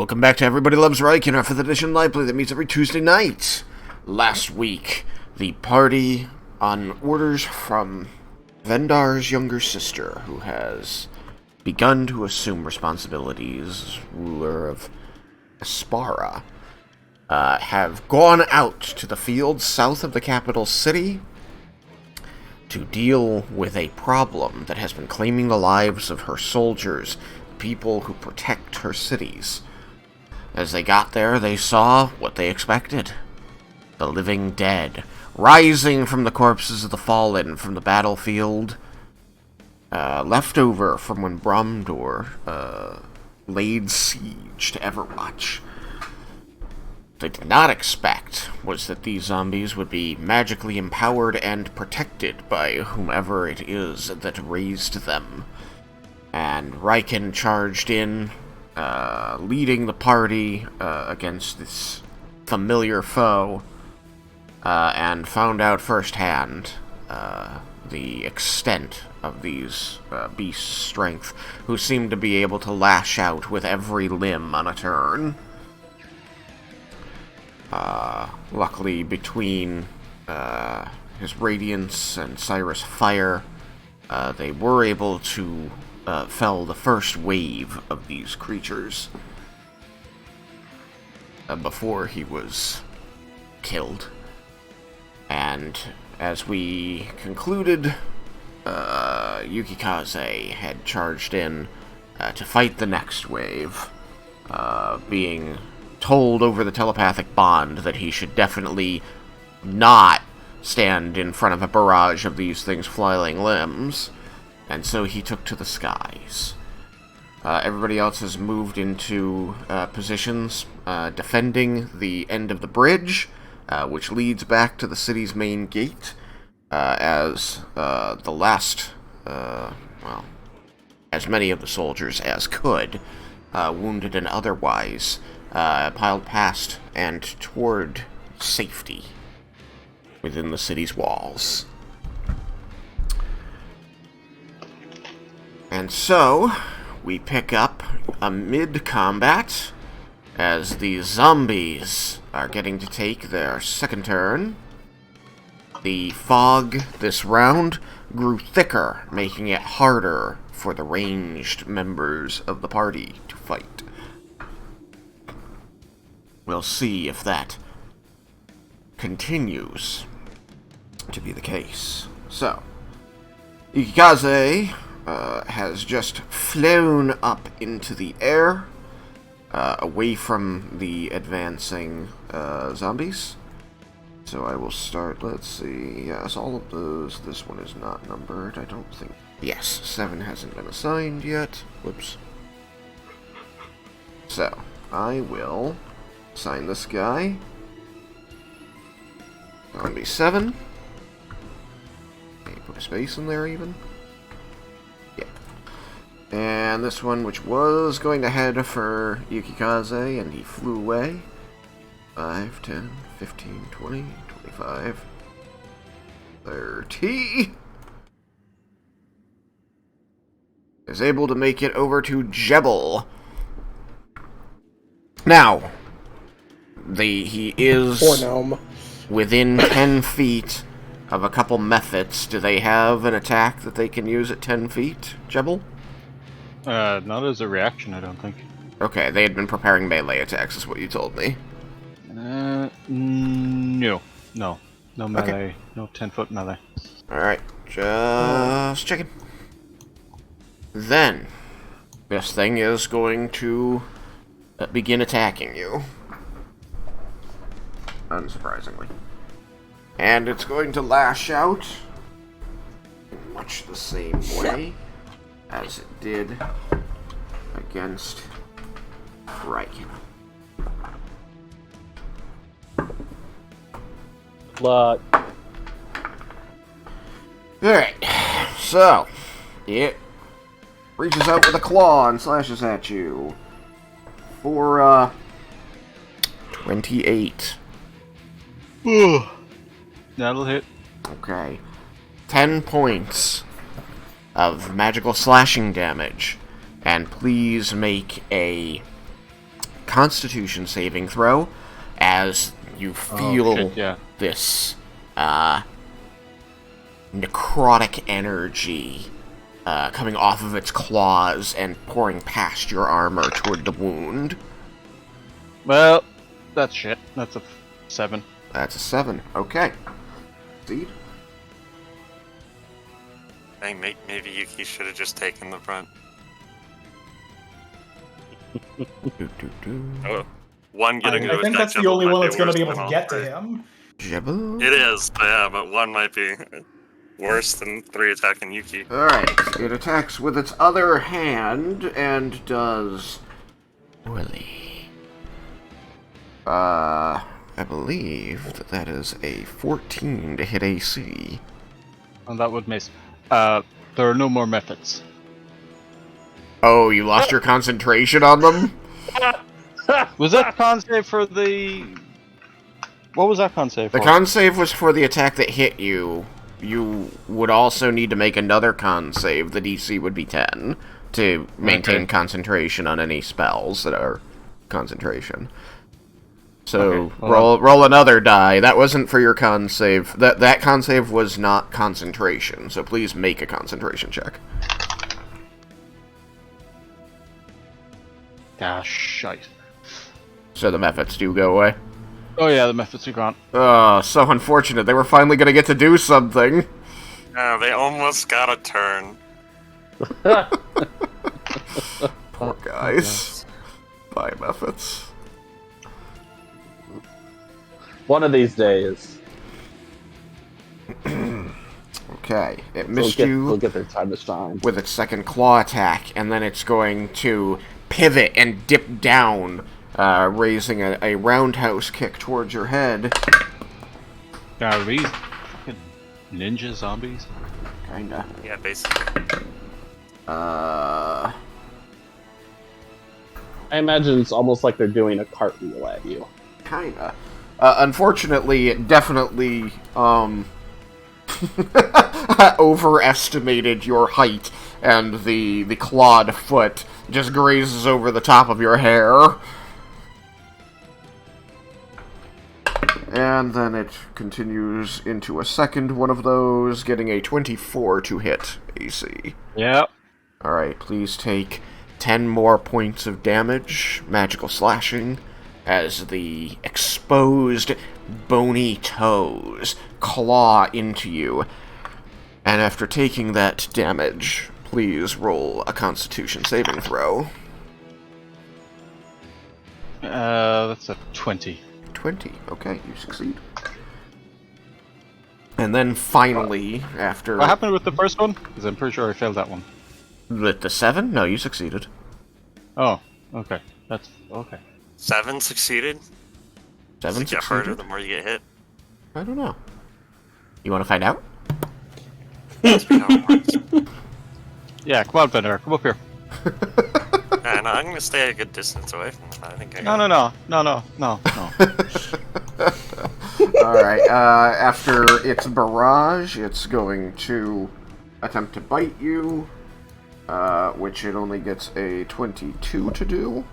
Welcome back to Everybody Loves Raiken, our 5th edition live play that meets every Tuesday night. Last week, the party, on orders from Vendar's younger sister, who has begun to assume responsibilities as ruler of Aspara, have gone out to the fields south of the capital city to deal with a problem that has been claiming the lives of her soldiers, people who protect her cities. As they got there, they saw what they expected. The living dead, rising from the corpses of the fallen from the battlefield, left over from when Bromdor laid siege to Everwatch. They did not expect was that these zombies would be magically empowered and protected by whomever it is that raised them. And Raiken charged in, leading the party against this familiar foe, and found out firsthand the extent of these beasts' strength, who seemed to be able to lash out with every limb on a turn. Luckily, between his Radiance and Cyrus Fire, they were able to fell the first wave of these creatures before he was killed. And as we concluded, Yukikaze had charged in to fight the next wave, being told over the telepathic bond that he should definitely not stand in front of a barrage of these things' flailing limbs. And so he took to the skies. Everybody else has moved into positions defending the end of the bridge, which leads back to the city's main gate, as the last, as many of the soldiers as could, wounded and otherwise, piled past and toward safety within the city's walls. And so, we pick up amid combat as the zombies are getting to take their second turn. The fog this round grew thicker, making it harder for the ranged members of the party to fight. We'll see if that continues to be the case. So, Yukikaze has just flown up into the air, away from the advancing zombies. So I will start, let's see, yes, all of those. This one is not numbered, I don't think. Yes, 7 hasn't been assigned yet. Whoops. So, I will assign this guy. Zombie 7. Maybe put a space in there even. And this one, which was going to head for Yukikaze, and he flew away. 5, 10, 15, 20, 25, 30. Is able to make it over to Jebble. Now, he is within 10 feet of a couple methods. Do they have an attack that they can use at 10 feet, Jebble? Not as a reaction, I don't think. Okay, they had been preparing melee attacks, is what you told me. No melee, okay. No 10-foot melee. Alright, just checking. Then, this thing is going to begin attacking you. Unsurprisingly. And it's going to lash out in much the same way as it did against Raiken. Luck. Alright, so it reaches out with a claw and slashes at you for 28. That'll hit. Okay. 10 points of magical slashing damage. And please make a Constitution saving throw as you feel this necrotic energy coming off of its claws and pouring past your armor toward the wound. Well, that's shit. That's a 7. That's a 7. Okay. Seed? I think maybe Yuki should have just taken the brunt. Oh, one getting I think that's the only one that's going to be able to get to him. Jebble? It is, yeah, but one might be worse than 3 attacking Yuki. Alright, it attacks with its other hand and does poorly. I believe that is a 14 to hit AC. And that would miss. There are no more methods. Oh, you lost your concentration on them? Was that con save for the... What was that con save for? The con save was for the attack that hit you. You would also need to make another con save. The DC would be 10 to maintain concentration on any spells that are concentration. So roll another die. That wasn't for your con save. That con save was not concentration. So please make a concentration check. Ah, shite. So the methods do go away. Oh yeah, the methods are gone. Oh, so unfortunate. They were finally going to get to do something. Oh, they almost got a turn. Poor guys. Bye, methods. One of these days. Okay, it missed you. We'll get their time to shine. With its second claw attack, and then it's going to pivot and dip down, raising a roundhouse kick towards your head. Are these fucking ninja zombies? Kinda. Yeah, basically. I imagine it's almost like they're doing a cartwheel at you. Kinda. Unfortunately, it definitely, overestimated your height, and the clawed foot just grazes over the top of your hair. And then it continues into a second one of those, getting a 24 to hit AC. Yep. Alright, please take 10 more points of damage, magical slashing, as the exposed bony toes claw into you. And after taking that damage, please roll a Constitution saving throw. That's a 20. 20. Okay, you succeed. And then finally, after... What happened with the first one? Because I'm pretty sure I failed that one. With the 7? No, you succeeded. Oh, okay. That's... okay. 7 succeeded? 7 Does it get succeeded? harder the more you get hit? I don't know. You want to find out? Must be how it works. Yeah, come on, Bender. Come up here. No, I'm gonna stay a good distance away from them. I think I No. Alright, after its barrage, it's going to attempt to bite you, which it only gets a 22 to do.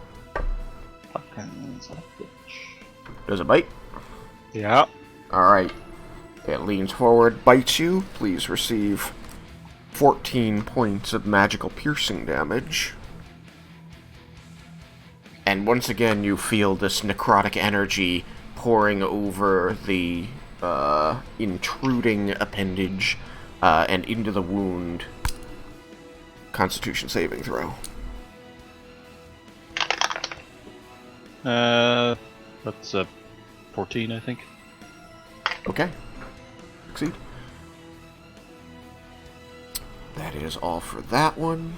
Fucking son of a bitch. Does it bite? Yeah. Alright. It leans forward, bites you. Please receive 14 points of magical piercing damage. And once again, you feel this necrotic energy pouring over the intruding appendage and into the wound. Constitution saving throw. That's a 14, I think. Okay. Succeed. That is all for that one.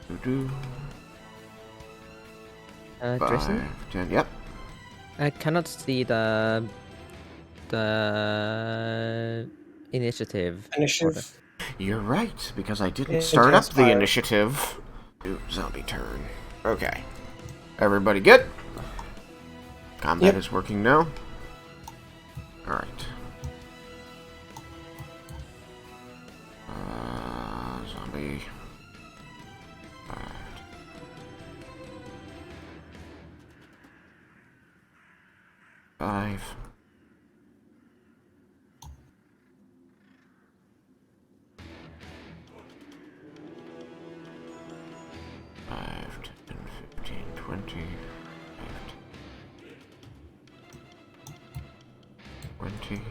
Tristan? 5, 10, yep. I cannot see the initiative. order. You're right, because I didn't It start up the transpired. initiative. Ooh, zombie turn. Okay. Everybody good? Combat is working now. Alright. Zombie. 5. 5, 10, 15, 20, 20.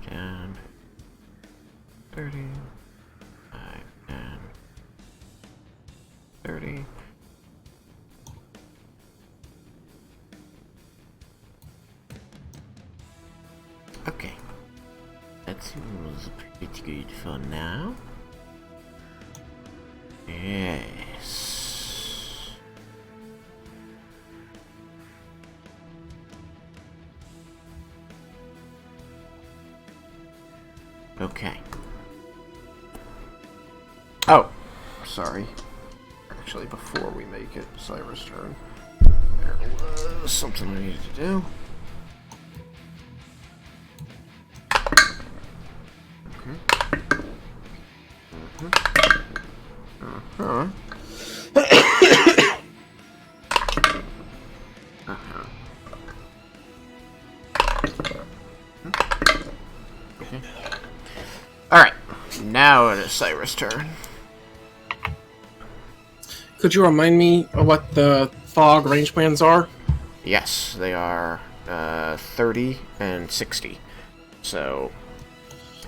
Down. 30. 5, 10. 30. Okay. That seems pretty good for now. Yes. Okay. Oh, sorry. Actually, before we make it Cyrus' turn, there was something I needed to do. Alright, now it is Cyrus' turn. Could you remind me of what the fog range plans are? Yes, they are 30 and 60. So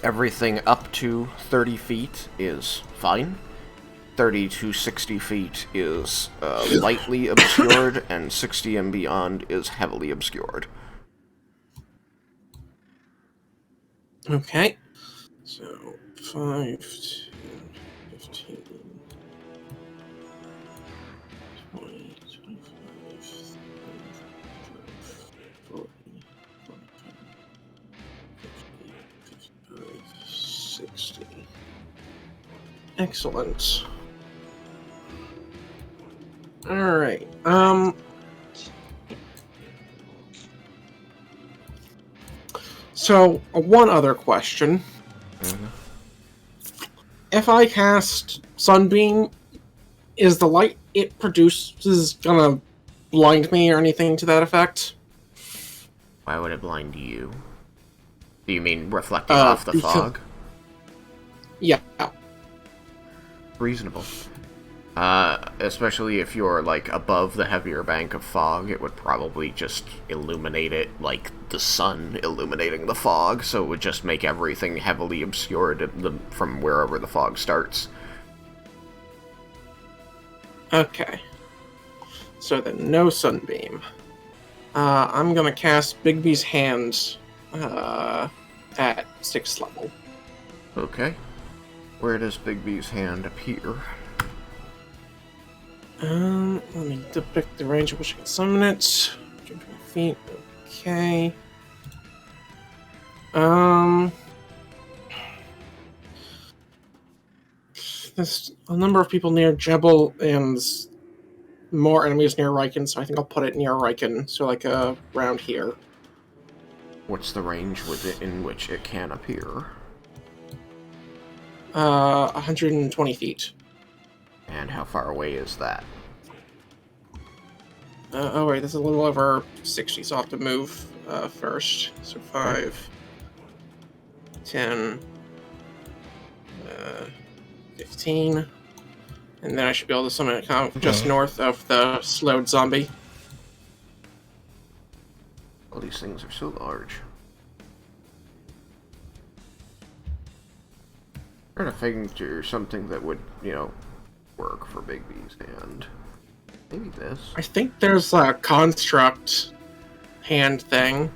everything up to 30 feet is fine. 30 to 60 feet is lightly obscured, and 60 and beyond is heavily obscured. Okay. So, 5, 10, 15, 20, 25, 30, 40, 45, 50, 55, 60. Excellent. Alright, so, one other question. If I cast Sunbeam, is the light it produces gonna blind me or anything to that effect? Why would it blind you? Do you mean reflecting off the fog? Yeah. Reasonable. Especially if you're, like, above the heavier bank of fog, it would probably just illuminate it like the sun illuminating the fog, so it would just make everything heavily obscured from wherever the fog starts. Okay. So then, no Sunbeam. I'm gonna cast Bigby's Hand at 6th level. Okay. Where does Bigby's hand appear? Let me depict the range at which I can summon it. 20 feet, okay. There's a number of people near Jebble and more enemies near Raiken, so I think I'll put it near Raiken, so like around here. What's the range in which it can appear? 120 feet. And how far away is that? Oh wait, that's a little over 60, so I'll have to move first. So 5, 10, 15, and then I should be able to summon it kind of just north of the slowed zombie. All these things are so large. I'm trying to figure something that would, work for Bigby's hand. Maybe this. I think there's a construct hand thing.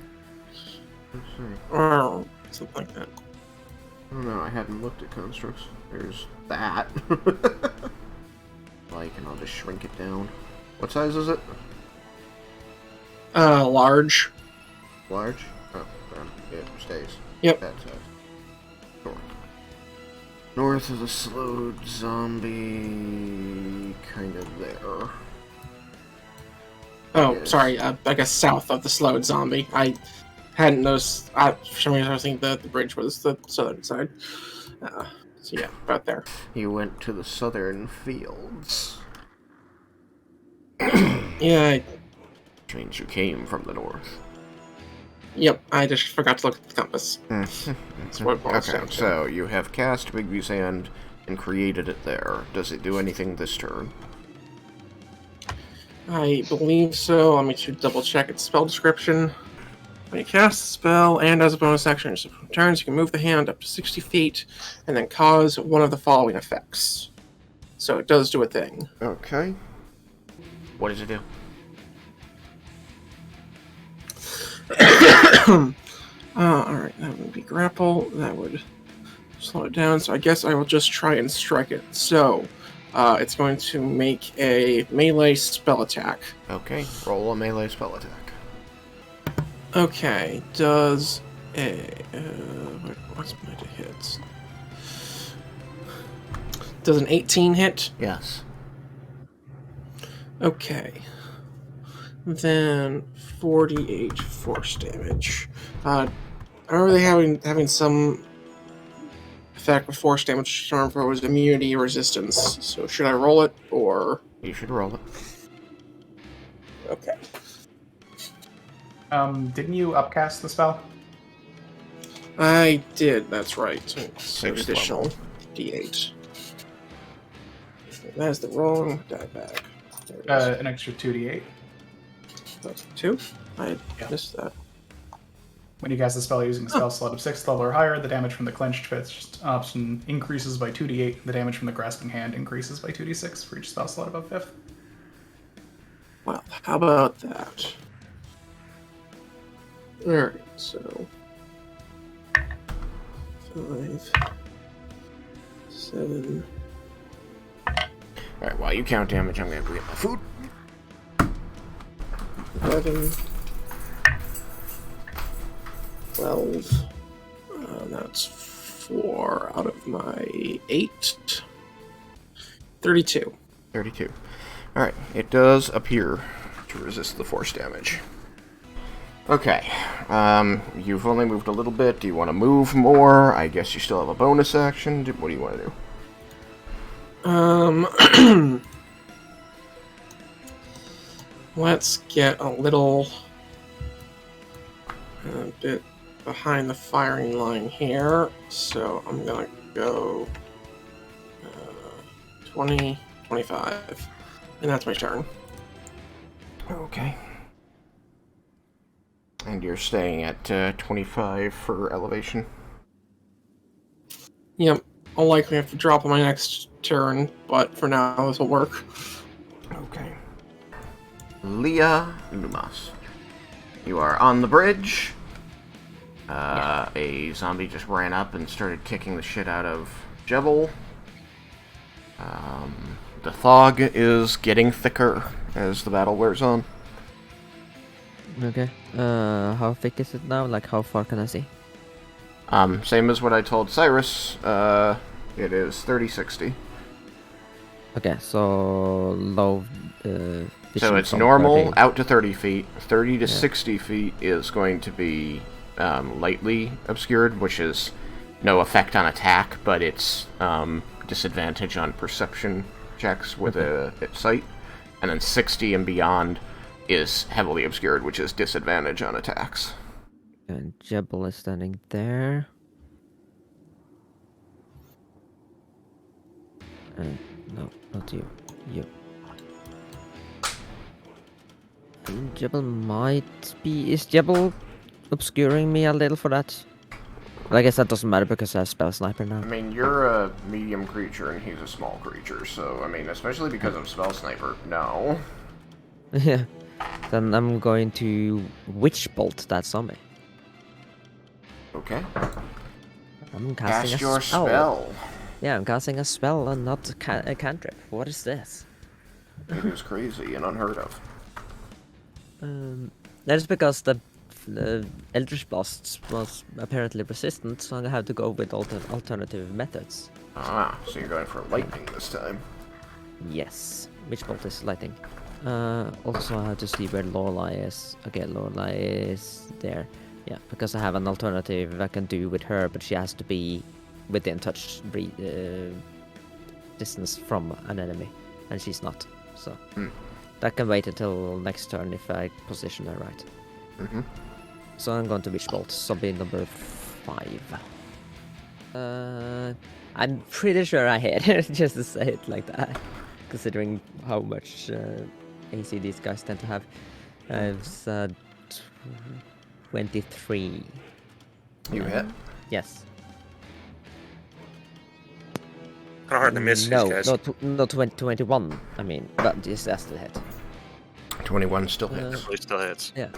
Let's see. Or something like that. I don't know, I hadn't looked at constructs. There's that. Like, and I'll just shrink it down. What size is it? Large. Large? Oh, then it stays. Yep. That size. North. North of the slowed zombie, kind of there. Oh, is- sorry. I guess south of the slowed zombie. I hadn't noticed. For some reason, I was thinking the bridge was the southern side. So yeah, about there. You went to the southern fields. Yeah. Which means you came from the north. Yep. I just forgot to look at the compass. Mhm. That's what it boils Okay, down to. so you have cast Bigby Sand and created it there. Does it do anything this turn? I believe so. Let me double check its spell description. When you cast a spell and as a bonus action on turns, you can move the hand up to 60 feet and then cause one of the following effects. So it does do a thing. Okay. What does it do? Alright, that would be grapple. That would slow it down. So I guess I will just try and strike it. So it's going to make a melee spell attack. Okay, roll a melee spell attack. Okay, does a... what's my hits? Does an 18 hit? Yes. Okay. Then 48 force damage. I remember they having some effect with force damage to remember if it was immunity or resistance. So should I roll it or? You should roll it. Okay. Didn't you upcast the spell? I did. That's right. So Sixth additional level. D8. That's the wrong die bag. There it is. An extra 2d8. That's 2. I Yeah. missed that. When you cast the spell using a spell slot of 6th level or higher, the damage from the clenched fist option increases by 2d8. The damage from the grasping hand increases by 2d6 for each spell slot above 5th. Well, how about that? Alright, so 5, 7. Alright, while you count damage, I'm gonna go get my food. 11, 12. That's 4 out of my 8. 32. 32. Alright, it does appear to resist the force damage. Okay, you've only moved a little bit. Do you want to move more? I guess you still have a bonus action. What do you want to do? Let's get a little bit behind the firing line here. So I'm gonna go 20, 25, and that's my turn. Okay. And you're staying at 25 for elevation. Yep, I'll likely have to drop on my next turn, but for now this will work. Okay. Leah Lumas. You are on the bridge. A zombie just ran up and started kicking the shit out of Jebble. The fog is getting thicker as the battle wears on. Okay. How thick is it now? Like, how far can I see? Same as what I told Cyrus. It is 30-60. Okay, so low. So it's from normal 30. out to 30 feet. 30 to 60 feet is going to be lightly obscured, which is no effect on attack, but it's disadvantage on perception checks with a sight. And then 60 and beyond is heavily obscured, which is disadvantage on attacks. And Jebble is standing there. No, not you. You. And Jebble might be... Is Jebble obscuring me a little for that? Well, I guess that doesn't matter because I have Spell Sniper now. I mean, you're a medium creature and he's a small creature, so, I mean, especially because of Spell Sniper, no. Yeah. Then I'm going to Witch Bolt that zombie. Okay. I'm casting Cast a your spell. Yeah, I'm casting a spell and not a cantrip. What is this? It is crazy and unheard of. That is because the Eldritch Blast was apparently resistant, so I have to go with alternative methods. Ah, so you're going for lightning this time. Yes. Witch Bolt is lightning. Also, I have to see where Lorelai is. Okay, Lorelai is there. Yeah, because I have an alternative I can do with her, but she has to be within touch distance from an enemy, and she's not. So that can wait until next turn if I position her right. So I'm going to Witch Bolt, zombie number 5. I'm pretty sure I hit it, just to say it like that, considering how much AC these guys tend to have. I've said 23. You hit? Yes. Kind of hard to miss No, these guys. no, 21. I mean, but just that's the hit. 21 still hits. Definitely still hits. Yeah.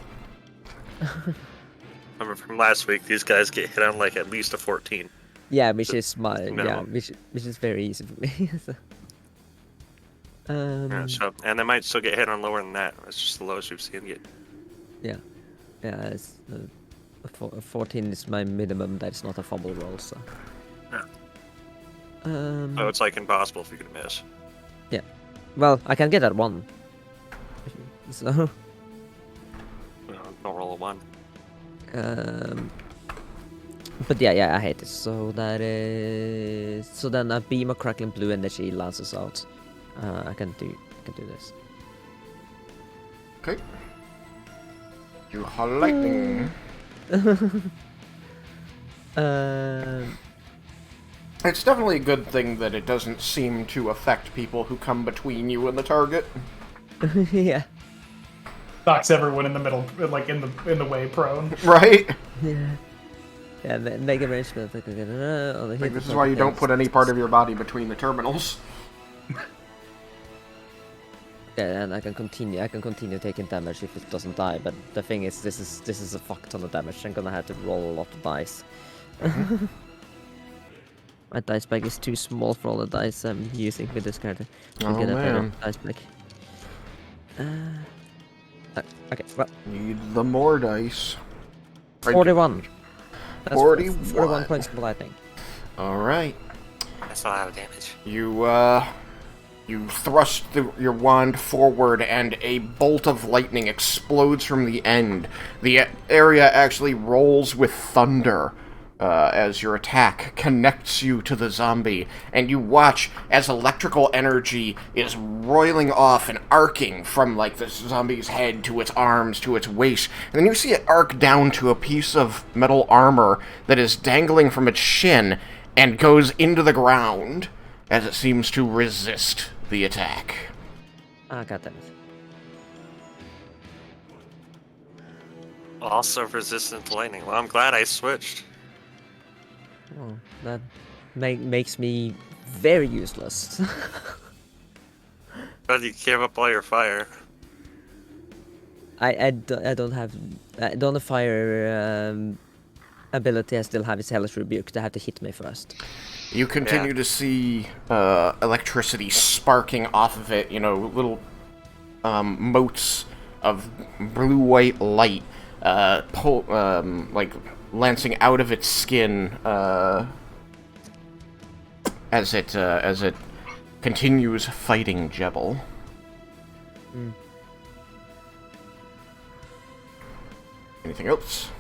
Remember from last week, these guys get hit on like at least a 14. Yeah, which is my minimum. which is very easy for me. So. Yeah, so, and they might still get hit on lower than that. That's just the lowest we've seen them get. Yeah, it's, 14 is my minimum. That's not a fumble roll, so. Yeah. Oh, it's like impossible if you can miss. Yeah. Well, I can get that 1. So. Don't roll a 1. But yeah, I hate it. So that is. So then a beam of crackling blue energy lances out. I can do this. Okay. You have lightning. It's definitely a good thing that it doesn't seem to affect people who come between you and the target. Yeah. Knocks everyone in the middle, like in the way, prone. Right? Yeah. Yeah, mega range spell. Like, this is why you don't put any part of your body between the terminals. Yeah, and I can continue taking damage if it doesn't die. But the thing is, this is a fuck ton of damage. I'm gonna have to roll a lot of dice. My dice bag is too small for all the dice I'm using with this character. I'll get a better dice bag. Okay, well. Need the more dice. 41. That's 41. 41 points of lightning. Alright. That's a lot of damage. You thrust your wand forward and a bolt of lightning explodes from the end. The area actually rolls with thunder as your attack connects you to the zombie, and you watch as electrical energy is roiling off and arcing from like the zombie's head to its arms to its waist, and then you see it arc down to a piece of metal armor that is dangling from its shin and goes into the ground as it seems to resist the attack. Ah, goddammit. Also resistant to lightning. Well, I'm glad I switched. Oh, that makes me very useless. But you gave up all your fire. I don't have fire ability. I still have his hellish rebuke. They have to hit me first. You continue to see electricity sparking off of it, little motes of blue-white light like lancing out of its skin as it continues fighting Jebble. Anything else?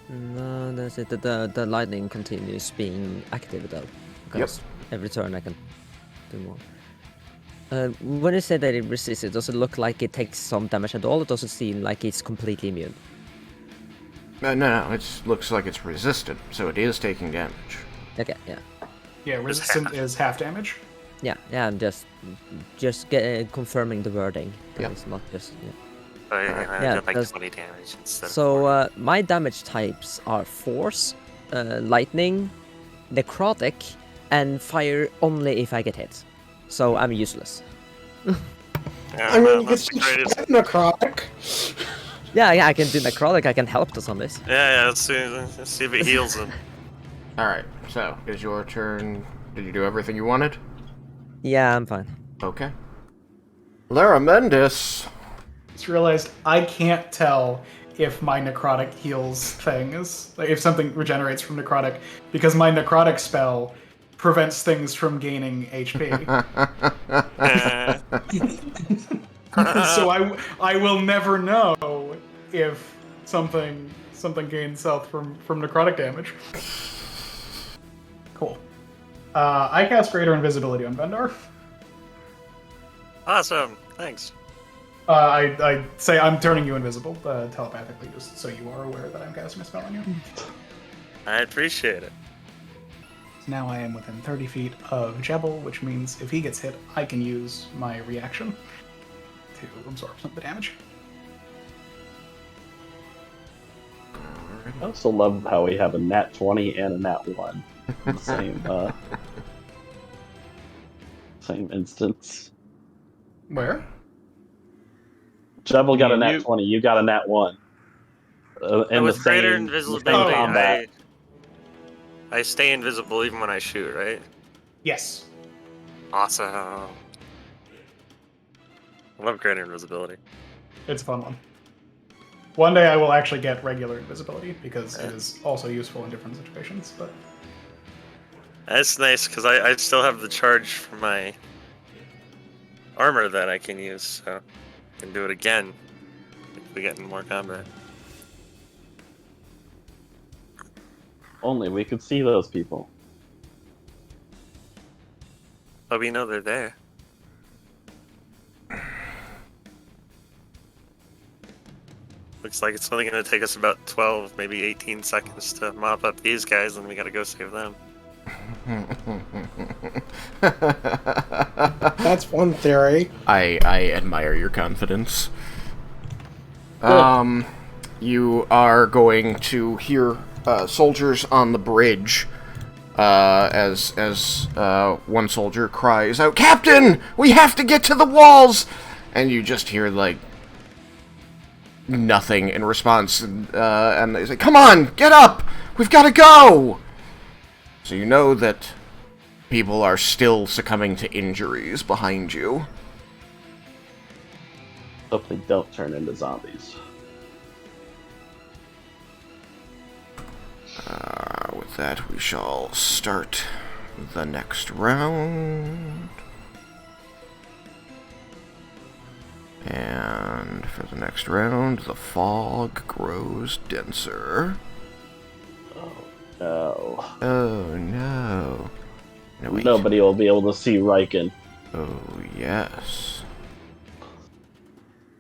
No, that's it. The lightning continues being active though, because every turn I can do more. When you say that it resists, it does it look like it takes some damage at all? It doesn't seem like it's completely immune. No, it looks like it's resistant, so it is taking damage. Okay, yeah. Yeah, resistant is half damage. Yeah, I'm just confirming the wording. That it's not just I did like 20 damage instead of my damage types are force, lightning, necrotic, and fire only if I get hit. So I'm useless. I mean, you can still necrotic. Yeah, I can do necrotic. I can help the zombies. Yeah, let's see if it heals them. Alright, so, is your turn... Did you do everything you wanted? Yeah, I'm fine. Okay. Lara Mendis! Just realized I can't tell if my necrotic heals things, like if something regenerates from necrotic, because my necrotic spell prevents things from gaining HP. So I will never know if something gains health from necrotic damage. Cool. I cast Greater Invisibility on Vendar. Awesome. Thanks. I say I'm turning you invisible telepathically, just so you are aware that I'm casting a spell on you. I appreciate it. Now I am within 30 feet of Jebble, which means if he gets hit, I can use my reaction to absorb some of the damage. I also love how we have a nat 20 and a nat 1. Same instance. Where? Jebble got a Me and nat you. 20, you got a nat 1. In with the greater same invisibility, combat. I stay invisible even when I shoot, right? Yes. Awesome. I love greater invisibility. It's a fun one. One day I will actually get regular invisibility, because it is also useful in different situations, but... That's nice, because I still have the charge for my armor that I can use, so I can do it again if we get in more combat. Only we could see those people. But we know they're there. Looks like it's only going to take us about 12, maybe 18 seconds to mop up these guys, and we gotta go save them. That's one theory. I admire your confidence. You are going to hear soldiers on the bridge as one soldier cries out, "Captain, we have to get to the walls!" And you just hear, like, nothing in response. And they say, "Come on, get up! We've got to go!" So you know that people are still succumbing to injuries behind you. Hope they don't turn into zombies. With that, we shall start the next round. And for the next round, the fog grows denser. No. Oh no. No, wait. Nobody will be able to see Raiken. Oh yes.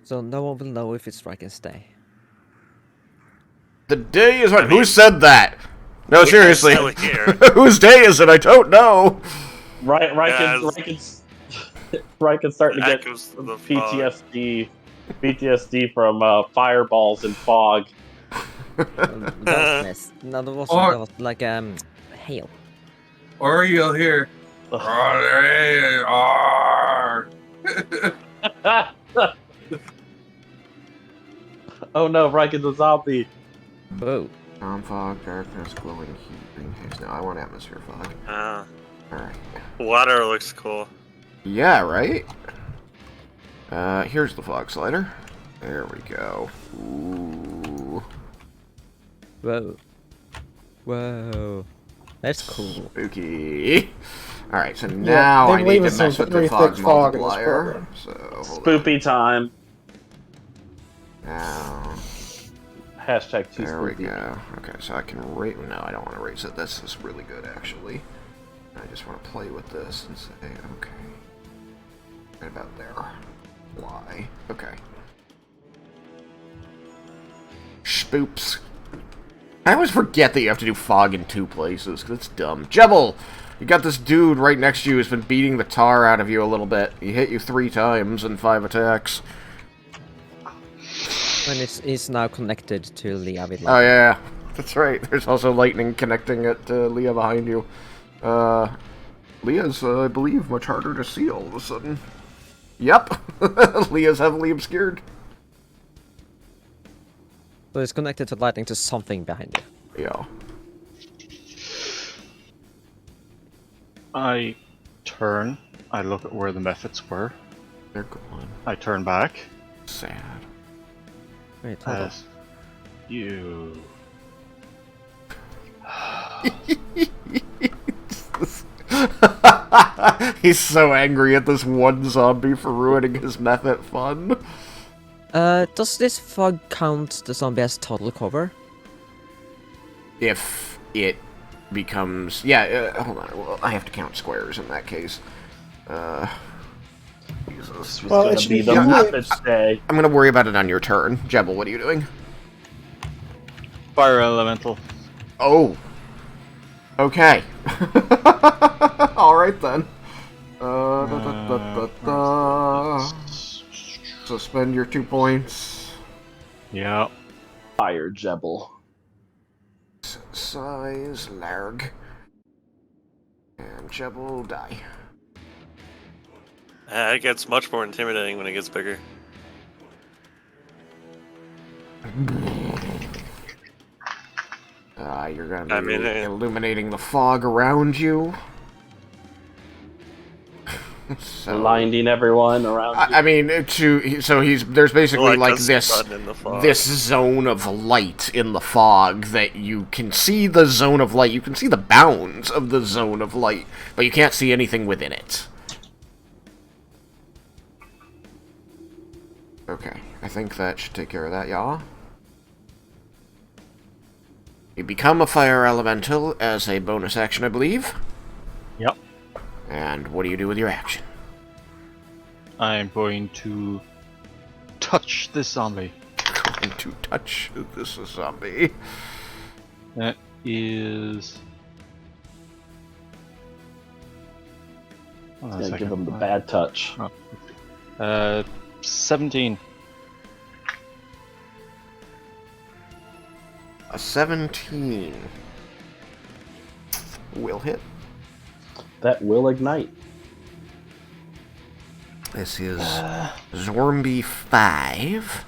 So no one will know if it's Raiken stay. The day is right. Who said that? No, seriously. Still here. Whose day is it? I don't know. Raiken's starting to That get goes to the PTSD from fireballs and fog. Darkness. No, that was like hail. Or you'll hear. Oh no, Raiken's a zombie. Whoa. Calm fog, darkness, glowing heat, green haze. No, I want atmosphere fog. Alright. Water looks cool. Yeah, right? Here's the fog slider. There we go. Ooh. Whoa. Whoa. That's cool. Spooky. Alright, so now I need to mess with the fog multiplier. So, hold on. Spoopy time. Now, Hashtag too there we spooky. go. Okay, so I can rate. No, I don't want to raise it. This is really good, actually. I just want to play with this and say, okay. Right about there. Why? Okay. Spoops. I always forget that you have to do fog in 2 places, because it's dumb. Jebble! You got this dude right next to you who's been beating the tar out of you a little bit. He hit you 3 times in 5 attacks. And it's now connected to Leah with Oh yeah, that's right. There's also lightning connecting it to Leah behind you. Leah's, I believe, much harder to see all of a sudden. Yep, Leah's heavily obscured. So it's connected to lightning to something behind you. Yeah. I turn. I look at where the methods were. They're gone. I turn back. Sad. Wait, hold on. As you. He's so angry at this one zombie for ruining his method fun. Does this fog count the zombie as total cover? If it becomes... Yeah, hold on. Well, I have to count squares in that case. Jesus. Well, it should be the method day. I'm going to worry about it on your turn. Jebble, what are you doing? Fire elemental. Oh. Okay. Alright then. Suspend your 2 points. Yeah. Fire Jebble. Size, larg. And Jebble die. It gets much more intimidating when it gets bigger. You're gonna be illuminating the fog around you. So, Blinding everyone around you. I mean, there's basically like this zone of light in the fog that you can see the zone of light. You can see the bounds of the zone of light, but you can't see anything within it. Okay, I think that should take care of that, y'all. You become a fire elemental as a bonus action, I believe. Yep. And what do you do with your action? I'm going to touch this zombie. Going to touch this zombie. That is... Gonna give him the bad touch. 17. A 17 will hit. That will ignite. This is Zombie 5.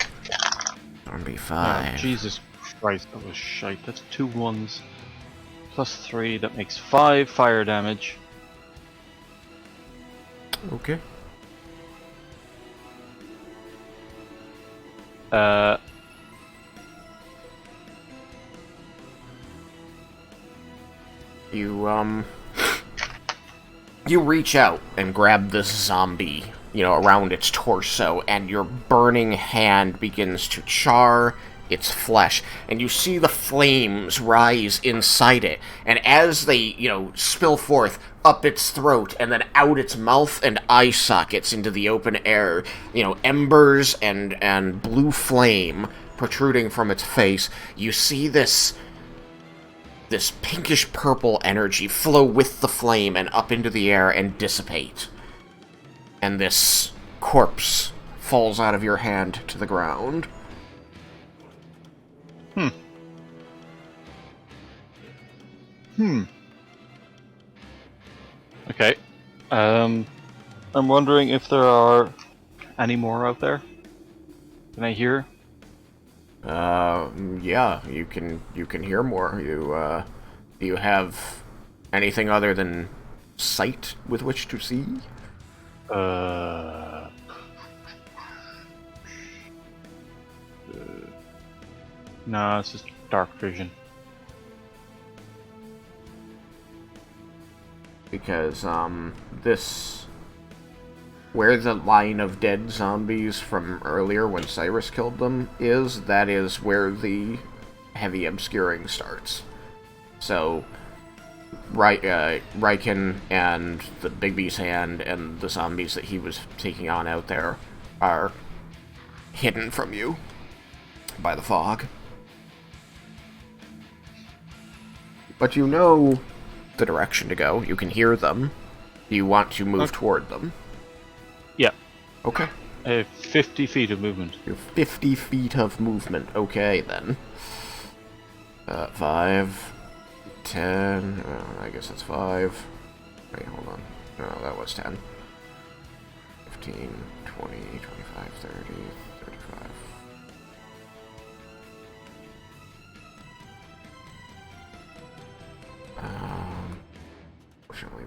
Zombie 5. Oh, Jesus Christ, that was shite. That's 2 1s. Plus 3, that makes 5 fire damage. Okay. You reach out and grab this zombie, around its torso, and your burning hand begins to char its flesh, and you see the flames rise inside it, and as they, spill forth up its throat and then out its mouth and eye sockets into the open air, embers and blue flame protruding from its face, you see this pinkish purple energy flow with the flame and up into the air and dissipate. And this corpse falls out of your hand to the ground. Okay. I'm wondering if there are any more out there. Can I hear? Yeah, you can hear more. Do you have anything other than sight with which to see? No, it's just dark vision. Because, where the line of dead zombies from earlier when Cyrus killed them that is where the heavy obscuring starts. So, Raiken and the Bigby's hand and the zombies that he was taking on out there are hidden from you by the fog. But you know the direction to go. You can hear them. Do you want to move toward them? Yeah. Okay. I have 50 feet of movement. You have 50 feet of movement. Okay, then. 5, 10... I guess that's 5. Wait, hold on. No, that was 10. 15, 20, 25, 30, 35... Fortunately,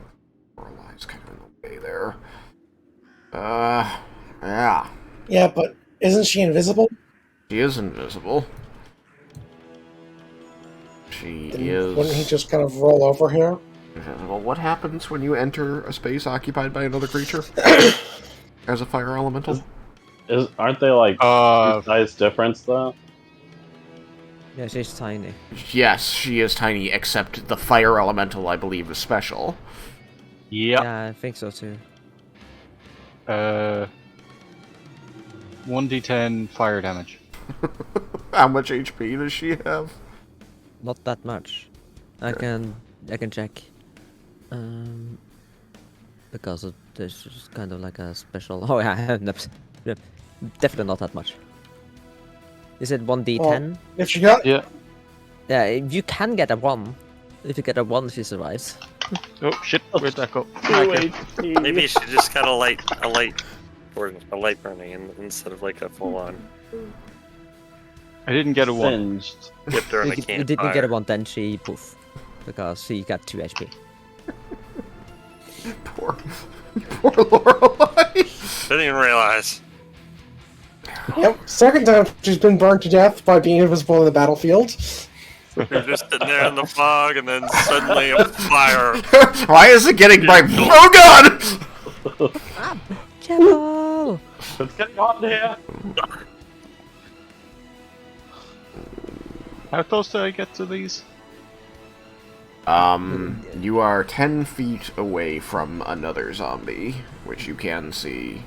Lorelai's kind of in the way there. Yeah. Yeah, but isn't she invisible? She is invisible. She Then is... Wouldn't he just kind of roll over here? Well, what happens when you enter a space occupied by another creature? As a fire elemental? Aren't they like size difference though? Yeah, she's tiny. Yes, she is tiny, except the fire elemental, I believe, is special. Yep. Yeah, I think so too. 1d10 fire damage. How much HP does she have? Not that much. I can check. Because there's just kind of like a special. Oh yeah, definitely not that much. Is it 1d10? Well, if she got Yeah. Yeah, you can get a 1. If you get a 1, she survives. Oh shit! Where'd that go? 2 HP. Maybe she just got a light burning instead of like a full on. I didn't get a 1. Singed. Dipped her in a You can of didn't get a fire. 1, then she poof. Because she got 2 HP. Poor Lorelei. Didn't even realize. Yep, second time she's been burned to death by being invisible in the battlefield. You're just sitting there in the fog, and then suddenly a fire. Why is it getting my... Oh god! Jebble! It's getting hot in here. How close do I get to these? You are 10 feet away from another zombie, which you can see.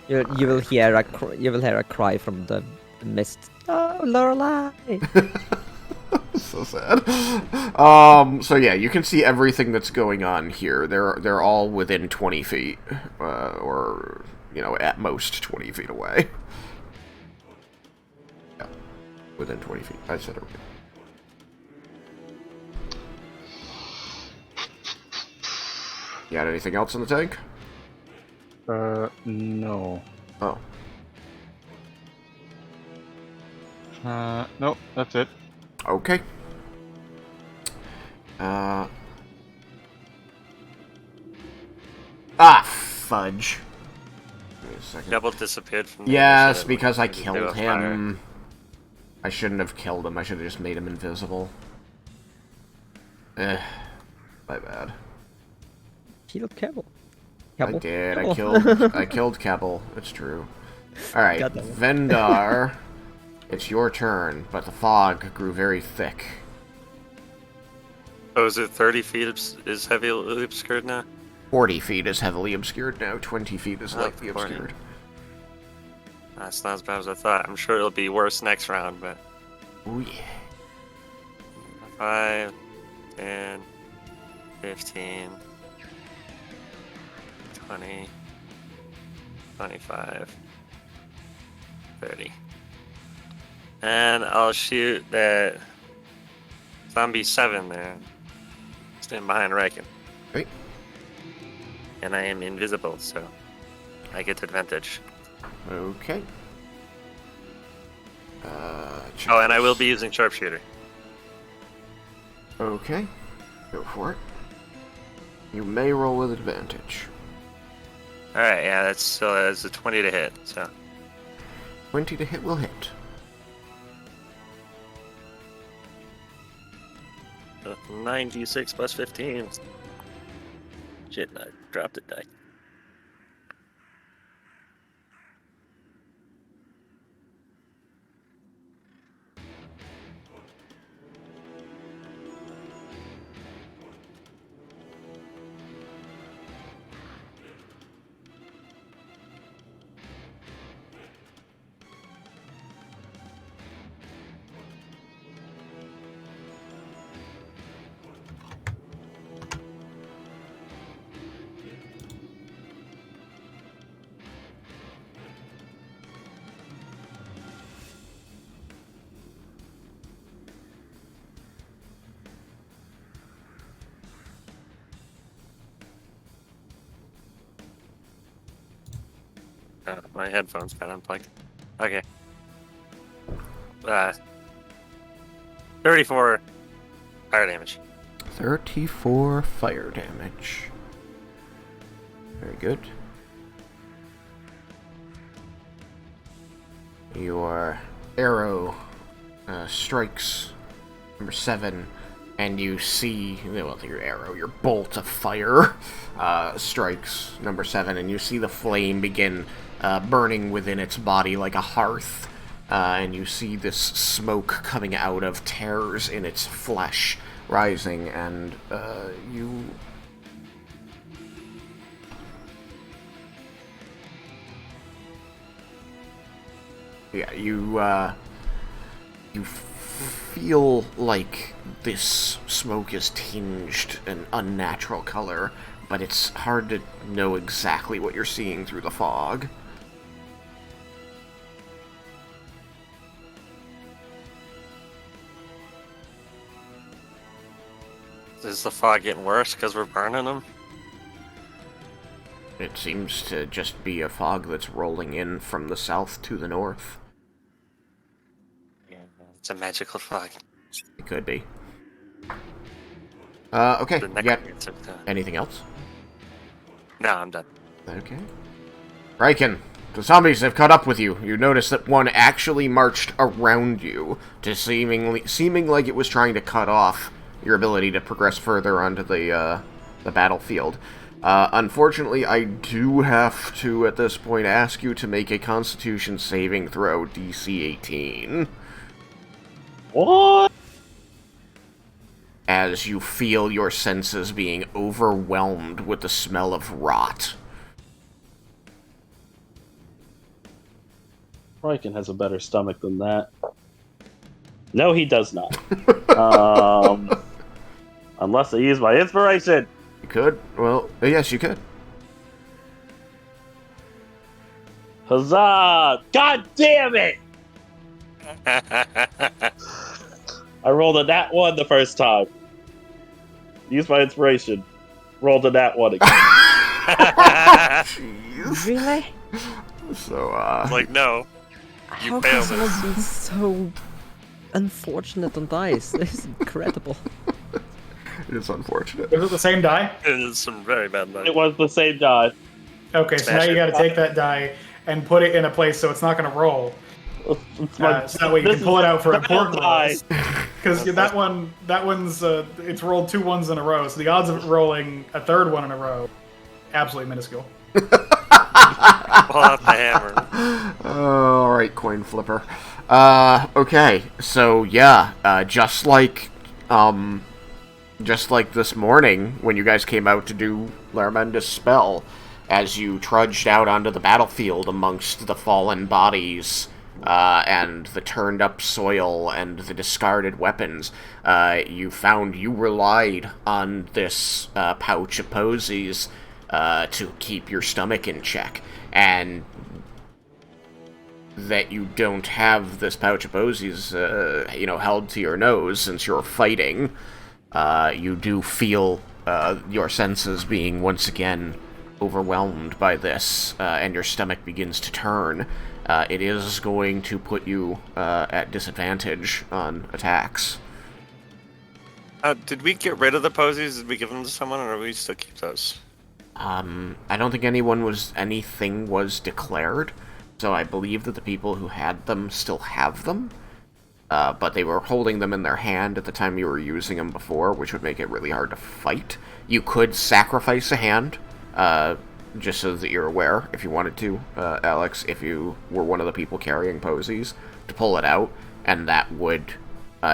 You will hear a cry from the mist. Oh, Lorelei! So sad. So yeah, you can see everything that's going on here. They're all within 20 feet, or at most 20 feet away. Yeah, within 20 feet. I said okay. You got anything else in the tank? No. Oh. Nope, that's it. Okay. Fudge. Give me a second. Double disappeared from the Yes, initiative. because I They were killed fire. him. I shouldn't have killed him. I should have just made him invisible. My bad. Killed Jebble. I did. I killed Keble. It's true. Alright, God damn it. Vendar. It's your turn, but the fog grew very thick. Oh, is it 30 feet is heavily obscured now? 40 feet is heavily obscured now. 20 feet is I like lightly 40. obscured. That's not as bad as I thought. I'm sure it'll be worse next round, but... Oh yeah. 5, 10, 15, 20, 25, 30. And I'll shoot that zombie 7 there. Stand behind Raiken. Okay. And I am invisible, so I get advantage. Okay. Oh, and I will be using sharpshooter. Okay. Go for it. You may roll with advantage. Alright, yeah, that's a 20 to hit, so. 20 to hit will hit. 96 plus 15. Shit, I dropped it, die. Oh, my headphones got unplugged. Okay. 34 fire damage. 34 fire damage. Very good. Your arrow strikes number 7, and you see, well, your arrow, your bolt of fire strikes number 7, and you see the flame begin burning within its body like a hearth, and you see this smoke coming out of tears in its flesh rising, and you... Yeah, you feel like this smoke is tinged an unnatural color, but it's hard to know exactly what you're seeing through the fog. Is the fog getting worse because we're burning them? It seems to just be a fog that's rolling in from the south to the north. Yeah, it's a magical fog. It could be. Okay, The you got necromancer done. anything else? No, I'm done. Okay. Raiken, the zombies have caught up with you. You notice that one actually marched around you, to seeming like it was trying to cut off your ability to progress further onto the battlefield. Unfortunately, I do have to, at this point, ask you to make a Constitution saving throw, DC 18. What? As you feel your senses being overwhelmed with the smell of rot. Raiken has a better stomach than that. No, he does not. Unless I use my inspiration. You could? Well, yes, you could. Huzzah! God damn it! I rolled a nat 1 the first time. Used my inspiration. Rolled a nat 1 again. Jeez. Really? So, Like, no. How failed can it. someone be so unfortunate on dice? This is incredible. it's unfortunate. Was it the same die? It is some very bad luck. It was the same die. Okay, so now Smash you it. got to take that die and put it in a place so it's not going to roll. It's my- So that way you this can pull it out for is important die. rolls. Because that one's it's rolled 2 1s in a row, so the odds of it rolling a third one in a row, absolutely minuscule. Pull out the hammer. Alright, coin flipper. Okay, so yeah, just like this morning, when you guys came out to do Laramenda's spell, as you trudged out onto the battlefield amongst the fallen bodies, and the turned-up soil and the discarded weapons, you found you relied on this pouch of posies to keep your stomach in check, and that you don't have this pouch of posies, held to your nose since you're fighting, you do feel your senses being once again overwhelmed by this, and your stomach begins to turn. It is going to put you at disadvantage on attacks. Did we get rid of the posies? Did we give them to someone, or do we still keep those? I don't think anything was declared, so I believe that the people who had them still have them, but they were holding them in their hand at the time you were using them before, which would make it really hard to fight. You could sacrifice a hand, just so that you're aware, if you wanted to, Alex, if you were one of the people carrying posies, to pull it out, and that would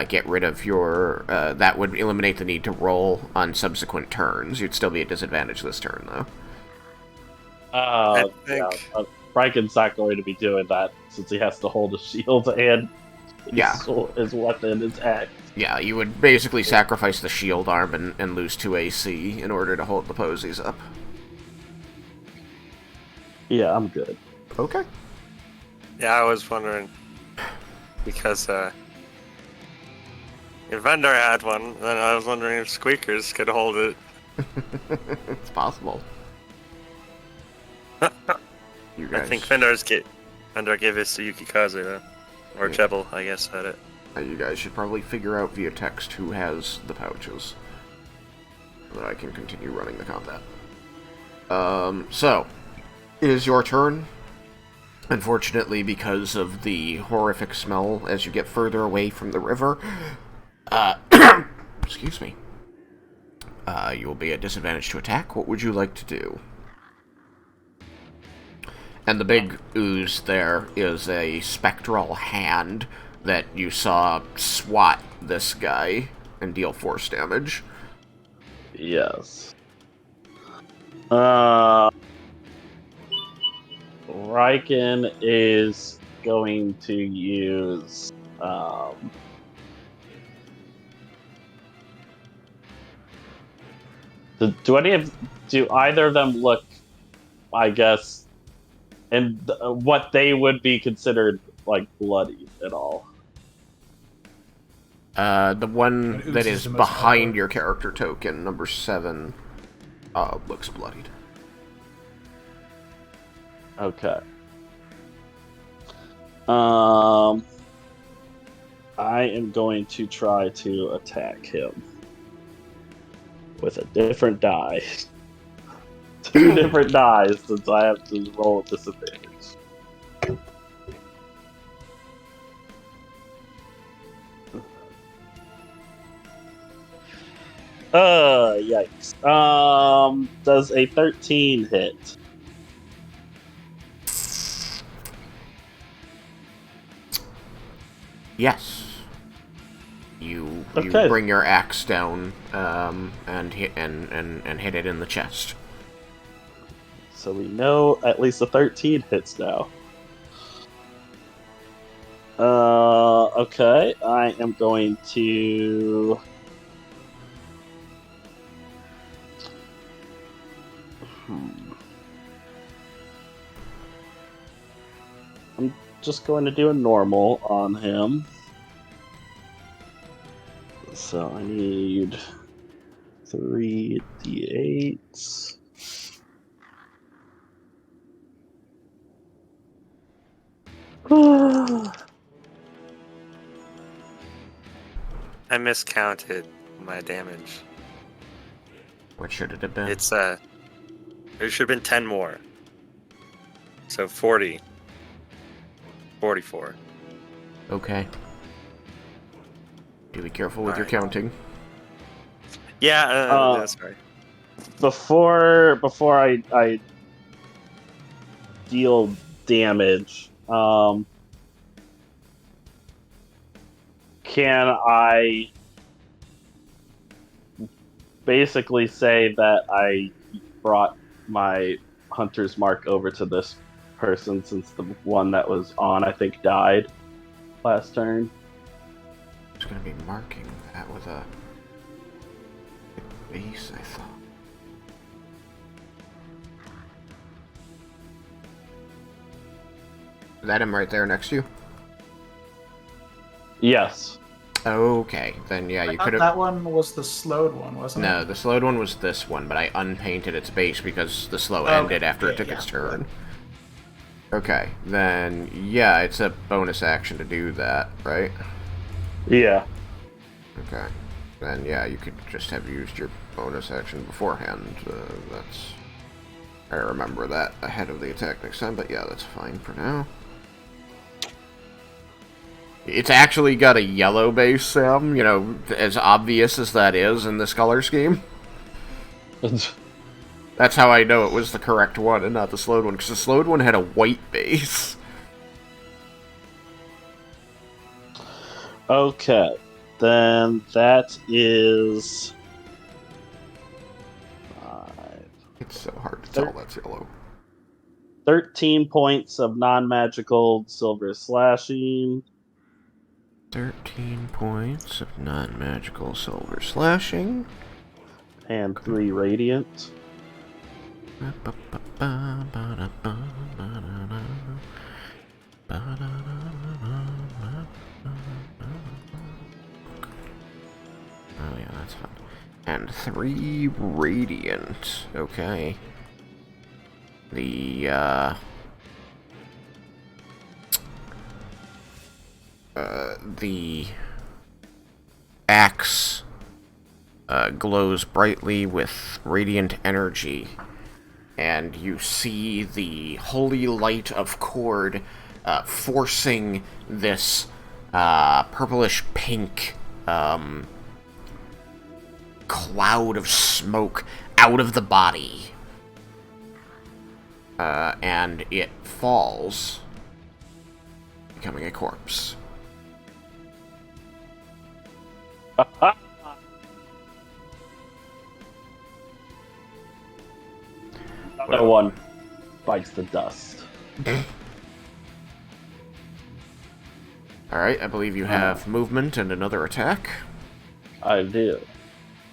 get rid of your... that would eliminate the need to roll on subsequent turns. You'd still be at disadvantage this turn, though. I think- Yeah, Raiken's not going to be doing that, since he has to hold a shield and his weapon is axe. Yeah, you would basically sacrifice the shield arm and lose 2 AC in order to hold the posies up. Yeah, I'm good. Okay. Yeah, I was wondering, because if Vendor had one, then I was wondering if Squeakers could hold it. It's possible. You guys, I think Vendor gave his to Yukikaze, though. Or Yeah. Jebble, I guess, had it. you guys should probably figure out via text who has the pouches, so that I can continue running the combat. So, it is your turn. Unfortunately, because of the horrific smell as you get further away from the river, excuse me, you will be at disadvantage to attack. What would you like to do? And the big ooze there is a spectral hand that you saw swat this guy and deal force damage. Yes. Raiken is going to use do either of them look, I guess, and what they would be considered like bloody at all? The one And that ooze is is the most behind outward. your character token, number 7, looks bloodied. Okay. I am going to try to attack him with a different die. 2 different dies, since I have to roll at disadvantage. Yikes. Does a 13 hit? Yes. You Okay. bring your axe down and hit and hit it in the chest. So we know at least a 13 hits now. Okay. I am going to... I'm just going to do a normal on him. So I need 3 d8s. I miscounted my damage. What should it have been? It's there should have been 10 more. So 40. 44. Okay. Do be careful with your Alright. counting. Yeah, that's right. Before I deal damage, can I basically say that I brought my hunter's mark over to this person, since the one that was on, I think, died last turn? I was going to be marking that with a base, I thought. Is that him right there next to you? Yes. Okay, then yeah, you could have... That one was the slowed one, wasn't it? No, the slowed one was this one, but I unpainted its base because the slow Okay. ended after it Yeah, took yeah. its turn. Okay, then yeah, it's a bonus action to do that, right? Yeah. Okay. Then yeah, you could just have used your bonus action beforehand. I remember that ahead of the attack next time, but yeah, that's fine for now. It's actually got a yellow base, Sam, you know, as obvious as that is in this color scheme. That's how I know it was the correct one and not the slowed one, because the slowed one had a white base. Okay. Then that is... It's so hard to tell that's yellow. 13 points of non-magical silver slashing. 13 points of non-magical silver slashing. And 3 radiant. Oh yeah, that's fun. And 3 radiant. Okay. The axe glows brightly with radiant energy, and you see the holy light of Horde forcing this purplish pink cloud of smoke out of the body. And it falls, becoming a corpse. Another one bites the dust. Alright, I believe you have movement and another attack. I do.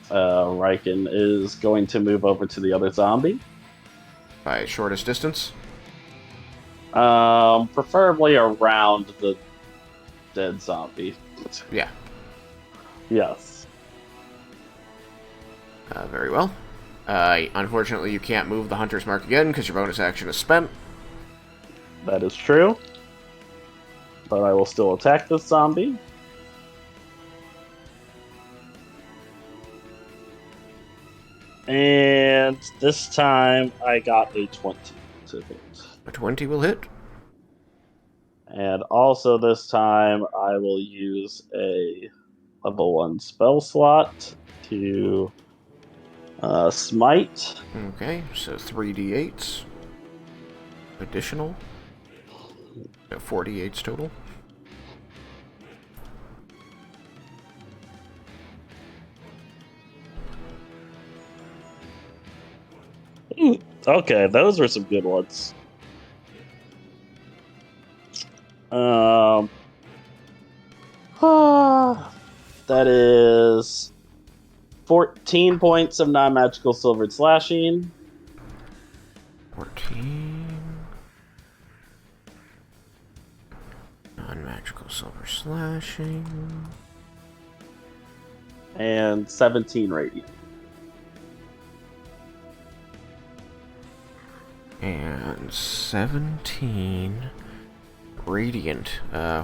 Raiken is going to move over to the other zombie. By shortest distance? Preferably around the dead zombie. Yeah. Yes. Very well. Unfortunately, you can't move the Hunter's Mark again because your bonus action is spent. That is true. But I will still attack this zombie. And this time I got a 20 to hit. A 20 will hit. And also this time I will use a level 1 spell slot to smite. Okay, so 3d8s. Additional. So 4d8s total. Okay, those were some good ones. That is 14 points of non-magical silvered slashing. 14. Non-magical silver slashing. And 17 radiant. And 17 radiant,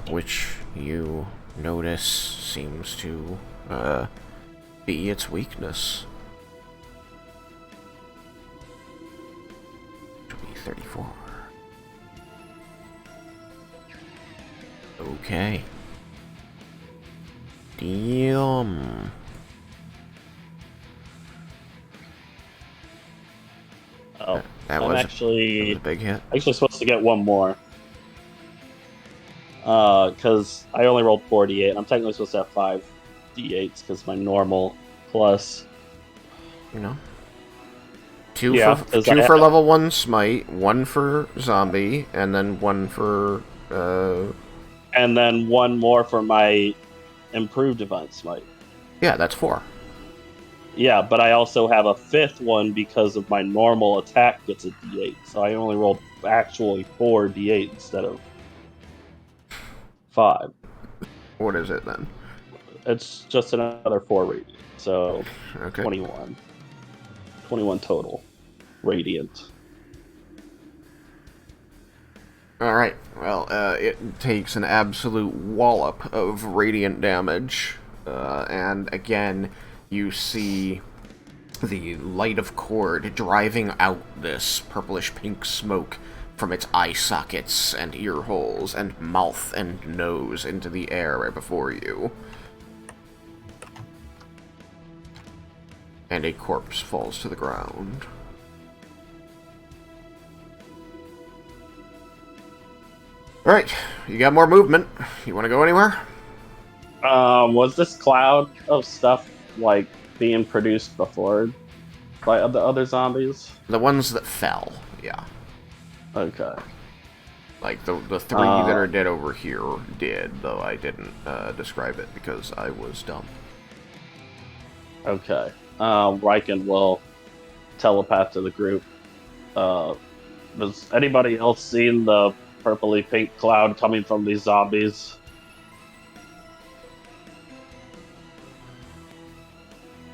which you notice seems to be its weakness. Which will be 34. Okay. Damn. Oh, That I'm was actually a big hit. actually supposed to get one more. Because I only rolled 48, and I'm technically supposed to have 5 d8s, because my normal plus... You know? Two Yeah, for 'cause two for level 1 smite, 1 for zombie, and then 1 for And then 1 more for my improved divine smite. yeah, that's 4. Yeah, but I also have a 5th one because of my normal attack gets a d8. So I only rolled actually 4 d8 instead of 5. What is it then? It's just another 4 radiant. So Okay. 21. 21 total. Radiant. Alright, well, it takes an absolute wallop of radiant damage, and again, you see the light of Horde driving out this purplish pink smoke from its eye sockets and ear holes and mouth and nose into the air right before you. And a corpse falls to the ground. Alright, you got more movement. You want to go anywhere? Was this cloud of stuff, like, being produced before by the other zombies? The ones that fell, yeah. Okay. Like, the 3 that are dead over here did, though I didn't describe it because I was dumb. Okay. Raiken will telepath to the group. Has anybody else seen the purpley pink cloud coming from these zombies?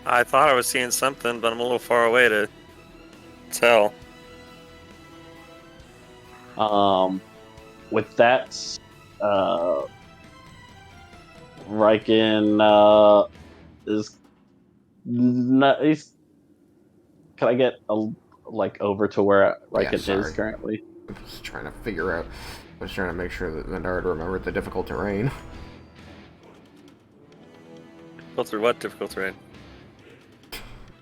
I thought I was seeing something, but I'm a little far away to tell. With that, Raiken is not. Can I get a like over to where Raiken is sorry. currently. I'm just trying to figure out. I was trying to make sure that Vendar remembered the difficult terrain. Filter what difficult terrain?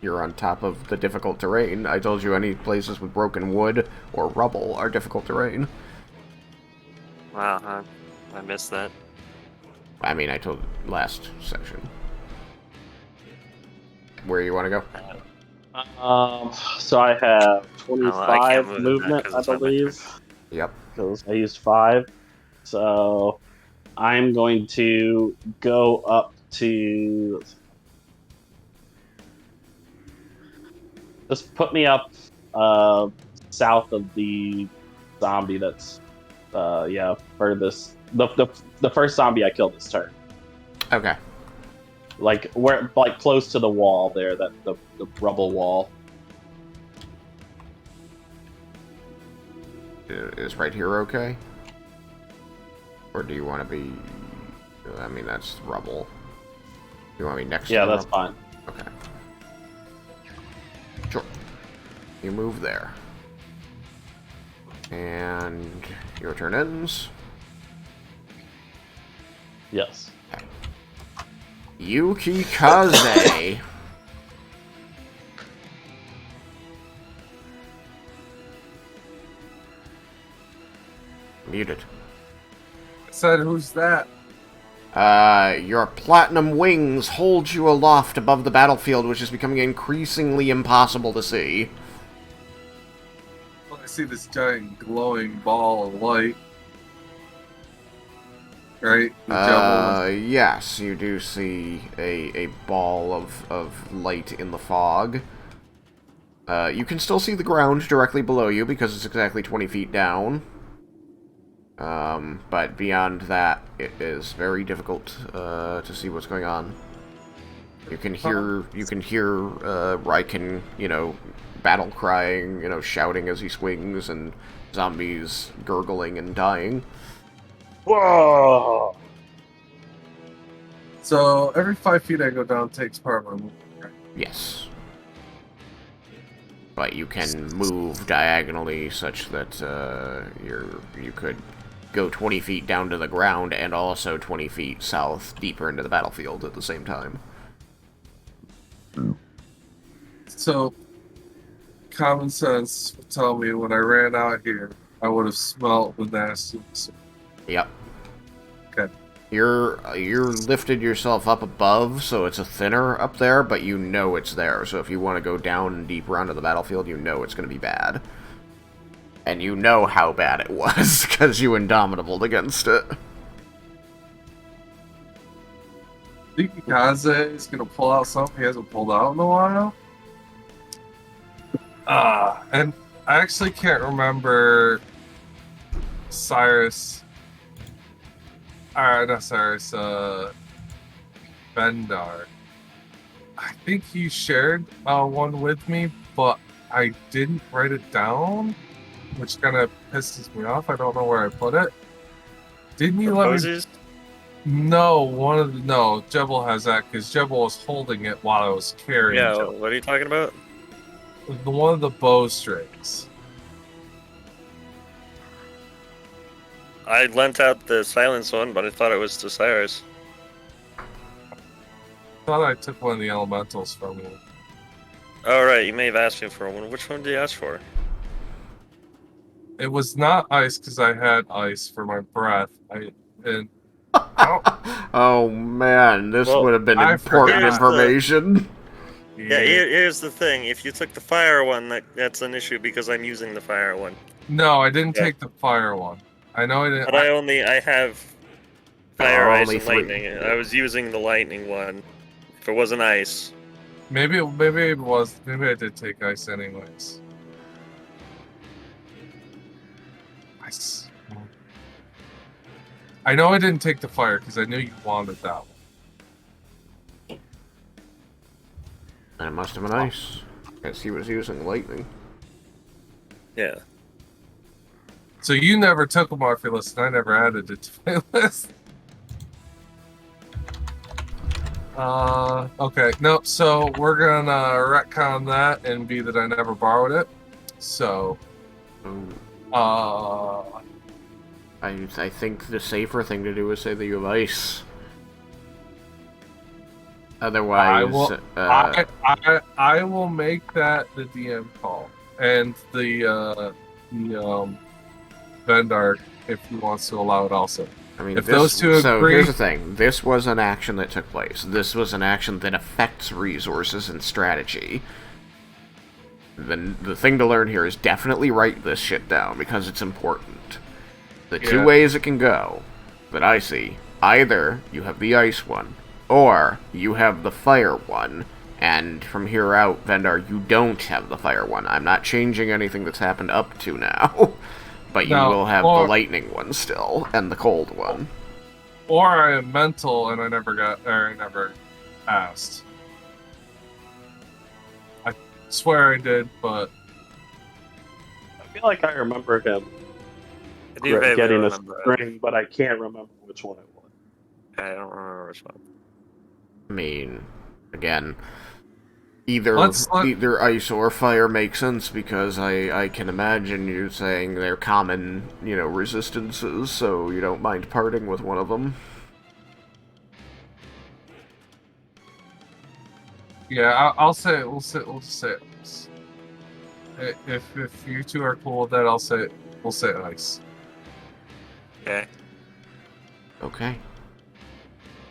You're on top of the difficult terrain. I told you any places with broken wood or rubble are difficult terrain. Wow, I missed that. I mean, I told last section. Where you want to go? So I have I can't 25 move that movement, 'cause I it's not my believe, Yep. because I used 5. So I'm going to go up to. Just put me up south of the zombie that's furthest. The first zombie I killed this turn. Okay. Like close to the wall there, that the rubble wall. Is right here okay? Or do you want to be... I mean, that's rubble. You want me next to Yeah, the that's rubble? fine. Okay. Sure. You move there. And your turn ends. Yes. Yuki Kaze. Muted. Said, who's that? Your platinum wings hold you aloft above the battlefield, which is becoming increasingly impossible to see. Well, I see this giant glowing ball of light. Right? The Jebble. Yes, you do see a ball of light in the fog. You can still see the ground directly below you because it's exactly 20 feet down. But beyond that, it is very difficult to see what's going on. You can hear Raiken, battle crying, shouting as he swings, and zombies gurgling and dying. Whoa! So every 5 feet I go down takes part of my movement. Right? Yes. But you can move diagonally such that you could go 20 feet down to the ground and also 20 feet south deeper into the battlefield at the same time. So common sense would tell me when I ran out here, I would have smelt the nastiness. Yep. Okay. You're lifted yourself up above, so it's a thinner up there, but you know it's there. So if you want to go down and deeper onto the battlefield, you know it's going to be bad. And you know how bad it was, because you indomitabled against it. Think Kaze is going to pull out something he hasn't pulled out in a while? And I actually can't remember Cyrus... not Cyrus, Vendar. I think he shared one with me, but I didn't write it down, which kind of pisses me off. I don't know where I put it. Didn't you let me... No, Jebble has that, because Jebble was holding it while I was carrying Yeah, Jebble. what are you talking about? The one of the bowstrings. I lent out the silence one, but I thought it was to Cyrus. Thought I took one of the elementals from you. Oh, right, you may have asked me for one. Which one did you ask for? It was not ice because I had ice for my breath. Oh man, this Well, would have been I important forgot. information. Yeah, here's the thing. If you took the fire one, that's an issue because I'm using the fire one. No, I didn't Yeah. take the fire one. I know I didn't. But I have fire, ice, only and 3. lightning. I was using the lightning one. If it wasn't ice. Maybe it was. Maybe I did take ice anyways. Ice. I know I didn't take the fire because I knew you wanted that one. And it must have been ice, because he was using lightning. Yeah. So you never took them off your list, and I never added it to my list. Okay, nope. So we're gonna retcon that and be that I never borrowed it. So, Ooh. uh, I think the safer thing to do is say that you have ice. Otherwise, I will make that the DM call, and the Vendar, if he wants to allow it also. I mean, If those two so agree, here's the thing. This was an action that took place. This was an action that affects resources and strategy. The thing to learn here is definitely write this shit down, because it's important. The two ways it can go, that I see, either you have the ice one, or you have the fire one, and from here out, Vendar, you don't have the fire one. I'm not changing anything that's happened up to now. But you will have the lightning one still, and the cold one. Or I am mental and I never asked. I swear I did, but I feel like I remember him I do vaguely getting a remember it. string, but I can't remember which one it was. I don't remember which one. I mean, again, either ice or fire makes sense, because I can imagine you saying they're common, resistances, so you don't mind parting with one of them. yeah, I'll say it. We'll just say it. If you two are cool with that, we'll say ice. Okay. Okay.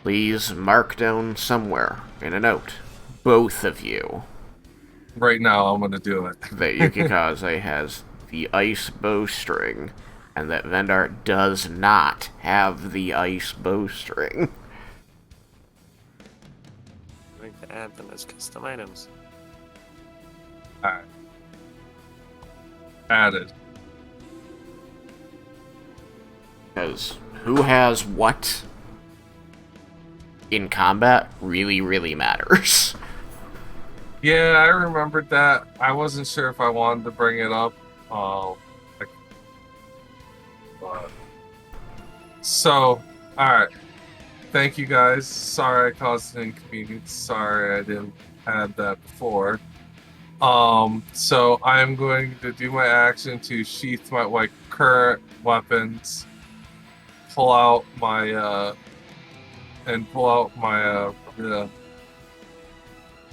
Please mark down somewhere in a note, both of you, Right now, I'm gonna do it. that Yukikaze has the ice bowstring, and that Vendar does not have the ice bowstring. I'm going to add them as custom items. Alright. Added. Because who has what in combat really, really matters. Yeah, I remembered that. I wasn't sure if I wanted to bring it up. So, alright. Thank you guys. Sorry I caused an inconvenience. Sorry I didn't have that before. So I'm going to do my action to sheath my current weapons, pull out my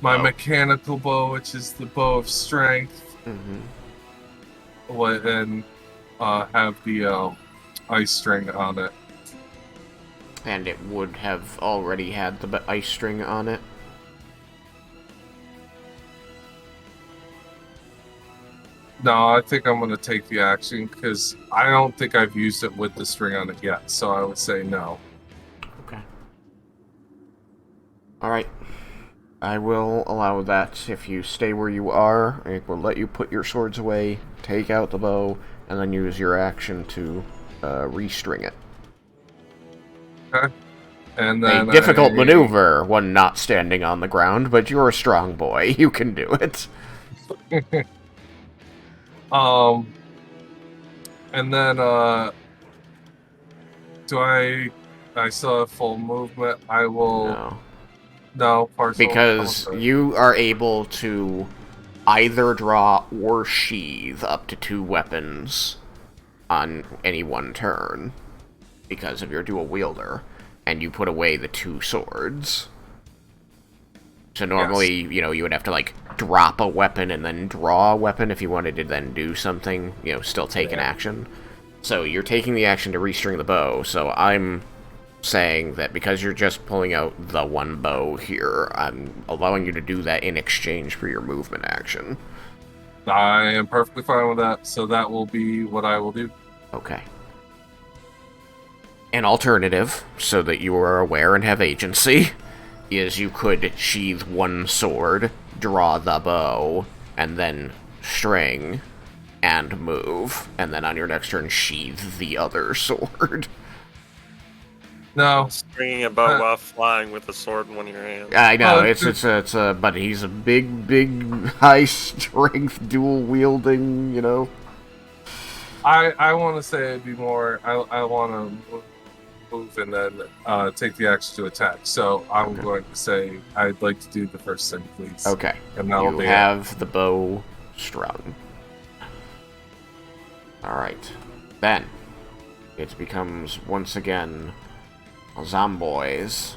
my mechanical bow, which is the bow of strength, and have the ice string on it. And it would have already had the ice string on it. No, I think I'm going to take the action because I don't think I've used it with the string on it yet, so I would say no. Okay. Alright. I will allow that. If you stay where you are, it will let you put your swords away, take out the bow, and then use your action to restring it. Okay. And then a difficult maneuver, one not standing on the ground, but you're a strong boy. You can do it. And then, do I still have full movement? I will... No, partial. Because you are able to either draw or sheathe up to 2 weapons on any one turn, because of your dual wielder, and you put away the 2 swords. So normally, you would have to, drop a weapon and then draw a weapon if you wanted to then do something, still take an action. So you're taking the action to restring the bow, so I'm saying that because you're just pulling out the 1 bow here, I'm allowing you to do that in exchange for your movement action. I am perfectly fine with that, so that will be what I will do. Okay. An alternative, so that you are aware and have agency, is you could sheathe 1 sword, draw the bow, and then string, and move, and then on your next turn sheathe the other sword. No. Stringing a bow while flying with a sword in one of your hands. I know, but he's a big, high-strength, dual-wielding, I want to say it'd be more, I want to move and then take the action to attack. So I'm going to say I'd like to do the first thing, please. Okay. And you have the bow strung. Alright. Then, it becomes once again zomboys.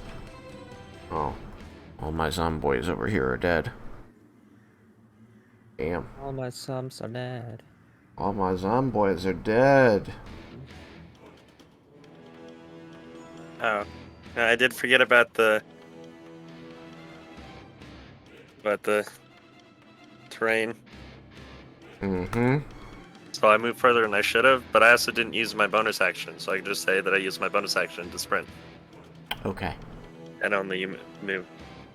Oh, all my zomboys over here are dead. Damn. All my sums are dead. All my zomboys are dead. Oh, no, I did forget about the terrain. Mm-hmm. So I moved further than I should have, but I also didn't use my bonus action, so I can just say that I used my bonus action to sprint Okay. and only move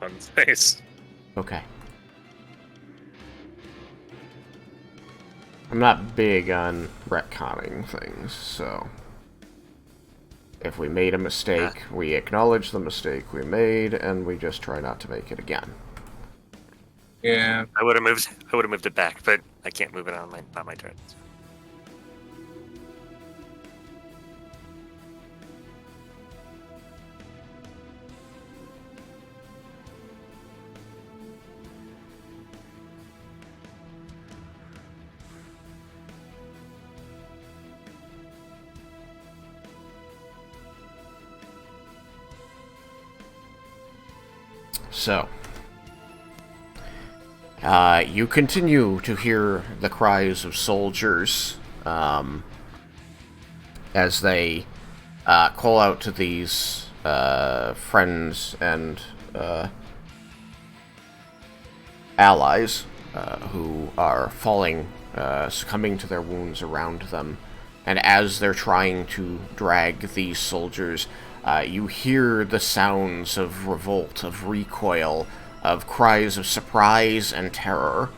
on space. Okay. I'm not big on retconning things, so... If we made a mistake, we acknowledge the mistake we made, and we just try not to make it again. Yeah. I would have moved it back, but I can't move it on my turn. So. So, you continue to hear the cries of soldiers as they call out to these friends and allies who are falling, succumbing to their wounds around them. And as they're trying to drag these soldiers, you hear the sounds of revolt, of recoil, of cries of surprise and terror,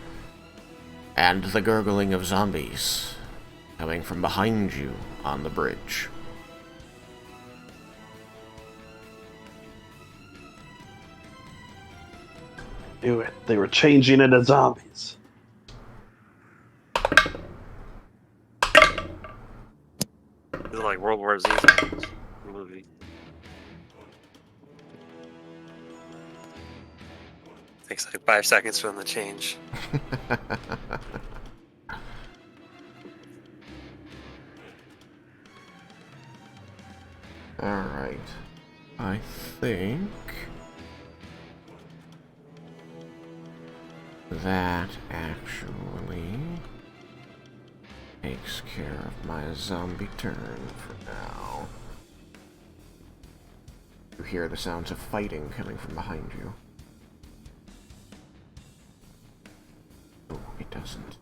and the gurgling of zombies coming from behind you on the bridge. Do it. They were changing into zombies. This is like World War Z movie. Takes like 5 seconds for them to change. Alright. I think that actually takes care of my zombie turn for now. You hear the sounds of fighting coming from behind you. Oh, it doesn't.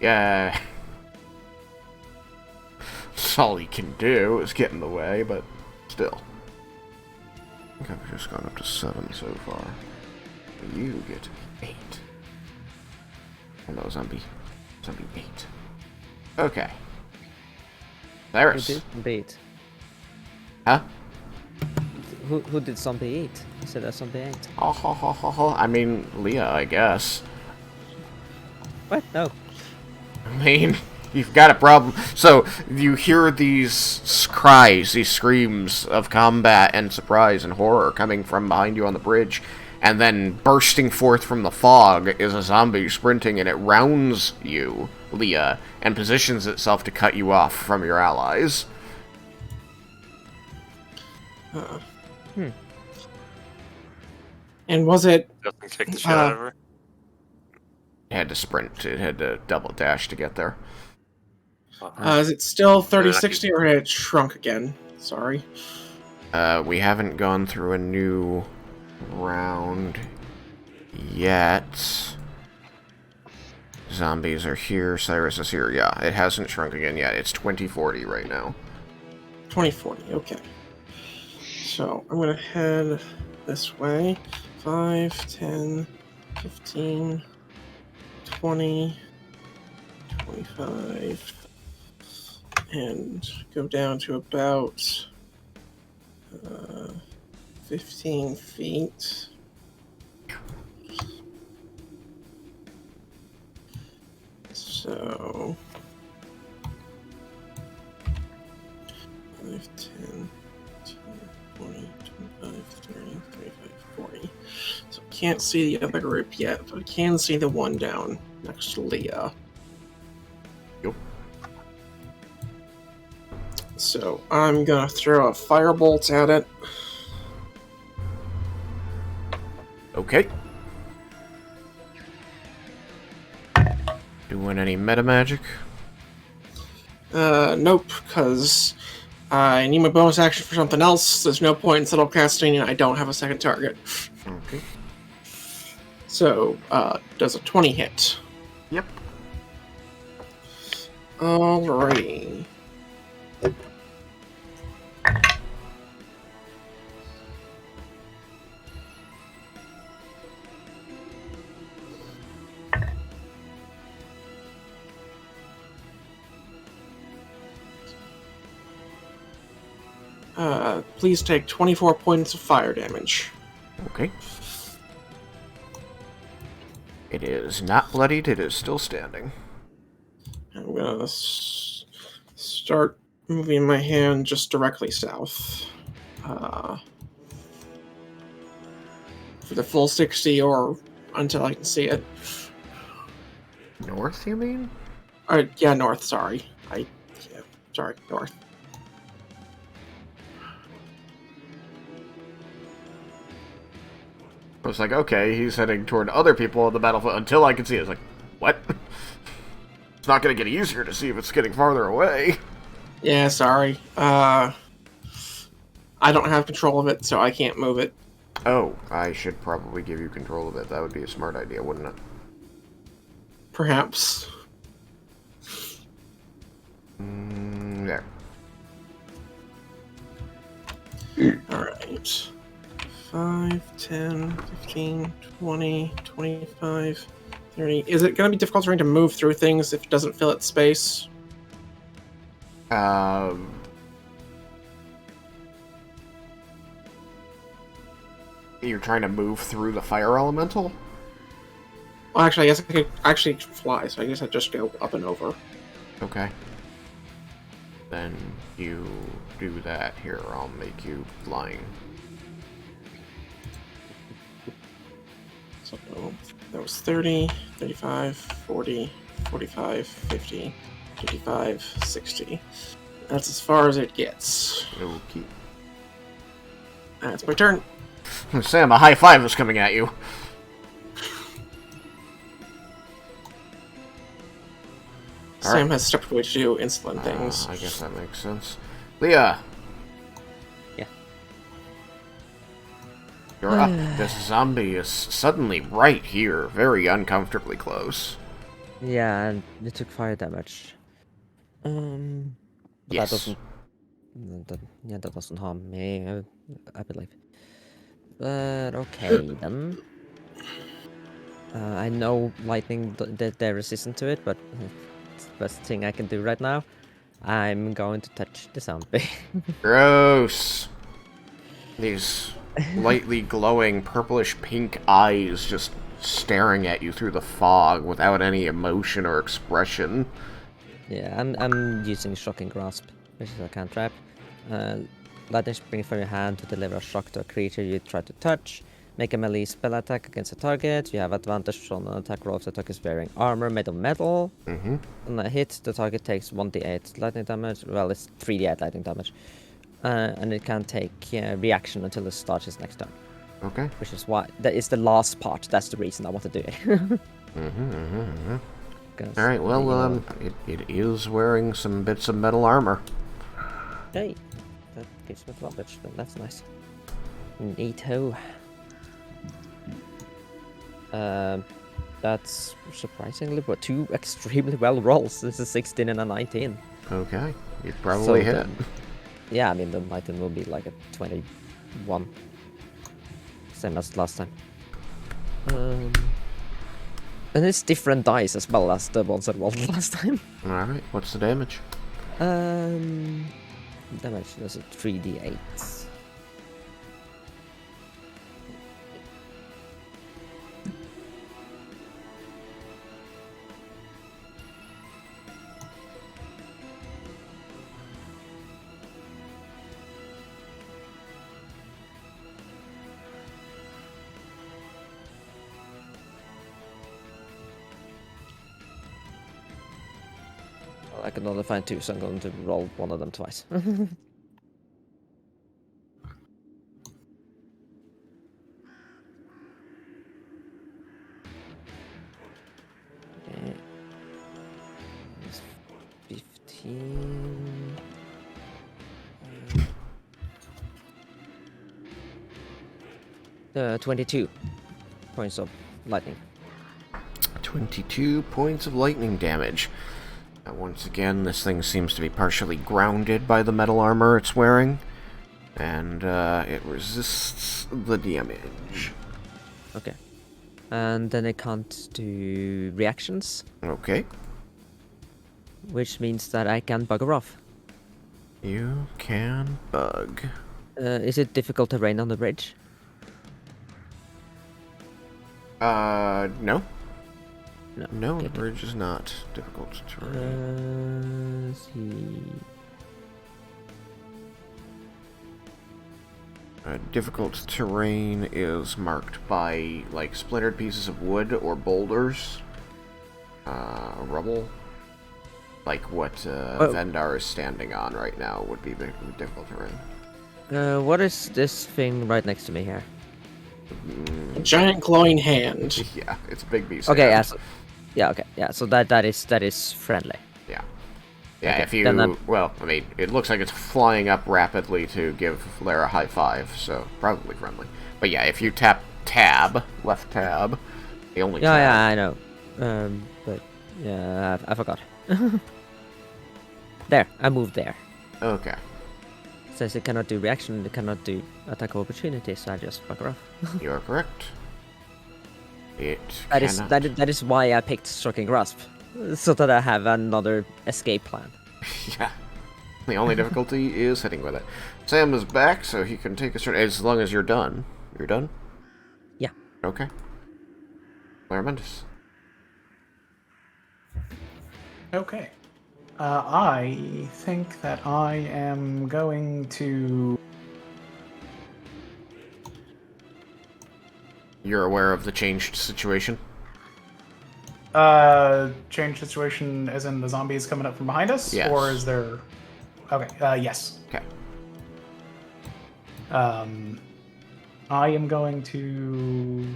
Yeah. That's all he can do is get in the way, but still. I think I've just gone up to 7 so far. You get 8. Oh no, zombie 8. Okay. There's. Who did zombie eat? Huh? Who did zombie eat? You said that zombie ate. I mean, Leah, I guess. What? No. I mean, you've got a problem. So, you hear these cries, these screams of combat and surprise and horror coming from behind you on the bridge, and then bursting forth from the fog is a zombie sprinting, and it rounds you, Leah, and positions itself to cut you off from your allies. And was it? Justin kicked the shit out of her. It had to sprint. It had to double dash to get there. Is it still 30-60 or had it shrunk again? Sorry. We haven't gone through a new round yet. Zombies are here. Cyrus is here. Yeah, it hasn't shrunk again yet. It's 2040 right now. 2040, okay. So, I'm gonna head this way. 5, 10, 15, 20, 25, and go down to about 15 feet. So 5, 10, 20, 25, 30, 35, 40. So can't see the other group yet, but I can see the one down next to Leah. Yep. So I'm gonna throw a firebolt at it. Okay. Doing any meta magic? Nope, because I need my bonus action for something else. There's no point in subtle casting, and I don't have a second target. Okay. So, does a 20 hit? Yep. Alrighty. Please take 24 points of fire damage. Okay. It is not bloodied, it is still standing. I'm gonna start moving my hand just directly south. For the full 60 or until I can see it. North, you mean? Yeah, north, sorry. Sorry, north. I was like, okay, he's heading toward other people on the battlefield until I can see it. It's like, what? It's not going to get easier to see if it's getting farther away. Yeah, sorry. I don't have control of it, so I can't move it. Oh, I should probably give you control of it. That would be a smart idea, wouldn't it? Perhaps. There. Alright. 5, 10, 15, 20, 25, 30. Is it going to be difficult terrain to move through things if it doesn't fill its space? You're trying to move through the fire elemental? Well, actually, I guess I could actually fly, so I guess I'd just go up and over. Okay. Then you do that. Here, I'll make you flying. So that was 30, 35, 40, 45, 50, 55, 60. That's as far as it gets. Okay. That's my turn. Sam, a high five is coming at you. Sam has stepped away to do insolent things. I guess that makes sense. Leah. Yeah. You're up. This zombie is suddenly right here, very uncomfortably close. Yeah, and it took fire damage. Yes. That doesn't harm me, I believe. But okay then. I know lightning that they're resistant to it, but it's the best thing I can do right now. I'm going to touch the zombie. Gross. These lightly glowing purplish pink eyes just staring at you through the fog without any emotion or expression. Yeah, I'm using Shocking Grasp, which is a cantrip. Lightning spring from your hand to deliver a shock to a creature you try to touch. Make a melee spell attack against a target. You have advantage on an attack roll if the attack is wearing armor made of metal. On a hit, the target takes 1d8 lightning damage. Well, it's 3d8 lightning damage. And it can take reaction until it starts its next turn. Okay. Which is why that is the last part. That's the reason I want to do it. Alright, well, it is wearing some bits of metal armor. Hey, that gives me advantage. That's nice. Neato. That's surprisingly, but two extremely well rolls. This is a 16 and a 19. Okay, you probably hit it. Yeah, I mean, the 19 will be like a 21. Same as last time. And it's different dice as well as the ones that rolled last time. Alright, what's the damage? Damage was a 3d8. I can only find 2, so I'm going to roll one of them twice. Okay. It's 15. 22 points of lightning. 22 points of lightning damage. Once again, this thing seems to be partially grounded by the metal armor it's wearing, and it resists the damage. Okay. And then I can't do reactions, Okay. which means that I can bugger off. You can bug. Is it difficult terrain on the bridge? No. No. No, Okay, the bridge is not difficult terrain. Let's see. Difficult terrain is marked by, like, splintered pieces of wood or boulders. Rubble. Like what Vendar is standing on right now would be the difficult terrain. What is this thing right next to me here? A giant glowing hand. Yeah, it's a big beast. Okay, hand. yeah, okay, yeah. So that is friendly. Yeah. Yeah, Okay, if you... then Well, I mean, it looks like it's flying up rapidly to give Lara a high five, so probably friendly. But yeah, if you tap tab, left tab, the only tab... Yeah, I know. But yeah, I forgot. There, I moved there. Okay. Since it cannot do reaction, it cannot do attack of opportunity, so I just bugger off. You are correct. It That is why I picked Striking Grasp, so that I have another escape plan. Yeah. The only difficulty is hitting with it. Sam is back, so he can take a turn. As long as you're done. You're done? Yeah. Okay. Laramentus. Okay. I think that I am going to... You're aware of the changed situation? Change situation as in the zombies coming up from behind us? Yes. Or is there... Okay, yes. Okay. I am going to...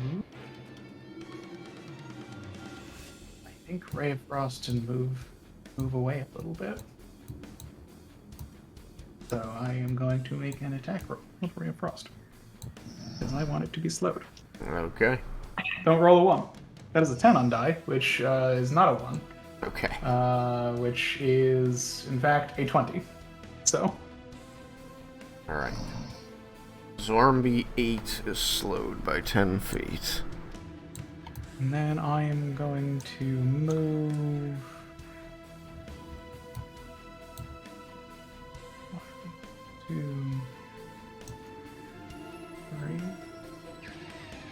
I think Ray of Frost and move away a little bit. So I am going to make an attack roll with Ray of Frost. Because I want it to be slowed. Okay. Don't roll a 1. That is a 10 on die, which is not a 1. Okay. Which is, in fact, a 20. So. Alright. Zombie 8 is slowed by 10 feet. And then I am going to move... 2, 3.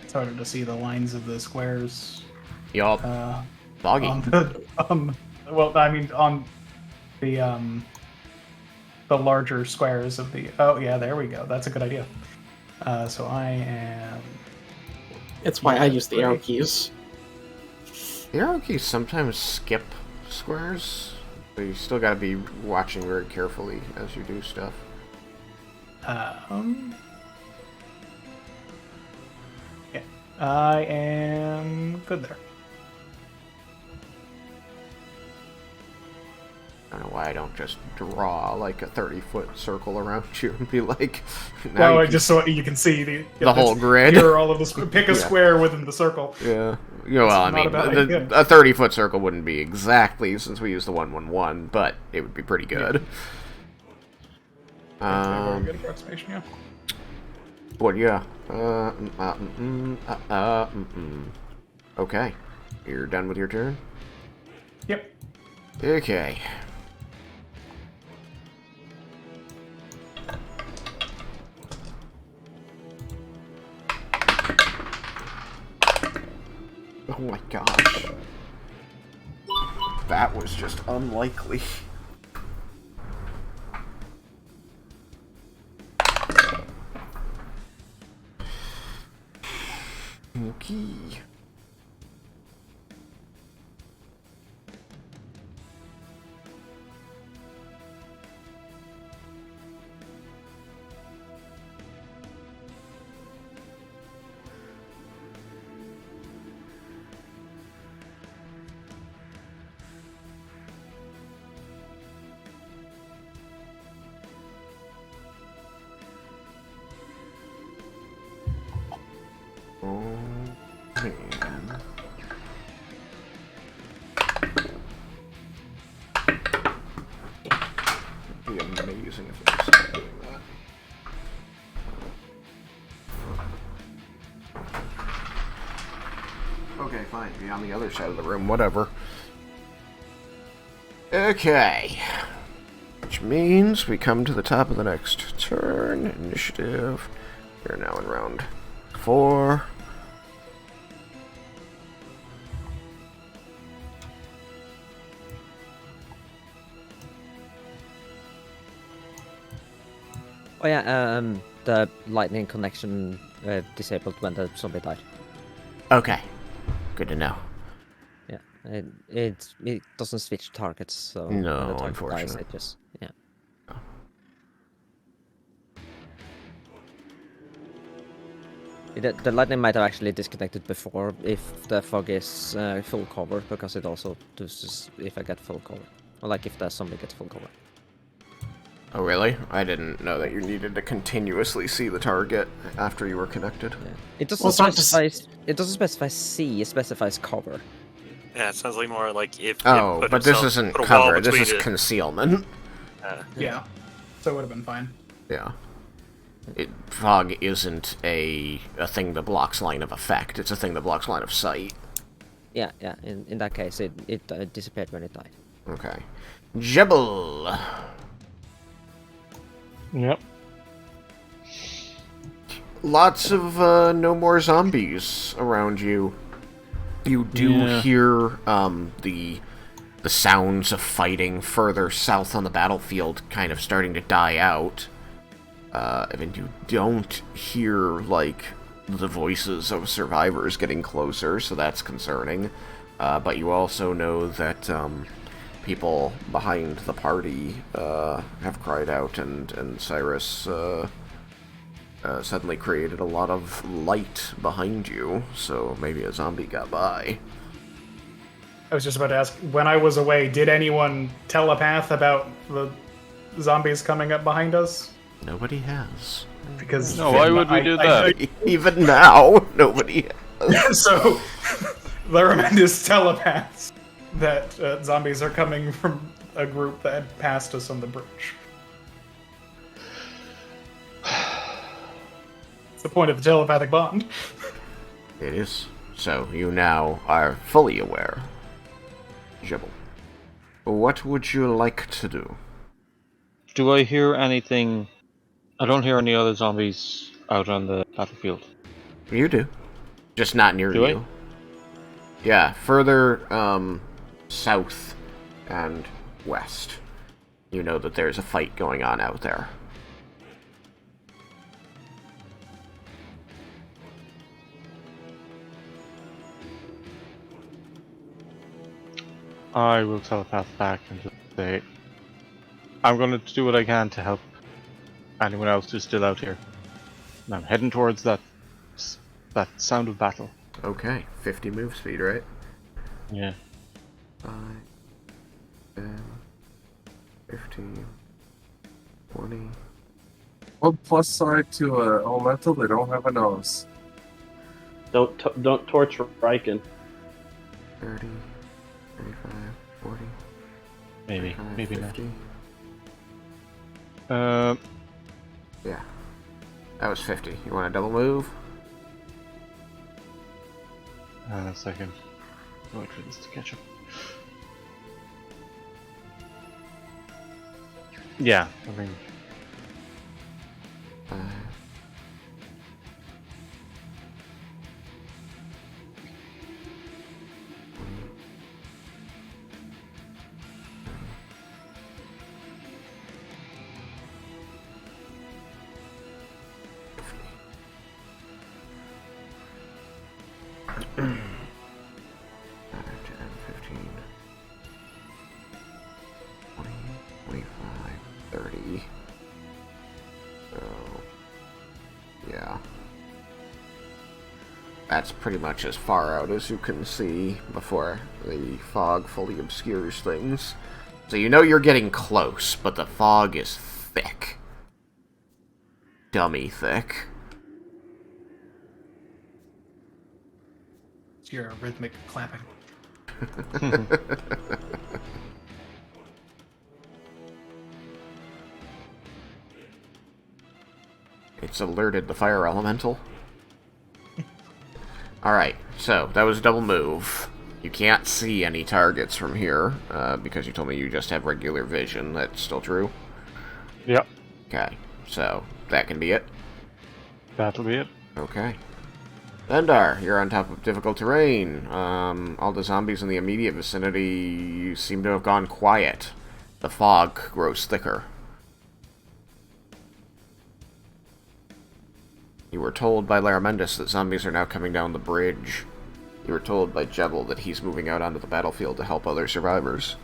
It's harder to see the lines of the squares. Yup. Foggy. On the, well, I mean, on the larger squares of the... Oh, yeah, there we go. That's a good idea. So I am... It's why I use the arrow keys. The arrow keys sometimes skip squares, but you still gotta be watching very carefully as you do stuff. Yeah, I am good there. I don't know why I don't just draw like a 30-foot circle around you and be like, Well, just so you can see the whole grid. Here are all of the pick a square within the circle. Yeah. You know, well, I mean, a 30-foot circle wouldn't be exactly, since we use the 1-1-1, but it would be pretty good. Very good approximation, yeah. What? Yeah. Okay. You're done with your turn? Yep. Okay. Oh my gosh. That was just unlikely. Okay. Oh, man. It'd be amazing if it was doing that. Okay, fine. Be on the other side of the room. Whatever. Okay. Which means we come to the top of the next turn. Initiative. We're now in round 4. Oh yeah, the lightning connection disabled when the zombie died. Okay. Good to know. Yeah, it doesn't switch targets, so No, when the target unfortunate. dies, it just yeah. The lightning might have actually disconnected before if the fog is full cover, because it also does if I get full cover, or like if the zombie gets full cover. Oh, really? I didn't know that you needed to continuously see the target after you were connected. Yeah. It doesn't Well, it's not specify. It doesn't specify C. It specifies cover. Yeah, it sounds like more like if. Oh, it but this himself- isn't put a wall cover. This between is it. concealment. Yeah. So it would have been fine. Yeah. Fog isn't a thing that blocks line of effect. It's a thing that blocks line of sight. Yeah, yeah. In that case, it disappeared when it died. Okay. Jebble. Yep. Lots of no more zombies around you. You do hear the sounds of fighting further south on the battlefield kind of starting to die out. And you don't hear, like, the voices of survivors getting closer, so that's concerning. But you also know that people behind the party have cried out, and Cyrus suddenly created a lot of light behind you, so maybe a zombie got by. I was just about to ask, when I was away, did anyone telepath about the zombies coming up behind us? Nobody has. Because No, why would we do that? Even now, nobody has. So, Laraman is telepaths that zombies are coming from a group that had passed us on the bridge. It's the point of the telepathic bond. It is. So you now are fully aware. Jebble. What would you like to do? Do I hear anything? I don't hear any other zombies out on the battlefield. You do. Just not near Do I? you. Yeah, further south and west. You know that there's a fight going on out there. I will telepath back and just say, I'm going to do what I can to help anyone else who's still out here. And I'm heading towards that sound of battle. Okay, 50 move speed, right? Yeah. 5, 10, 15, 20. One plus side to a elemental, they don't have a nose. Don't torch Raiken. 30, 35, 40, Maybe. 45, Maybe 50. not. Yeah. That was 50. You want a double move? A second. Wait for this to catch up. Yeah, I mean, 5. That's pretty much as far out as you can see before the fog fully obscures things. So you know you're getting close, but the fog is thick. Dummy thick. It's your rhythmic clapping. It's alerted the fire elemental. Alright, so that was a double move. You can't see any targets from here, because you told me you just have regular vision. That's still true? Yep, Okay, so that can be it. that'll be it. Okay. Vendar, you're on top of difficult terrain. All the zombies in the immediate vicinity seem to have gone quiet. The fog grows thicker. You were told by Laramendus that zombies are now coming down the bridge. You were told by Jebble that he's moving out onto the battlefield to help other survivors.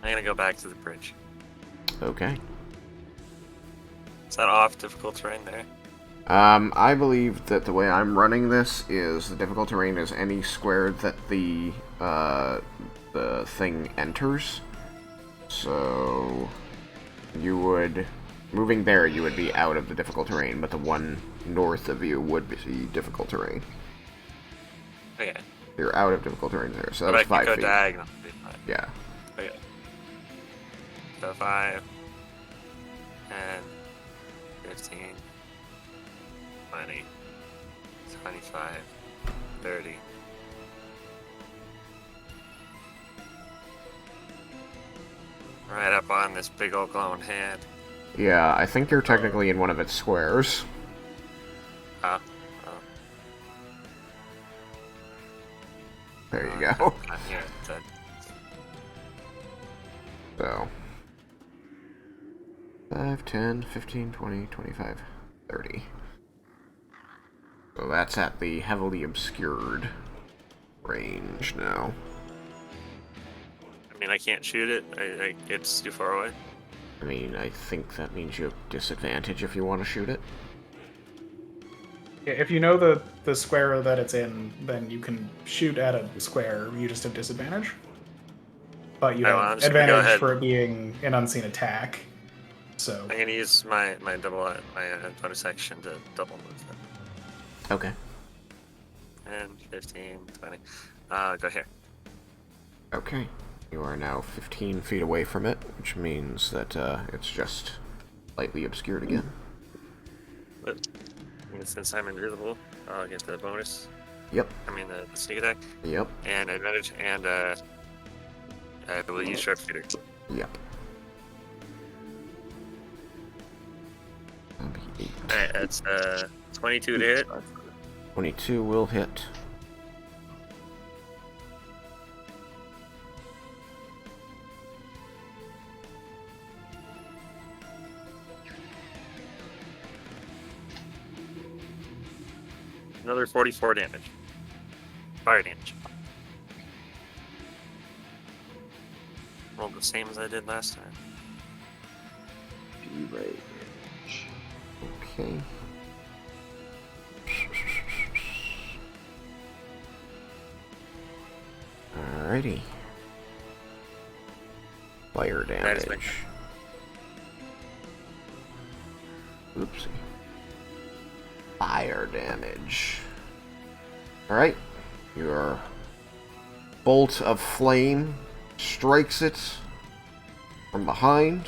I'm gonna go back to the bridge. Okay. Is that off difficult terrain there? I believe that the way I'm running this is the difficult terrain is any square that the thing enters. So you would, moving there, you would be out of the difficult terrain, but the one north of you would be difficult terrain. Okay. You're out of difficult terrain there, so But that's I 5 can go feet. diagonal. Yeah. Okay. So 5, 10, 15, 20, 25, 30. Right up on this big old glowing hand. Yeah, I think you're technically in one of its squares. Oh. There you go. I'm here. Dead. So 5, 10, 15, 20, 25, 30. So that's at the heavily obscured range now. I mean, I can't shoot it. It's too far away. I mean, I think that means you have disadvantage if you want to shoot it. Yeah, if you know the square that it's in, then you can shoot at a square. You just have disadvantage. But you Oh, well, have I'm just gonna go advantage ahead. for it being an unseen attack. So I'm gonna use my bonus action to double move that. Okay. 10, 15, 20. Go here. Okay. You are now 15 feet away from it, which means that it's just slightly obscured again. But since I'm invisible, I'll get the bonus. Yep. I mean the sneak attack Yep. and advantage, and I will use sharpshooter. Yep. That'll be 8. Alright, that's 22 to hit. 22 will hit. Another 44 damage. Fire damage. Rolled the same as I did last time. Right. Okay. Alrighty. Fire That is my damage. Oopsie. Fire damage. Alright. Your bolt of flame strikes it from behind,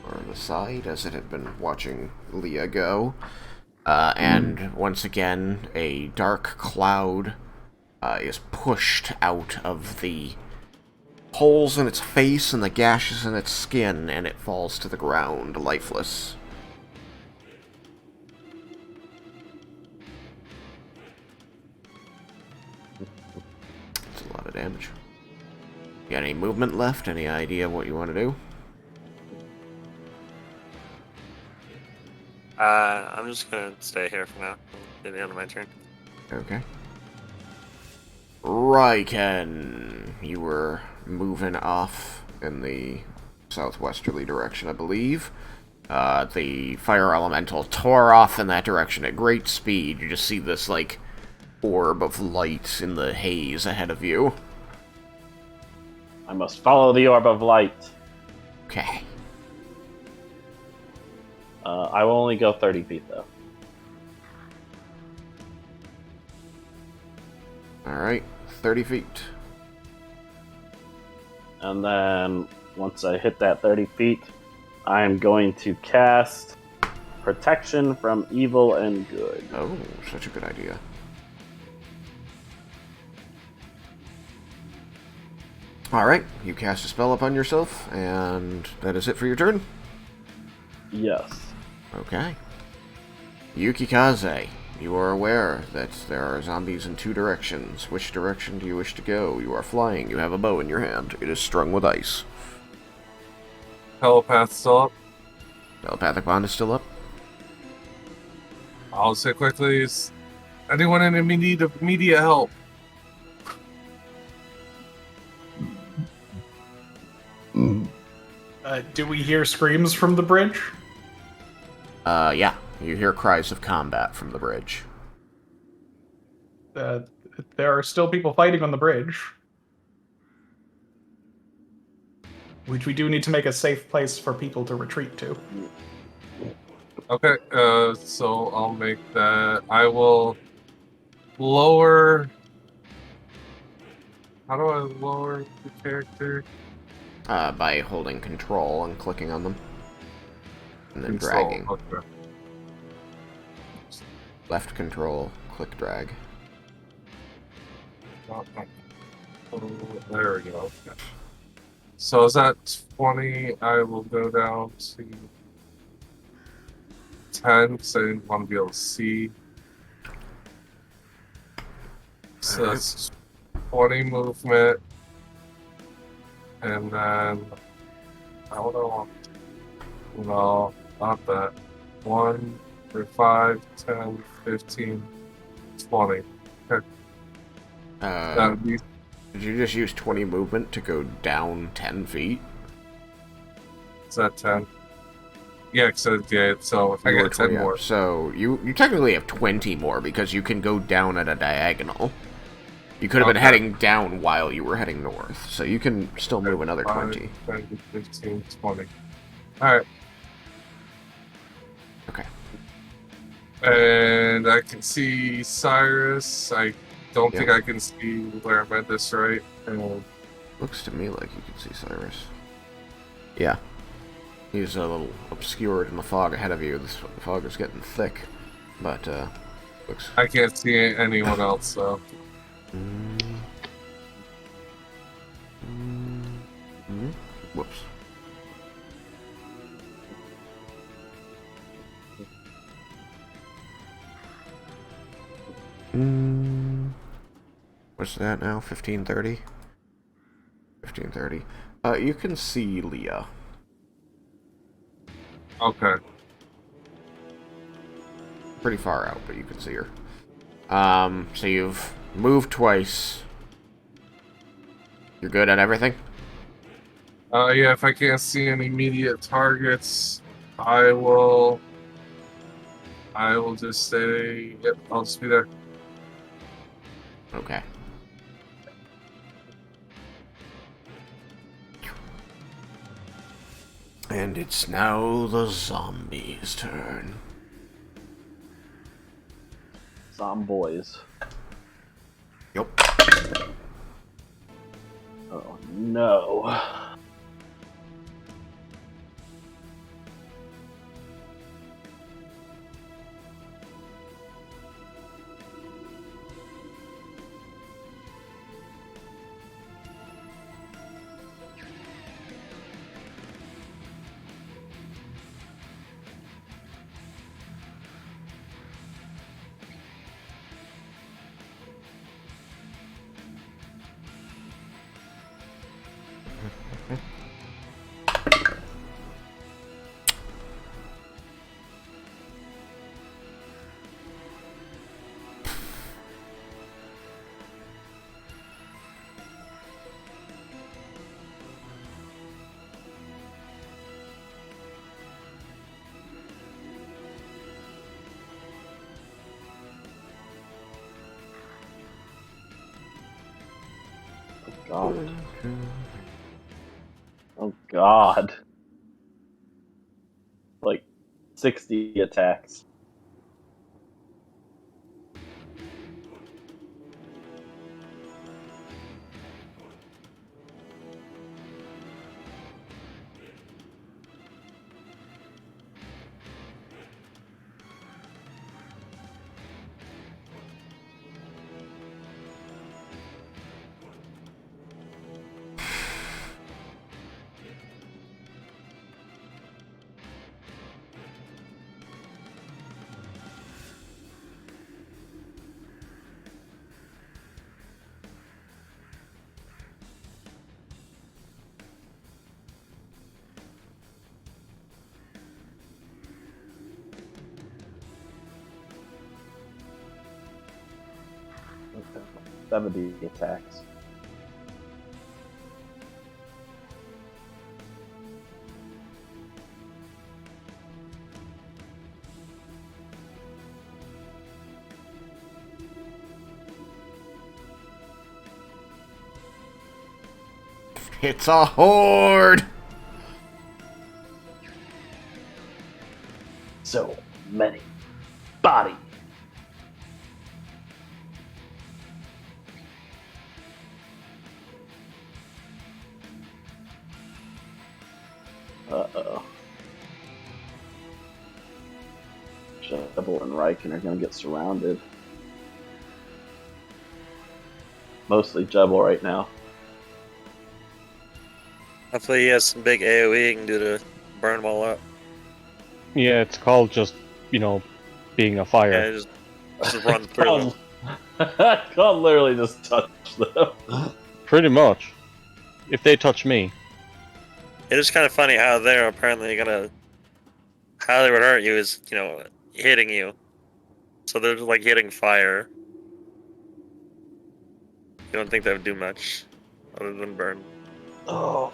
or the side, as it had been watching Leah go. And once again, a dark cloud is pushed out of the holes in its face and the gashes in its skin, and it falls to the ground, lifeless. That's a lot of damage. You got any movement left? Any idea what you want to do? I'm just gonna stay here for now. At the end of my turn. Okay. Raiken, you were moving off in the southwesterly direction, I believe. The fire elemental tore off in that direction at great speed. You just see this, like, orb of light in the haze ahead of you. I must follow the orb of light. Okay. I will only go 30 feet though. Alright, 30 feet. And then once I hit that 30 feet, I am going to cast Protection from Evil and Good. Oh, such a good idea. Alright, you cast a spell upon yourself, and that is it for your turn? Yes. Okay. Yukikaze, you are aware that there are zombies in 2 directions. Which direction do you wish to go? You are flying, you have a bow in your hand. It is strung with ice. Telepath still up. Telepathic bond is still up? I'll say quickly, is anyone in need of immediate help? Do we hear screams from the bridge? Yeah. You hear cries of combat from the bridge. There are still people fighting on the bridge. Which we do need to make a safe place for people to retreat to. Okay, so I'll make that. I will lower. How do I lower the character? By holding control and clicking on them. And then Control, dragging. okay. Left control, click drag. Oh, there we go. So is that 20? I will go down to 10 because I didn't want to be able to see. So that's 20 movement. And then, I don't know. No, not that. 1, 3, 5, 10, 15, 20. Okay. That would be. Did you just use 20 movement to go down 10 feet? Is that 10? Yeah, so if I You were get 10 20 up. more. So you technically have 20 more because you can go down at a diagonal. You could have been heading down while you were heading north, so you can still move another 20. 10, 15, 20. Alright. Okay. And I can see Cyrus. I don't think I can see where I'm at this right. Looks to me like you can see Cyrus. Yeah. He's a little obscured in the fog ahead of you. The fog is getting thick, but looks. I can't see anyone else, so. Whoops. What's that now? 15:30? 15:30. You can see Leah. Okay. Pretty far out, but you can see her. So you've moved twice. You're good at everything? Yeah, if I can't see any immediate targets, I will just say, yep, I'll just be there. Okay. And it's now the zombies' turn. Zomboys. Yep. Oh no. God. Oh God. Like, 60 attacks. Okay. 70 attacks. It's a horde! So many bodies. Uh-oh. Jebble and Raiken are going to get surrounded. Mostly Jebble right now. Hopefully he has some big AoE he can do to burn them all up. Yeah, it's called just, being a Yeah, fire. just run through them. Can't literally just touch them. Pretty much. If they touch me. It is kind of funny how they're apparently gonna... How they would hurt you is, hitting you. So they're just like hitting fire. You don't think that would do much other than burn. Oh.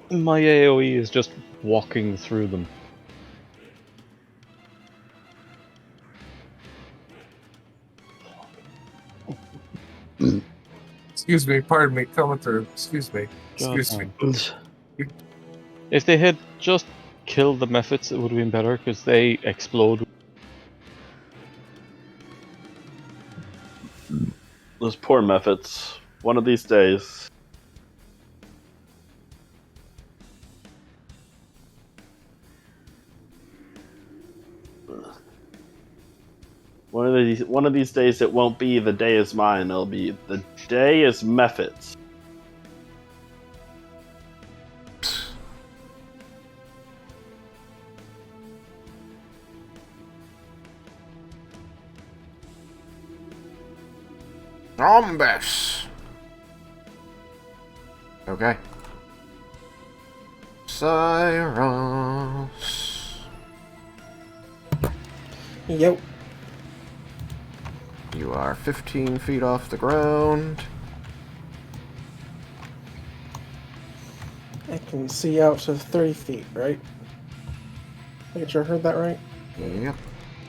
My AoE is just walking through them. Excuse me, pardon me, coming through. Excuse me. Excuse me. If they had just killed the Mephits, it would have been better, because they explode. Those poor Mephits. One of these days. One of these days it won't be the day is mine, it'll be the day is Mephits. Zombies! Okay. Cyrus. Yep. You are 15 feet off the ground. I can see out to 30 feet, right? Make sure I heard that right. Yep,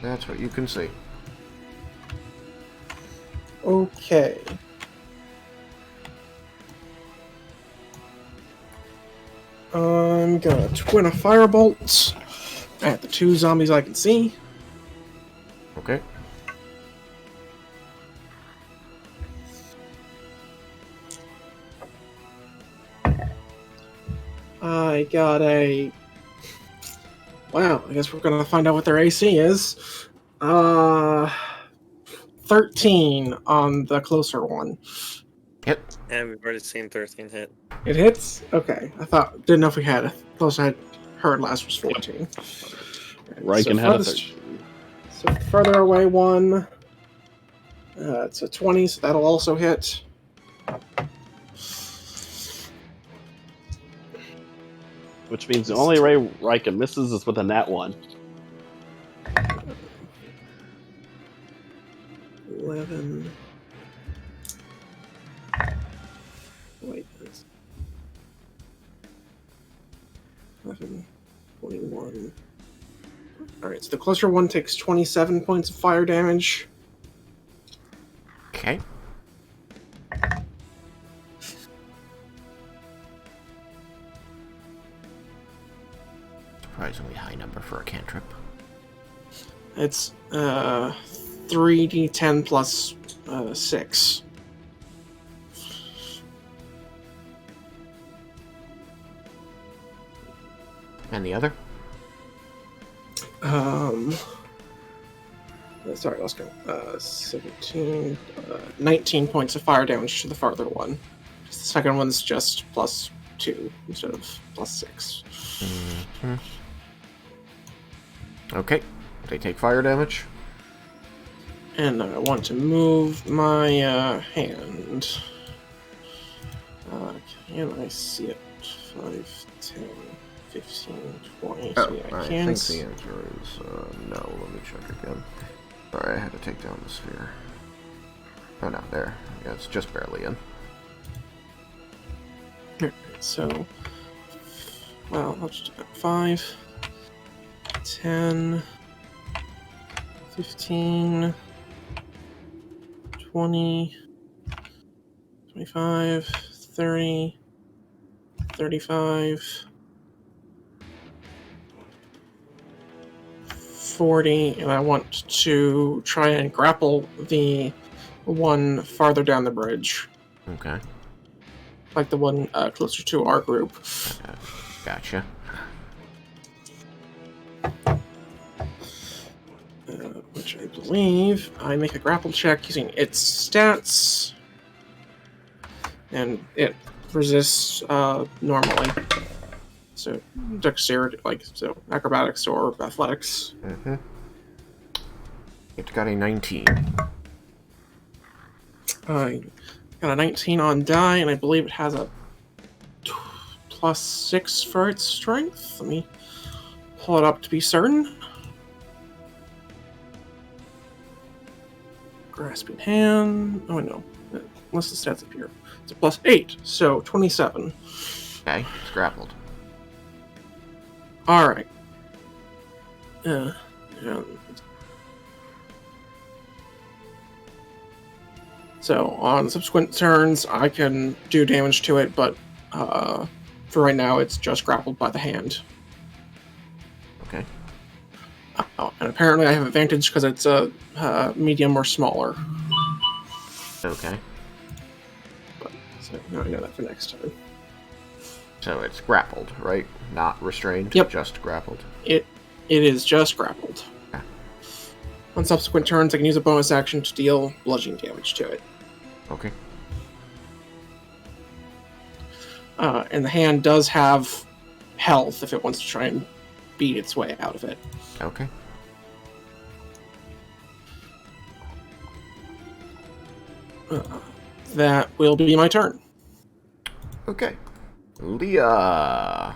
that's what you can see. Okay. I'm gonna twin a firebolt at the two zombies I can see. Okay. I got a... Wow, I guess we're gonna find out what their AC is. 13 on the closer one. Hit. Yeah, we've already seen 13 hit. It hits? Okay. Didn't know if we had it. Close I had heard last was 14. Raiken had a 13. So further away one. It's a 20, so that'll also hit. Which means the only way Raiken misses is with a nat 1. 11. Wait. 11. 21. Alright, so the closer one takes 27 points of fire damage. Okay. Surprisingly high number for a cantrip? It's 3d10 plus 6. And the other? Sorry, let's go. 17, 19 points of fire damage to the farther one. The second one's just plus 2 instead of plus 6. Mm-hmm. Okay, they take fire damage. And I want to move my hand. Can I see it? 5, 10, 15, 20. Oh, So yeah, I I think can. the answer is no. Let me check again. Sorry, I had to take down the sphere. Oh no, there. Yeah, it's just barely in. So, well, let's do that. 5, 10, 15, 20, 25, 30, 35, 40, and I want to try and grapple the one farther down the bridge. Okay. Like the one closer to our group. Gotcha. Which I believe I make a grapple check using its stats. And it resists normally. So dexterity, so acrobatics or athletics. Mm-hmm. It's got a 19. I got a 19 on die, and I believe it has a plus 6 for its strength. Let me pull it up to be certain. Grasping hand. Oh no, unless the stats up here. It's a plus 8, so 27. Okay, it's grappled. All right. So on subsequent turns, I can do damage to it, but for right now, it's just grappled by the hand. Okay. And apparently, I have advantage because it's a medium or smaller. Okay. So now I know that for next time. So it's grappled, right? Not restrained? Yep. Just grappled. It is just grappled. Okay. On subsequent turns, I can use a bonus action to deal bludgeoning damage to it. Okay. And the hand does have health if it wants to try and beat its way out of it. Okay. That will be my turn. Okay. Leah.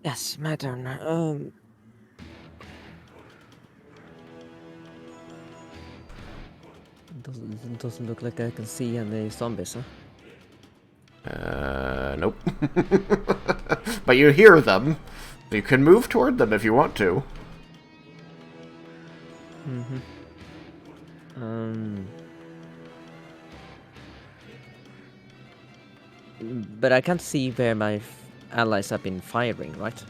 Yes, my turn. Doesn't look like I can see any zombies, huh? Nope. But you hear them. You can move toward them if you want to. Mm-hmm. But I can't see where my allies have been firing, right?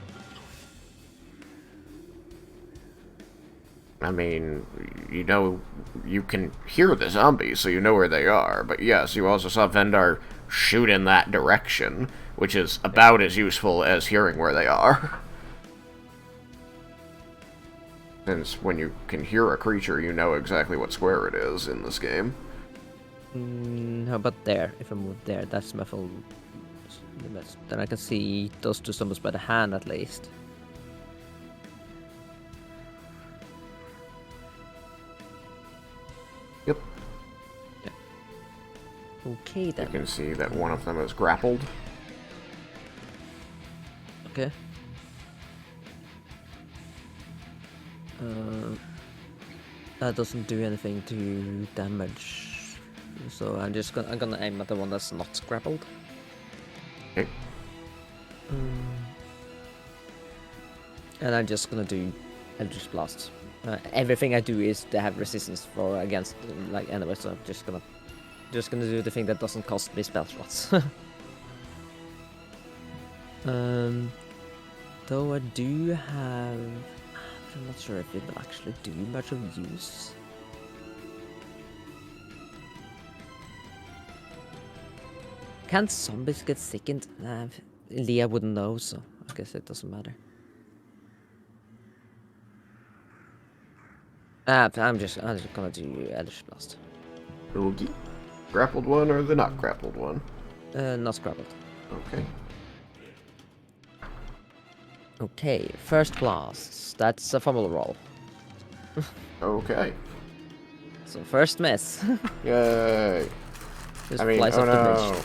I mean, you know, you can hear the zombies, so you know where they are. But yes, you also saw Vendar shoot in that direction, which is about as useful as hearing where they are. Since when you can hear a creature, you know exactly what square it is in this game. How about there? If I move there, that's my full limit. Then I can see those two zombies by the hand at least. Yep. Yeah. Okay then. You can see that one of them is grappled. Okay. That doesn't do anything to damage, so I'm gonna aim at the one that's not grappled. Okay. And I'm just gonna do Eldritch Blast. Everything I do is to have resistance for against anyway, so I'm just gonna do the thing that doesn't cost me spell slots. Though I do have... I'm not sure if it will actually do much of use. Can zombies get sickened? Leah wouldn't know, so I guess it doesn't matter. I'm just gonna do Eldritch Blast. Oogie. Grappled one or the not grappled one? Not grappled. Okay. Okay, first blast. That's a fumble roll. Okay. So first miss. Yay. Just I mean, flies oh off no. the bridge.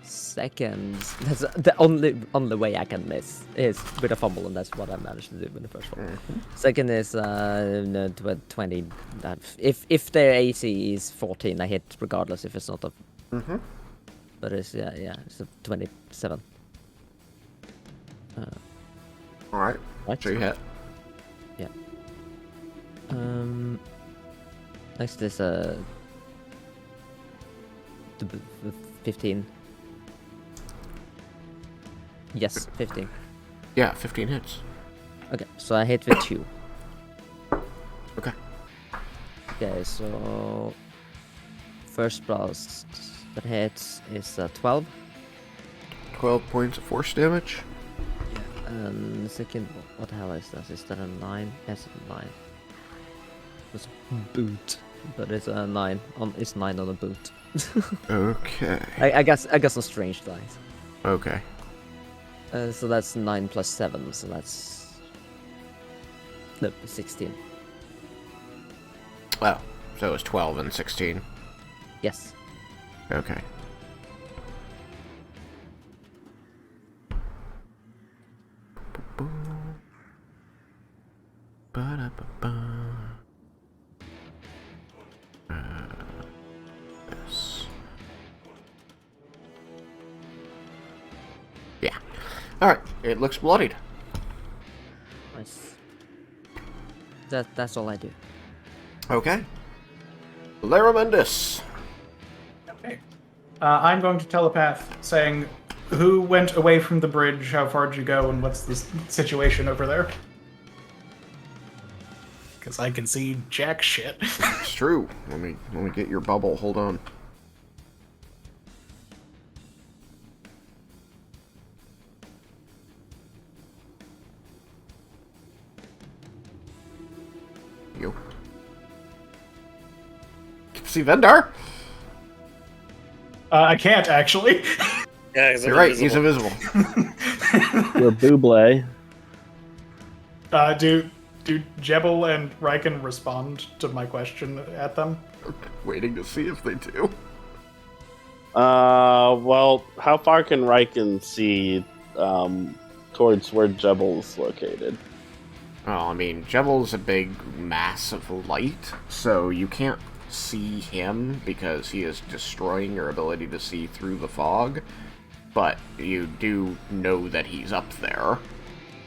Second, that's the only way I can miss is with a fumble, and that's what I managed to do with the first one. Second is 20. If their AC is 14, I hit regardless if it's not a. But it's it's a 27. All right. Right. So you hit. Yeah. Next is the 15. Yes, 15. Yeah, 15 hits. Okay, so I hit with 2. Okay. Okay, so first blast that hits is 12. 12 points of force damage. And the second, what the hell is that? Is that a 9? Yes, a 9. It's a boot, but it's a 9. It's 9 on a boot. Okay. I guess a strange dice. Okay. So that's 9 plus 7, so that's 16. Oh, so it's 12 and 16. Yes. Okay. This. Yeah. Alright, it looks bloodied. Nice. That's all I do. Okay. Laramendus. Okay. I'm going to telepath saying, who went away from the bridge, how far did you go, and what's the situation over there? Because I can see jack shit. It's true. Let me get your bubble. Hold on. You. Can you see Vendar? I can't, actually. Yeah, You're right, he's invisible. Your Buble. Do Jebble and Raiken respond to my question at them? Waiting to see if they do. Well, how far can Raiken see towards where Jebble's located? Well, I mean, Jebble's a big mass of light, so you can't see him because he is destroying your ability to see through the fog. But you do know that he's up there.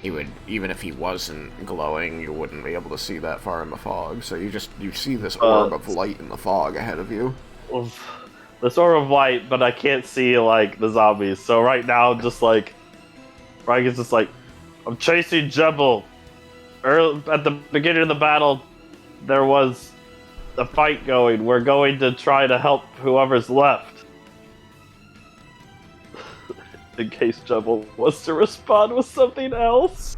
He would, even if he wasn't glowing, you wouldn't be able to see that far in the fog. So you see this orb of light in the fog ahead of you. This orb of light, but I can't see like the zombies. So right now, just like Raiken's just like, I'm chasing Jebble. At the beginning of the battle, there was a fight going. We're going to try to help whoever's left. In case Jebble wants to respond with something else.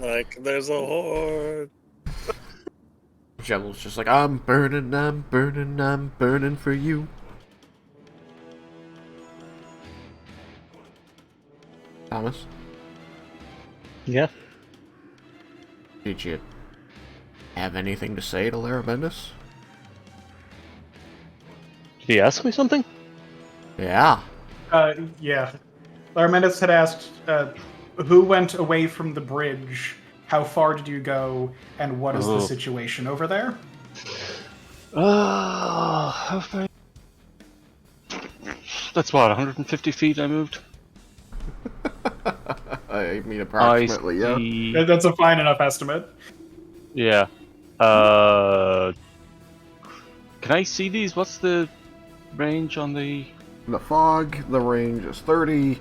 Like, there's a horde. Jebble's just like, I'm burning, I'm burning, I'm burning for you. Thomas? Yeah. Did you have anything to say to Larabendus? Did he ask me something? Yeah. Yeah. Laramentus had asked, who went away from the bridge, how far did you go, and what is the situation over there? How far? That's what, 150 feet I moved? I mean, approximately, yeah. That's a fine enough estimate. Yeah. Can I see these? What's the range on the the fog, the range is 30.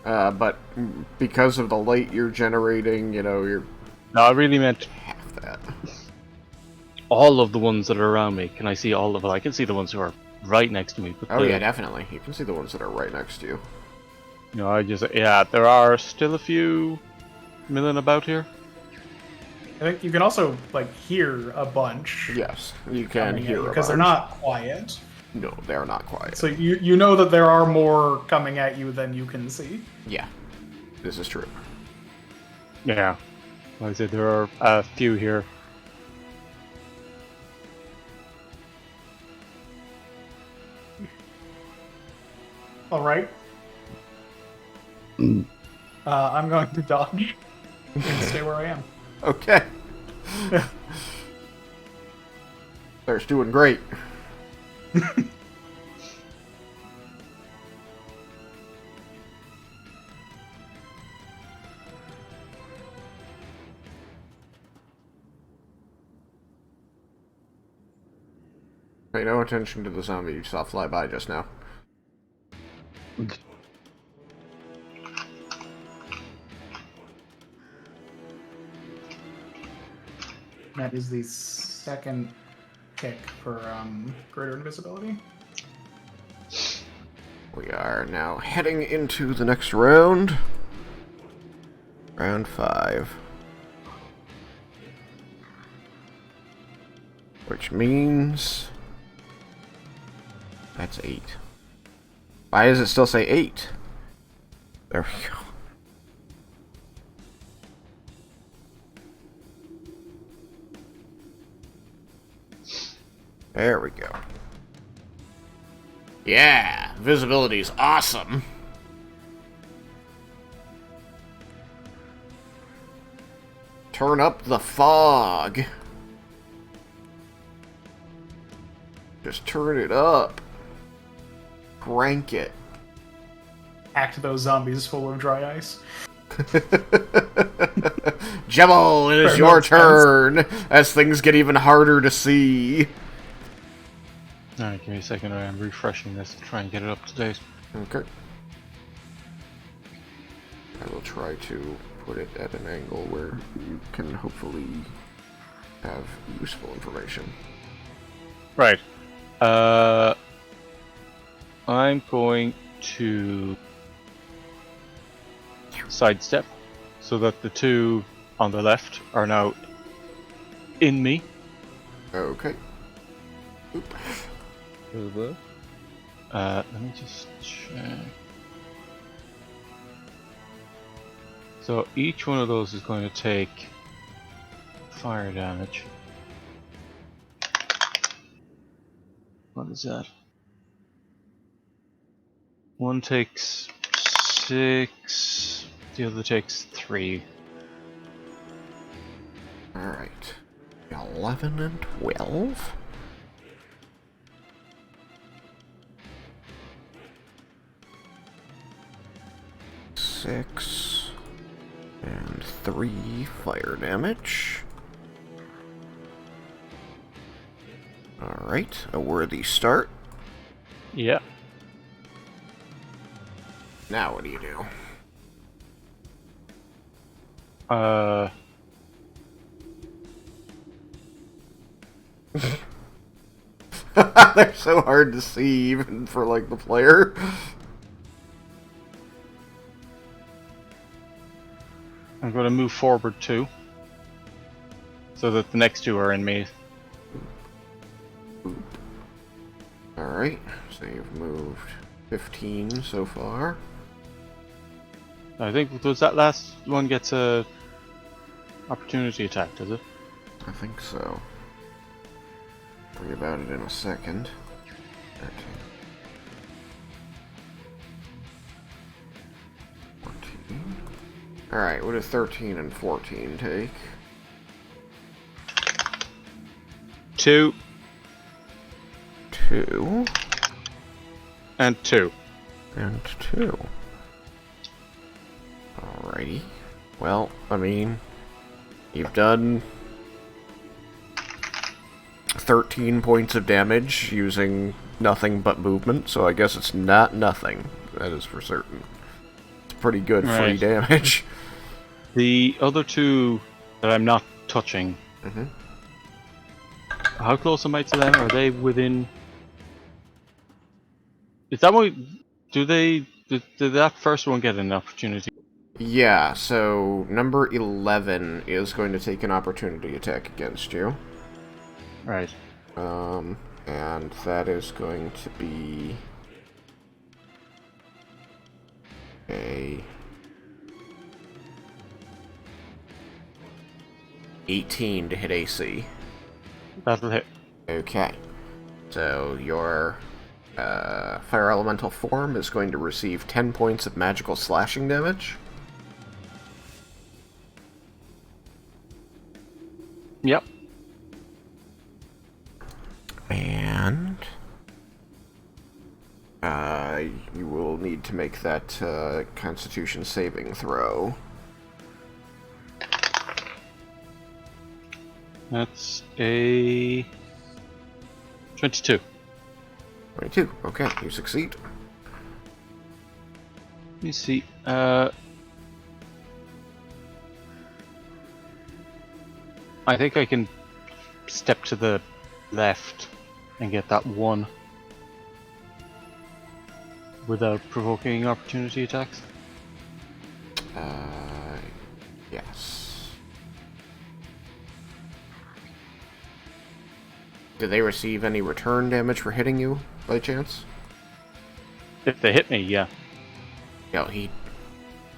But because of the light you're generating, you're No, I really meant half that. all of the ones that are around me. Can I see all of them? I can see the ones who are right next to me. But Oh yeah, definitely. You can see the ones that are right next to you. There are still a few milling about here. I think you can also hear a bunch. Yes, you can hear because they're not quiet. No, they're not quiet. So you know that there are more coming at you than you can see. Yeah, this is true. Yeah, like I said, there are a few here. All right. I'm going to dodge and stay where I am. Okay. They're doing great. Pay no attention to the zombie you saw fly by just now. That is the second pick for greater invisibility. We are now heading into the next round. Round 5. Which means... that's 8. Why does it still say 8? There we go. There we go. Yeah, visibility's awesome. Turn up the fog. Just turn it up. Crank it. Act those zombies full of dry ice. Jebble, it is your turn, as things get even harder to see. Alright, give me a second. I am refreshing this to try and get it up to date. Okay. I will try to put it at an angle where you can hopefully have useful information. Right. I'm going to sidestep so that the two on the left are now in me. Okay. Oop. Let me just check. So each one of those is going to take fire damage. What is that? One takes 6, the other takes 3. Alright. 11 and 12? Six and 3 fire damage. Alright, a worthy start. Yeah. Now what do you do? They're so hard to see even for the player. I'm going to move forward 2 so that the next 2 are in me. Alright, so you've moved 15 so far. I think does that last one gets a opportunity attack, does it? I think so. Worry about it in a second. 13. 14. Alright, what do 13 and 14 take? 2 2 and 2. and 2. Alrighty. Well, I mean, you've done 13 points of damage using nothing but movement, so I guess it's not nothing. That is for certain. It's pretty good free Right. damage. The other two that I'm not touching, Mm-hmm. how close am I to them? Are they within... Is that what... Did that first one get an opportunity? Yeah, so number 11 is going to take an opportunity attack against you. Right. And that is going to be a 18 to hit AC. That'll hit. Okay. So your fire elemental form is going to receive 10 points of magical slashing damage. Yep. And you will need to make that Constitution saving throw. That's a 22. 22. Okay, you succeed. Let me see. I think I can step to the left and get that one without provoking opportunity attacks. Yes. Did they receive any return damage for hitting you, by chance? If they hit me, yeah. No,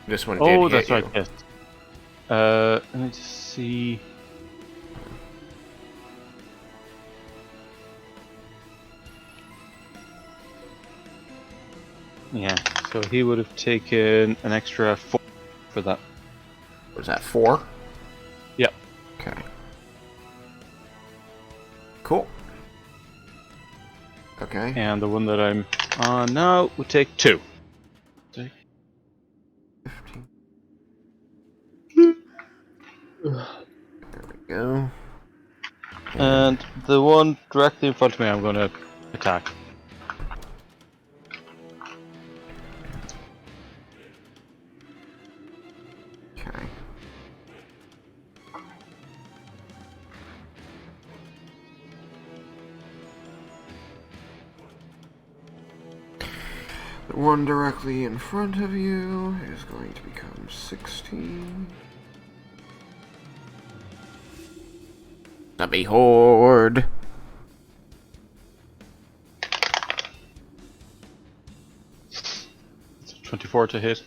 this one Oh, did that's hit right, you. yes. Let me just see. Yeah, so he would have taken an extra 4 for that. Was that 4? Yep. Okay. Cool. Okay. And the one that I'm on now would take 2. Take 15. There we go. And the one directly in front of me, I'm going to attack. Okay. The one directly in front of you is going to become 16. That'll be Horde. It's 24 to hit.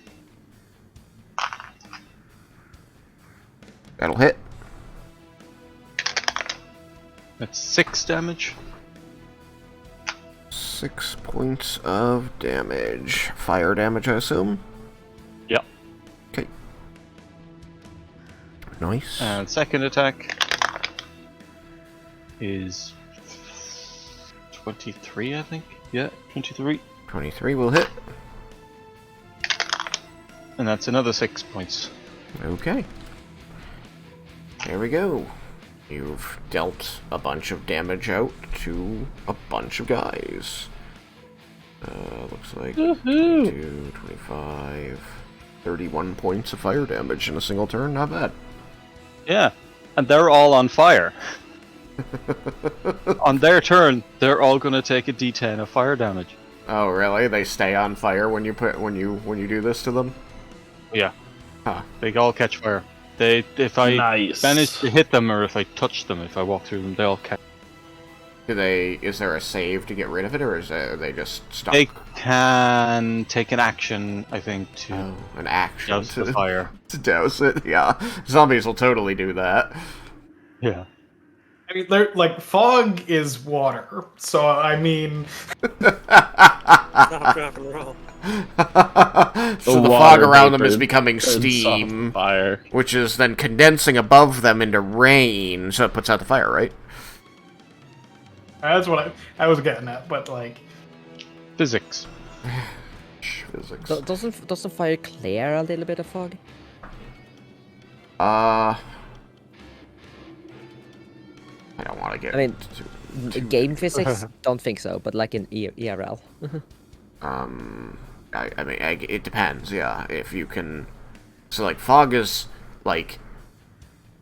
That'll hit. That's 6 damage. 6 points of damage. Fire damage, I assume? Yep. Okay. Nice. And second attack is 23, I think. Yeah, 23. 23 will hit. And that's another 6 points. Okay. There we go. You've dealt a bunch of damage out to a bunch of guys. Looks like 22, 25, 31 points of fire damage in a single turn. Not bad. Yeah, and they're all on fire. On their turn, they're all gonna take a D10 of fire damage. Oh, really? They stay on fire when you do this to them? Yeah. Huh. They all catch fire. If I Nice. manage to hit them, or if I touch them, if I walk through them, they all catch. Is there a save to get rid of it, or are they just stuck? They can take an action, I think, to An action douse the fire. to douse it. Yeah, zombies will totally do that. Yeah. I mean, like fog is water, so I mean, Stop, rock, and roll. So the fog water around them is vapor becoming turns off steam, the fire. which is then condensing above them into rain, so it puts out the fire, right? that's what I was getting at. But like, Physics. Physics. Doesn't fire clear a little bit of fog? I don't want to get. I mean, game physics, don't think so, but like in ERL. I mean, it depends. Yeah, if you can. So like fog is like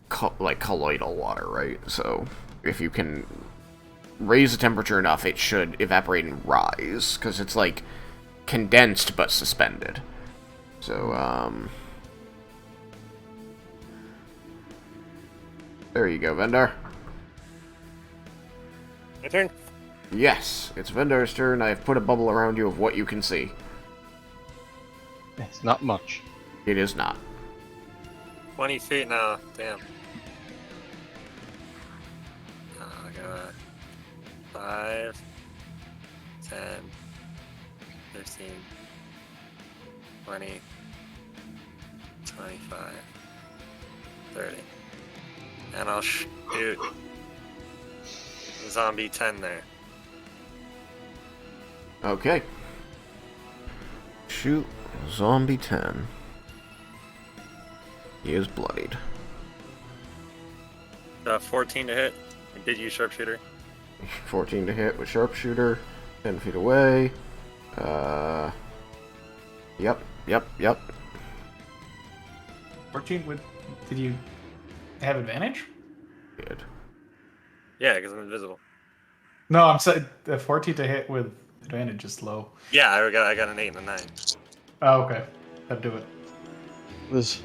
colloidal water, right? So if you can raise the temperature enough, it should evaporate and rise, because it's like condensed but suspended. So there you go, Vendar. My turn. Yes, it's Vendar's turn. I have put a bubble around you of what you can see. It's not much. It is not. 20 feet now. Damn. I got 5, 10, 15, 20, 25, 30. And I'll shoot zombie 10 there. Okay. Shoot zombie 10. He is bloodied. 14 to hit. I did use sharpshooter. 14 to hit with sharpshooter. 10 feet away. Yep. 14 with. Did you have advantage? Good. Yeah, because I'm invisible. No, I'm saying 14 to hit with advantage is low. Yeah, I got an 8 and a 9. Oh, okay. That'd do it. This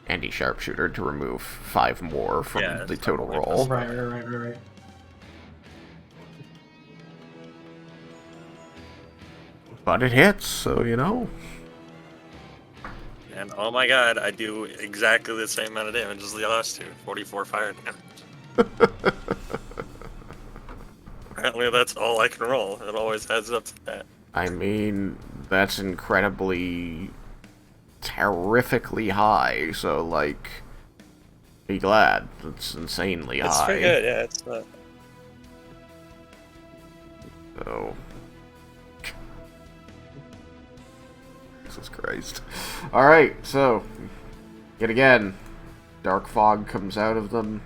And he sharpshooter to remove 5 more from Yeah, the that's total probably roll. Right. But it hits, so you know. And oh my god, I do exactly the same amount of damage as the last two. 44 fire damage. Apparently that's all I can roll. It always adds up to that. I mean, that's incredibly, terrifically high, so, like, be glad. It's insanely It's high. pretty good, yeah, it's not... So... Jesus Christ. Alright, so, yet again, dark fog comes out of them,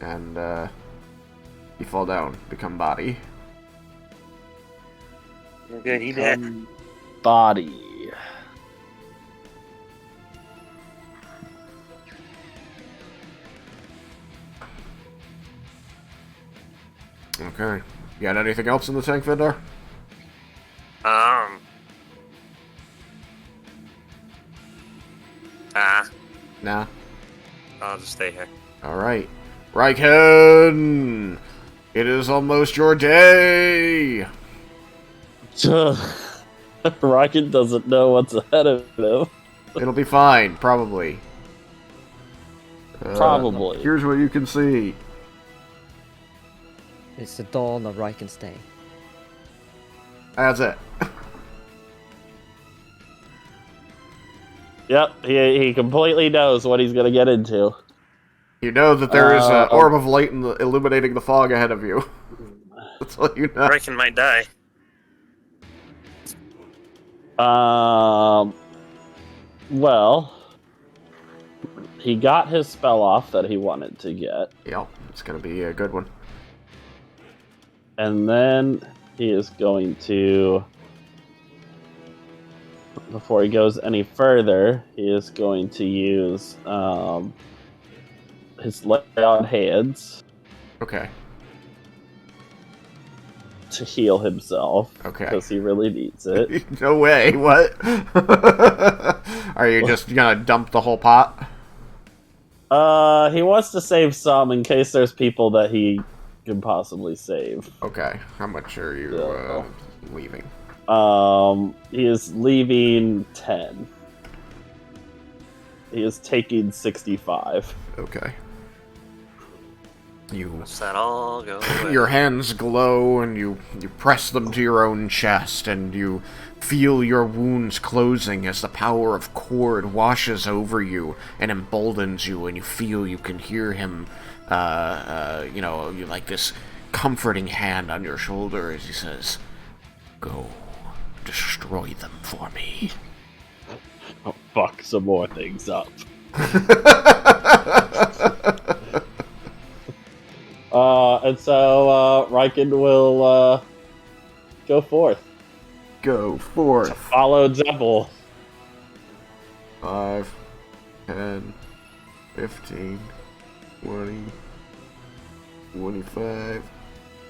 and, you fall down, become body. Okay, he did. body. Okay. You got anything else in the tank, Vendor? Nah. I'll just stay here. Alright. Raiken! It is almost your day! Raiken doesn't know what's ahead of him. It'll be fine, probably. Probably. Here's what you can see. It's the dawn of Raiken's day. That's it. Yep, he completely knows what he's gonna get into. You know that there is an orb of light illuminating the fog ahead of you. That's all you know. Raiken might die. Well, he got his spell off that he wanted to get. Yep, it's gonna be a good one. And then he is going to, before he goes any further, he is going to use his lay on hands Okay. to heal himself. Okay. Because he really needs it. No way, what? Are you just gonna dump the whole pot? He wants to save some in case there's people that he can possibly save. Okay, how much are you leaving? He is leaving 10. He is taking 65. Okay. You What's that all go away? your hands glow and you press them to your own chest and you feel your wounds closing as the power of Horde washes over you and emboldens you, and you feel you can hear him you like this comforting hand on your shoulder as he says, "Go destroy them for me." I'll fuck some more things up. And so Raiken will go forth. Go forth. Follow Jebble. 5, 10, 15, 20, 25,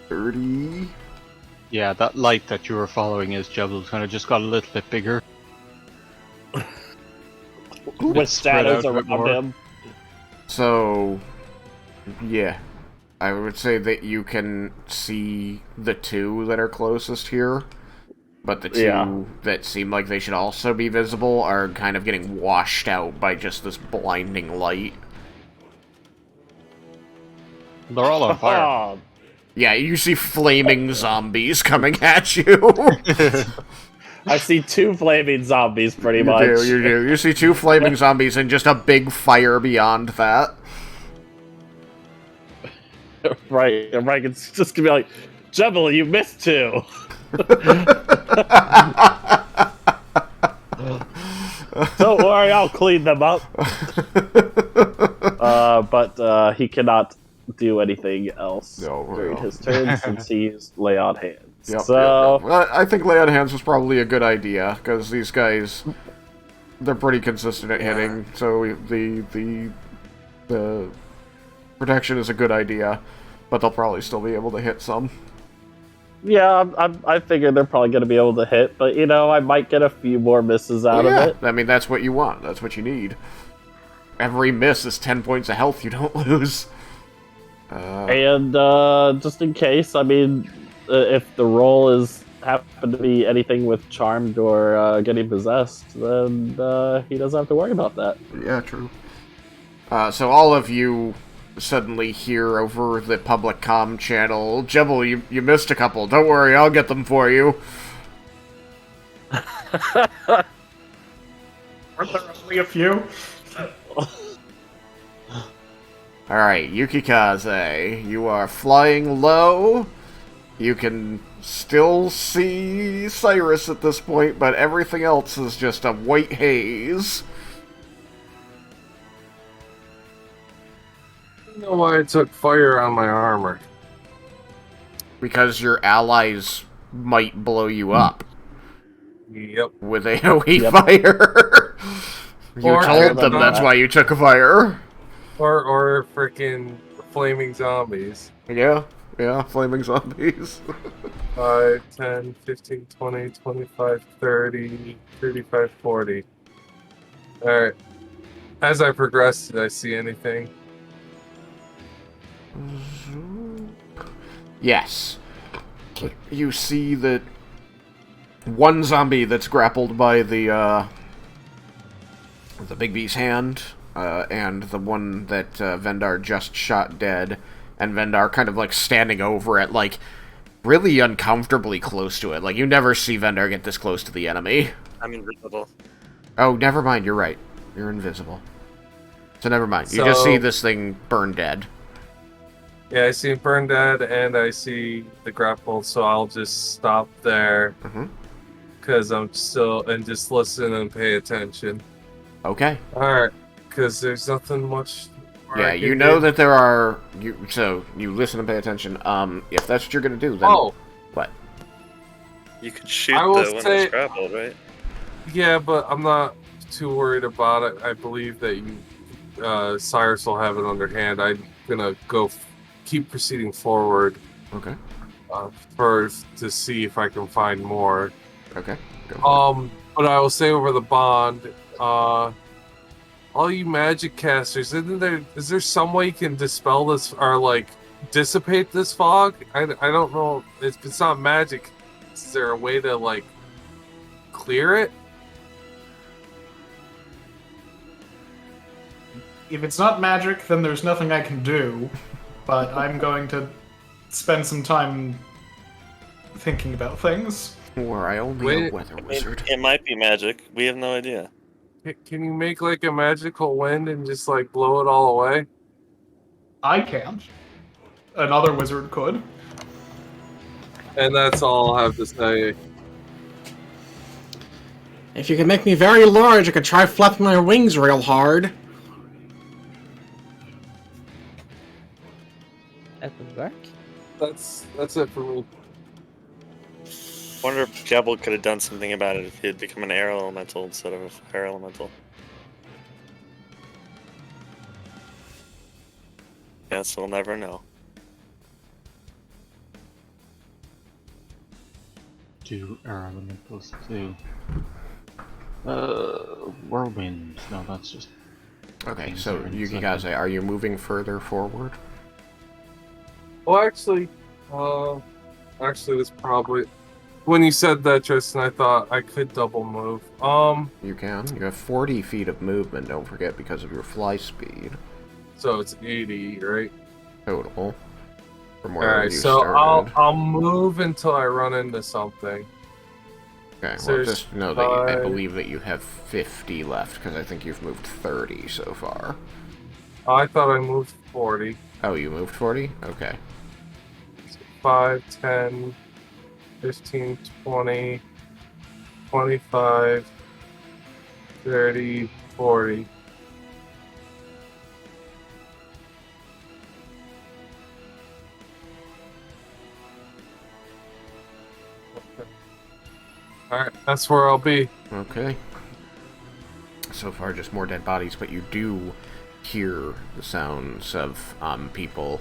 30. Yeah, that light that you were following as Jebble kind of just got a little bit bigger. With spread shadows out a bit around more. him. So, yeah. I would say that you can see the two that are closest here, but the two that seem like they should also be visible are kind of getting washed out by just this blinding light. They're all on fire. Yeah, you see flaming zombies coming at you. I see 2 flaming zombies, pretty You much. do. You see 2 flaming zombies and just a big fire beyond that. Right, and Raiken's just gonna be like, Jebble, you missed 2. Don't worry, I'll clean them up. But he cannot do anything else during his turn since he's lay on hands. Yep, So yep. I think lay on hands was probably a good idea because these guys, they're pretty consistent at hitting. So the protection is a good idea, but they'll probably still be able to hit some. yeah, I figured they're probably going to be able to hit, but I might get a few more misses out of it. I mean, that's what you want. That's what you need. Every miss is 10 points of health you don't lose. And just in case, I mean, if the roll is happen to be anything with charmed or getting possessed, then he doesn't have to worry about that. Yeah, true. So all of you suddenly hear over the public comm channel, Jebble, you missed a couple. Don't worry, I'll get them for you. Aren't there only a few? Alright, Yukikaze, you are flying low. You can still see Cyrus at this point, but everything else is just a white haze. I don't know why I took fire on my armor. Because your allies might blow you up Yep. with AoE fire. You Or told them that's why you took a fire. Or freaking flaming zombies. Yeah, flaming zombies. 5, 10, 15, 20, 25, 30, 35, 40. Alright. As I progress, did I see anything? Yes. You see that one zombie that's grappled by the big bee's hand, and the one that Vendar just shot dead, and Vendar kind of like standing over it, like really uncomfortably close to it. Like you never see Vendar get this close to the enemy. I'm invisible. Oh, never mind. You're right. You're invisible. So never mind. You just see this thing burn dead. Yeah, I see it burn dead, and I see the grapple, so I'll just stop there. Because I'm still, and just listen and pay attention. Okay. Alright, because there's nothing much more Yeah, I you can know do. that there are... So, you listen and pay attention. If that's what you're gonna do, then... Oh! What? You could shoot I the will one say- that's grappled, right? Yeah, but I'm not too worried about it. I believe that Cyrus will have it under hand. I'm gonna keep proceeding forward Okay. first to see if I can find more. Okay. Go But I will say over the bond, all you magic casters, is there some way you can dispel this or like dissipate this fog? I don't know. If it's not magic, is there a way to like clear it? If it's not magic, then there's nothing I can do. But I'm going to spend some time thinking about things. Or I only Wait, a weather I mean, wizard. it might be magic. We have no idea. Can you make like a magical wind and just like blow it all away? I can't. Another wizard could. And that's all I'll have to say. If you can make me very large, I could try flapping my wings real hard. That's it for me. Wonder if Jebble could have done something about it if he had become an air elemental instead of a fire elemental. Guess we'll never know. Do air elementals do? Whirlwind. No, that's just. Okay, so Yukikaze, are you moving further forward? Well, actually, this probably. When you said that, Tristan, I thought I could double move. You can. You have 40 feet of movement, don't forget, because of your fly speed. So it's 80, right? Total. From All where right. you So started. I'll move until I run into something. Okay, so well, just know that I five- believe that you have 50 left, because I think you've moved 30 so far. I thought I moved 40. Oh, you moved 40? Okay. 5, 10, 15, 20, 25, 30, 40. Alright, that's where I'll be. Okay. So far, just more dead bodies, but you do hear the sounds of people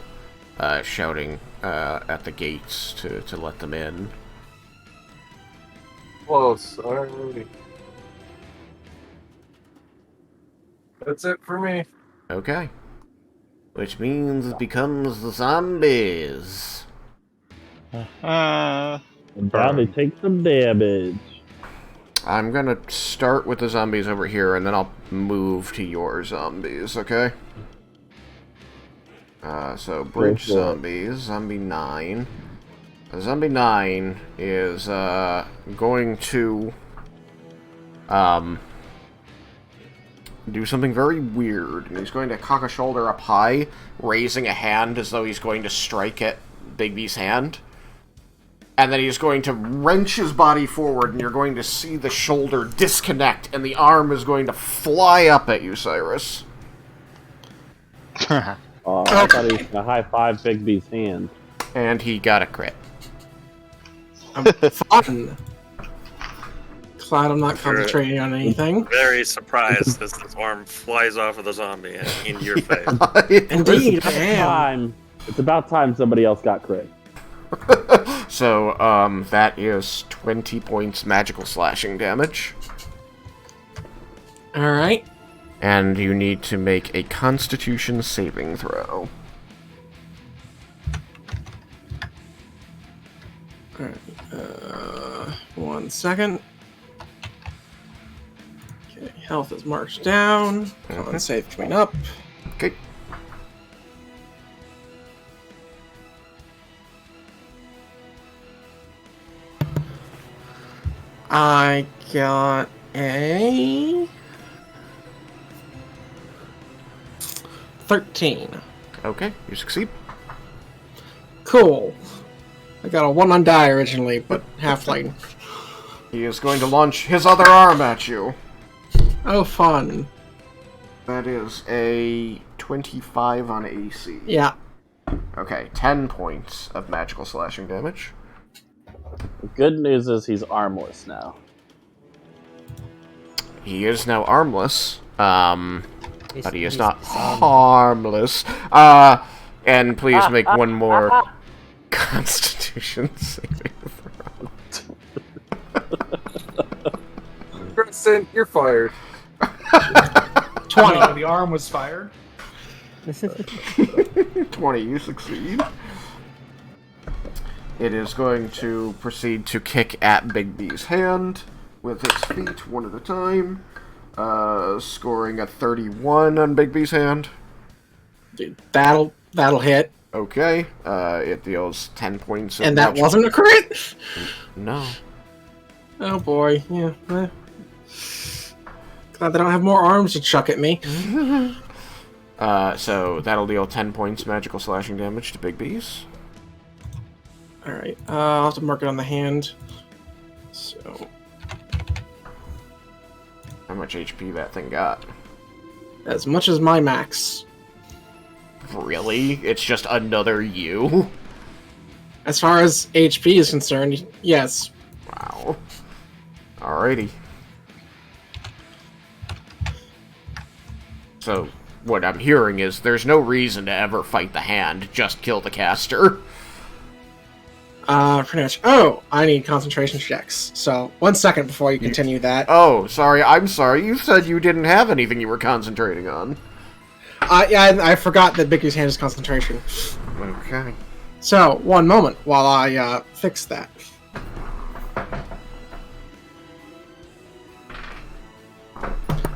shouting at the gates to let them in. Close. Alrighty. That's it for me. Okay. Which means it becomes the zombies. And now they take some damage. I'm gonna start with the zombies over here, and then I'll move to your zombies, okay? So, bridge Go for it. zombies, zombie 9. Zombie 9 is, going to, do something very weird. And he's going to cock a shoulder up high, raising a hand as though he's going to strike at Bigby's hand. And then he's going to wrench his body forward, and you're going to see the shoulder disconnect, and the arm is going to fly up at you, Cyrus. I thought he was going to high-five Bigby's hand. And he got a crit. Fun. Glad I'm not concentrating on anything. Very surprised as this arm flies off of the zombie and into your face. Indeed, I am. It's about time somebody else got crit. So, that is 20 points magical slashing damage. Alright. And you need to make a Constitution saving throw. Alright. 1 second. Okay, health is marched down. Con save coming up. Okay. I got a 13. Okay, you succeed. Cool. I got a 1 on die originally, but halfling. He is going to launch his other arm at you. Oh, fun. That is a 25 on AC. Yeah. Okay, 10 points of magical slashing damage. The good news is he's armless now. He is now armless, but he is not disarmed. harmless. And please make one more Constitution saving throw. Kristen, you're fired. 20. No, the arm was fired. 20, you succeed. It is going to proceed to kick at Bigby's hand with its feet one at a time, scoring a 31 on Bigby's hand. Dude, that'll hit. Okay, it deals 10 points of And that magic- wasn't a crit? No. Oh boy, yeah. Glad they don't have more arms to chuck at me. So that'll deal 10 points magical slashing damage to Bigby's. Alright, I'll have to mark it on the hand. So, How much HP that thing got? as much as my max. Really? It's just another you? As far as HP is concerned, yes. Wow. Alrighty. So, what I'm hearing is there's no reason to ever fight the hand, just kill the caster. Pretty much. Oh, I need concentration checks. So, 1 second before you continue that. Oh, sorry, I'm sorry. You said you didn't have anything you were concentrating on. Yeah, I forgot that Bigby's hand is concentration. Okay. So, 1 moment while I fix that.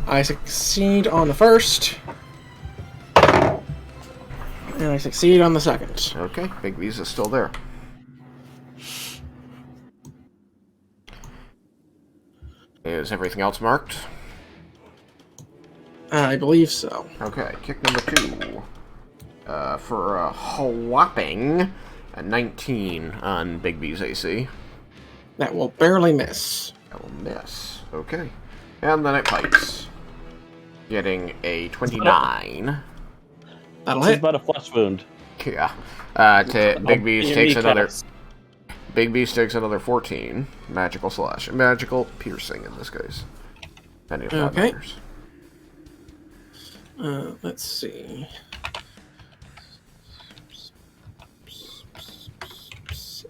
I succeed on the first. And I succeed on the second. Okay, Big V's is still there. Is everything else marked? I believe so. Okay, kick number 2. For a whopping 19 on Big V's AC. That will barely miss. That will miss. Okay. And then it pipes. Getting a 29. That'll This is hit. about a flesh wound. Yeah. Big V's Your takes another... kneecaps. Big Beast takes another 14. Magical slash. Magical piercing in this case. Any of that Okay. matters. Let's see.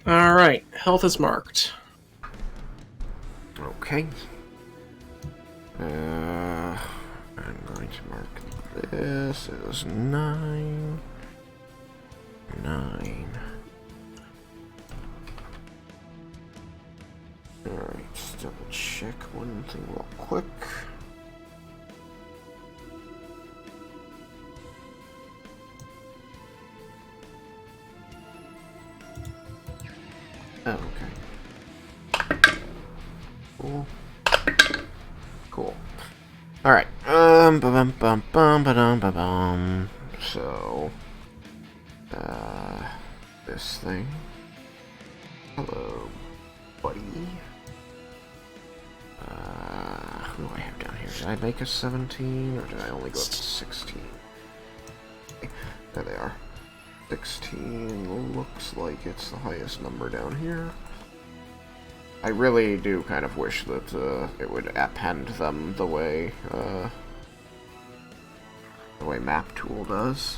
Alright, health is marked. Okay. I'm going to mark this as 9. 9. Alright, just double check one thing real quick. Oh, okay. Cool. Cool. Alright. Ba-dum-ba-dum. So, this thing. Hello, buddy. Who do I have down here? Did I make a 17, or did I only go up to 16? Okay, there they are. 16 looks like it's the highest number down here. I really do kind of wish that it would append them the way Map Tool does.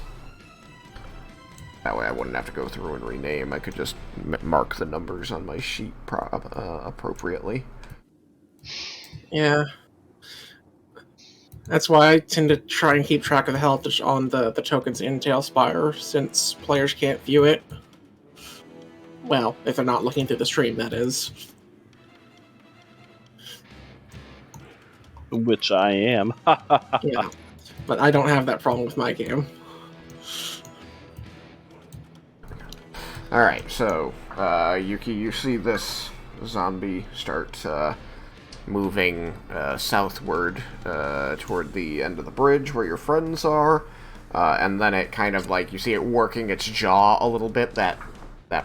That way I wouldn't have to go through and rename. I could just mark the numbers on my sheet appropriately. Yeah. That's why I tend to try and keep track of the health on the tokens in Tailspire, since players can't view it. Well, if they're not looking through the stream, that is. Which I am. Yeah. But I don't have that problem with my game. Alright, so, Yuki, you see this zombie start moving southward toward the end of the bridge where your friends are, and then it kind of like, you see it working its jaw a little bit, that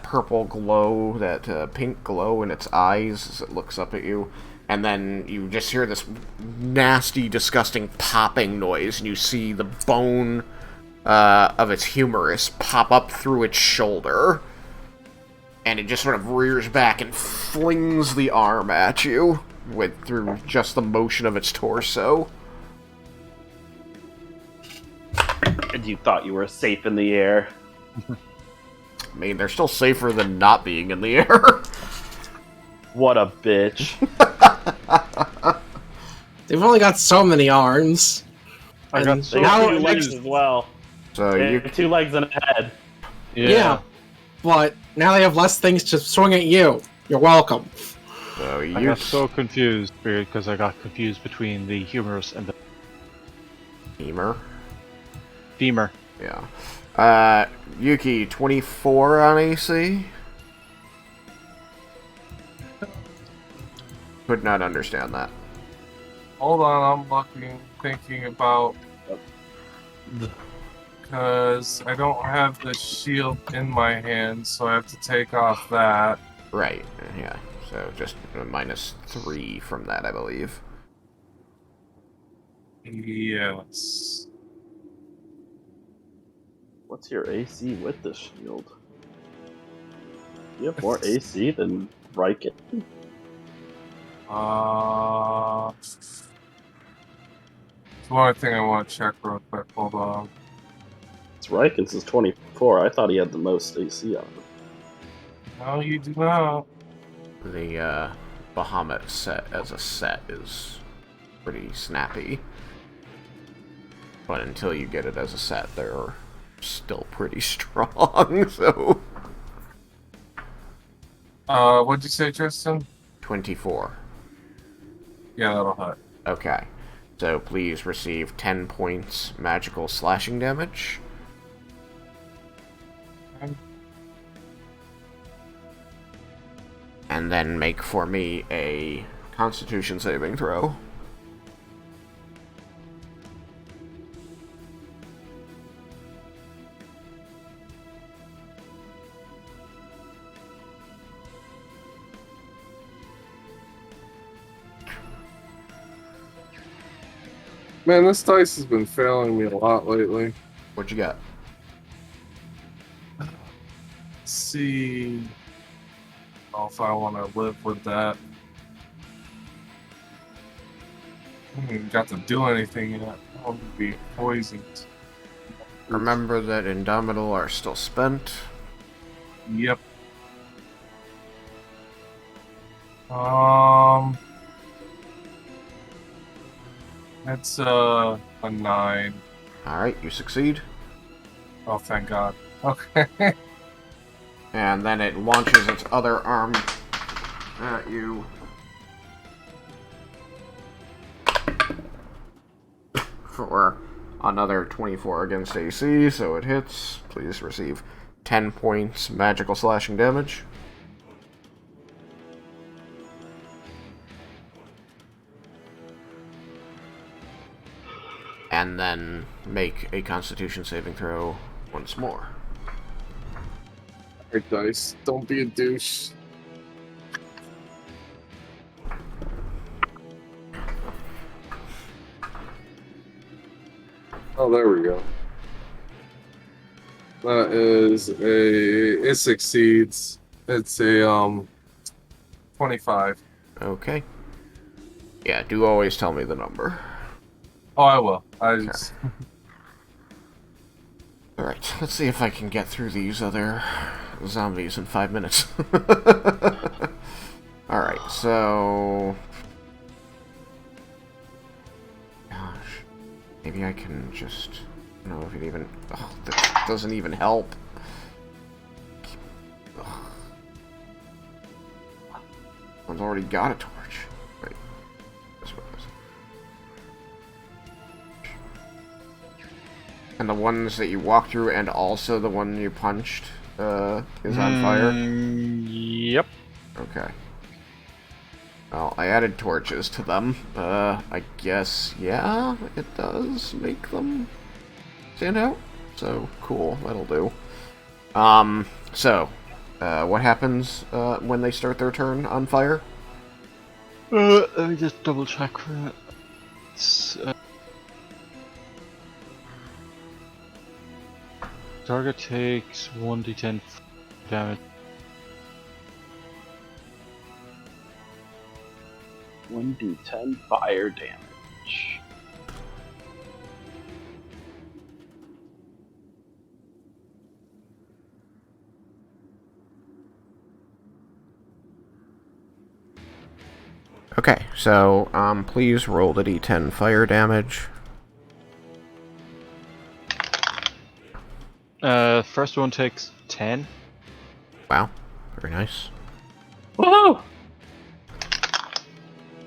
purple glow, that pink glow in its eyes as it looks up at you, and then you just hear this nasty, disgusting popping noise, and you see the bone of its humerus pop up through its shoulder, and it just sort of rears back and flings the arm at you through just the motion of its torso. And you thought you were safe in the air. I mean, they're still safer than not being in the air. What a bitch. They've only got so many arms. I got And They now have it 2 legs makes- as well. So They you have 2 legs and a head. Yeah. But now they have less things to swing at you. You're welcome. so I you got so confused because I got confused between the humerus and the femur. femur. Yeah. Yuki, 24 on AC? Could not understand that. Hold on, I'm looking, thinking about. Because I don't have the shield in my hand, so I have to take off that. Right, yeah. So just a -3 from that, I believe. Yes. What's your AC with the shield? You have more AC than Raiken. It's one thing I want to check real quick. Hold on. It's Raiken's is 24. I thought he had the most AC on him. No, you do not. The Bahamut set as a set is pretty snappy. But until you get it as a set, they're still pretty strong, so... What'd you say, Tristan? 24. Yeah, that'll hit. Okay. So please receive 10 points magical slashing damage. Okay. And then make for me a Constitution saving throw. Man, this dice has been failing me a lot lately. What'd you got? Let's see. Oh, if I want to live with that. I haven't even got to do anything yet. I want to be poisoned. Remember that Indomitable are still spent. Yep. That's a 9. Alright, you succeed. Oh, thank God. Okay. And then it launches its other arm at you. For another 24 against AC, so it hits. Please receive 10 points magical slashing damage. And then make a Constitution saving throw once more. Alright, dice. Don't be a douche. Oh, there we go. That is a... It succeeds. It's a, 25. Okay. Yeah, do always tell me the number. Oh, I will. I just... Alright, let's see if I can get through these other zombies in 5 minutes. Alright, so... Gosh. Maybe I can just... I don't know if it even... Oh, that doesn't even help. Ugh. One's already got a torch. Wait. This one is. And the ones that you walked through and also the one you punched is on fire? Yep. Okay. Well, I added torches to them. I guess, yeah, it does make them stand out. So, cool, that'll do. What happens when they start their turn on fire? Let me just double check for it. Target takes 1d10 damage. 1d10 fire damage. Okay, so, please roll the d10 fire damage. First one takes 10. Wow, very nice. Woohoo!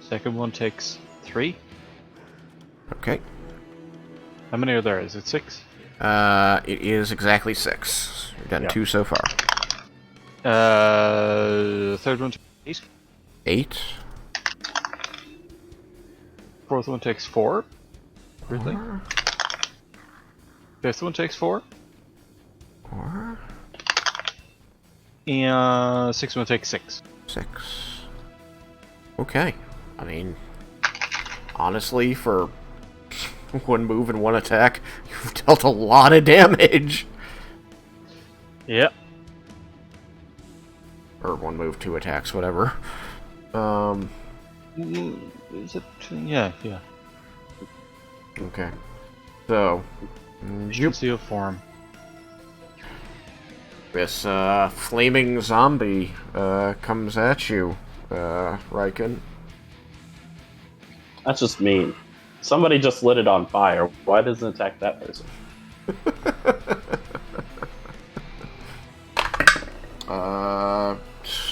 Second one takes 3. Okay. How many are there? Is it 6? It is exactly 6. You've done Yeah. 2 so far. Third one takes 8. 8. Fourth one takes 4. Really? Fifth one takes 4. 4. And sixth one takes 6. 6. Okay. I mean, honestly, for one move and one attack, you've dealt a lot of damage. Yep. Or 1 move, 2 attacks, whatever. Is it? Yeah. Okay. So, You can see a form. this flaming zombie comes at you, Raiken. That's just mean. Somebody just lit it on fire. Why doesn't it attack that person?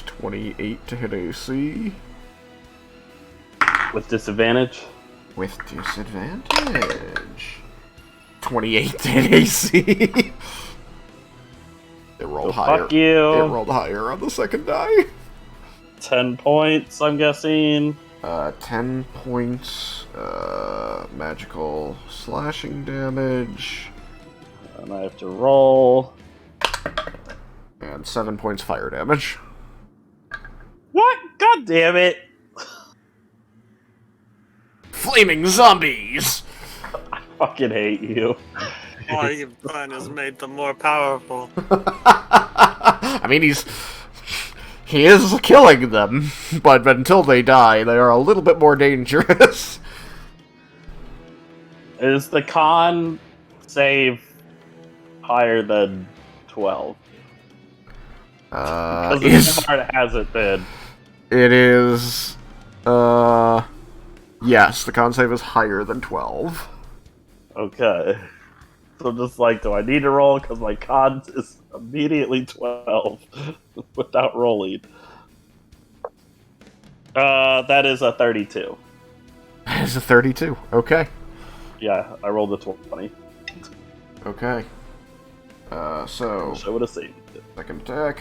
28 to hit AC. With disadvantage? With disadvantage. 28 to hit AC. It rolled higher. Fuck you. It rolled higher on the second die. 10 points, I'm guessing. 10 points, magical slashing damage. And I have to roll. And 7 points fire damage. What? God damn it! Flaming zombies! I fucking hate you. All you've done is made them more powerful. I mean, he is killing them, but until they die, they are a little bit more dangerous. Is the con save higher than 12? Because the card hasn't been. It is, yes, the con save is higher than 12. Okay. So I'm just like, do I need to roll? Because my con is immediately 12 without rolling. That is a 32. That is a 32. Okay. Yeah, I rolled a 20. Okay. So... Wish I would have saved it. Second attack.